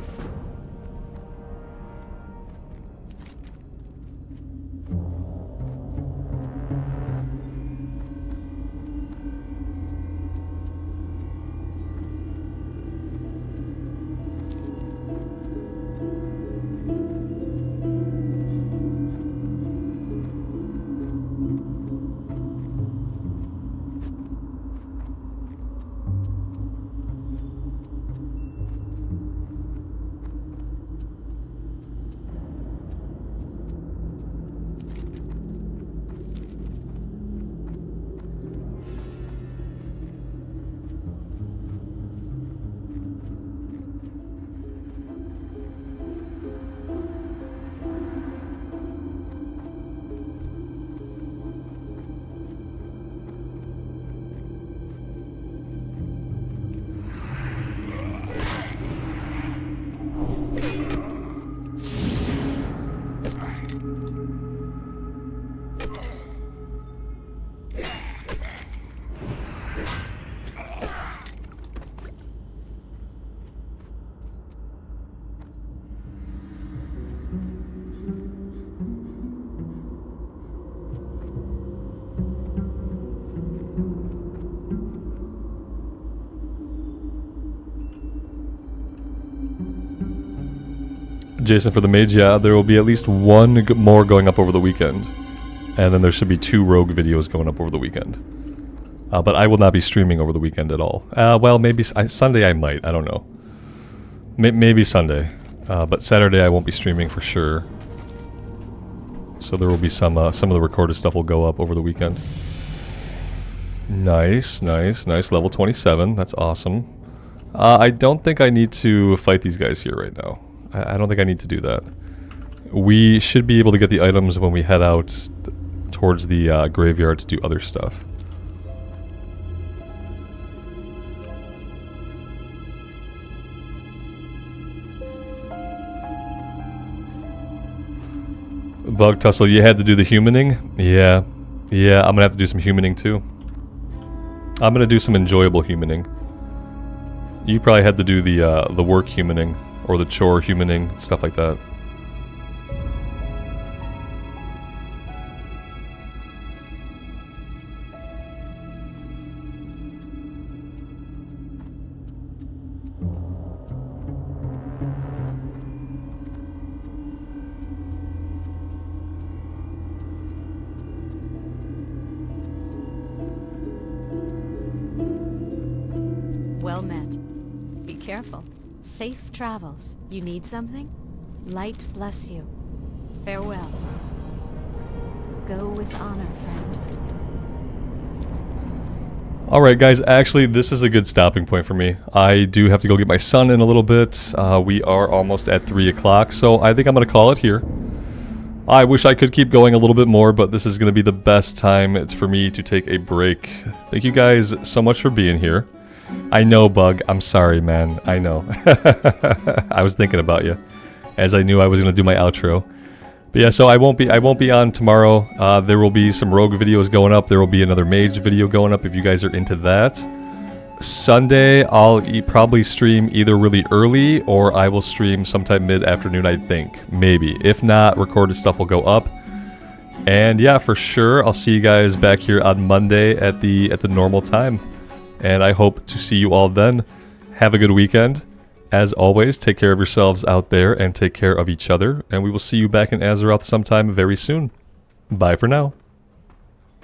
A: Jason, for the mage, yeah, there will be at least one more going up over the weekend. And then there should be 2 rogue videos going up over the weekend. But I will not be streaming over the weekend at all. Well, maybe Sunday I might. I don't know. Maybe Sunday. But Saturday I won't be streaming for sure. So there will be some of the recorded stuff will go up over the weekend. Nice, nice, nice. Level 27. That's awesome. I don't think I need to fight these guys here right now. I don't think I need to do that. We should be able to get the items when we head out towards the graveyard to do other stuff. Bug Tussle, you had to do the humaning? Yeah. Yeah, I'm gonna have to do some humaning too. I'm gonna do some enjoyable humaning. You probably had to do the work humaning. Or the chore humaning, stuff like that.
B: Well met. Be careful. Safe travels. You need something? Light bless you. Farewell. Go with honor, friend.
A: Alright guys, actually this is a good stopping point for me. I do have to go get my son in a little bit. We are almost at 3 o'clock, so I think I'm going to call it here. I wish I could keep going a little bit more, but this is going to be the best time it's for me to take a break. Thank you guys so much for being here. I know, Bug, I'm sorry man, I know. I was thinking about you, as I knew I was going to do my outro. But yeah, so I won't be on tomorrow. There will be some rogue videos going up. There will be another mage video going up if you guys are into that. Sunday, I'll probably stream either really early or I will stream sometime mid-afternoon, I think. Maybe. If not, recorded stuff will go up. And yeah, for sure, I'll see you guys back here on Monday at the normal time. And I hope to see you all then. Have a good weekend. As always, take care of yourselves out there and take care of each other. And we will see you back in Azeroth sometime very soon. Bye for now.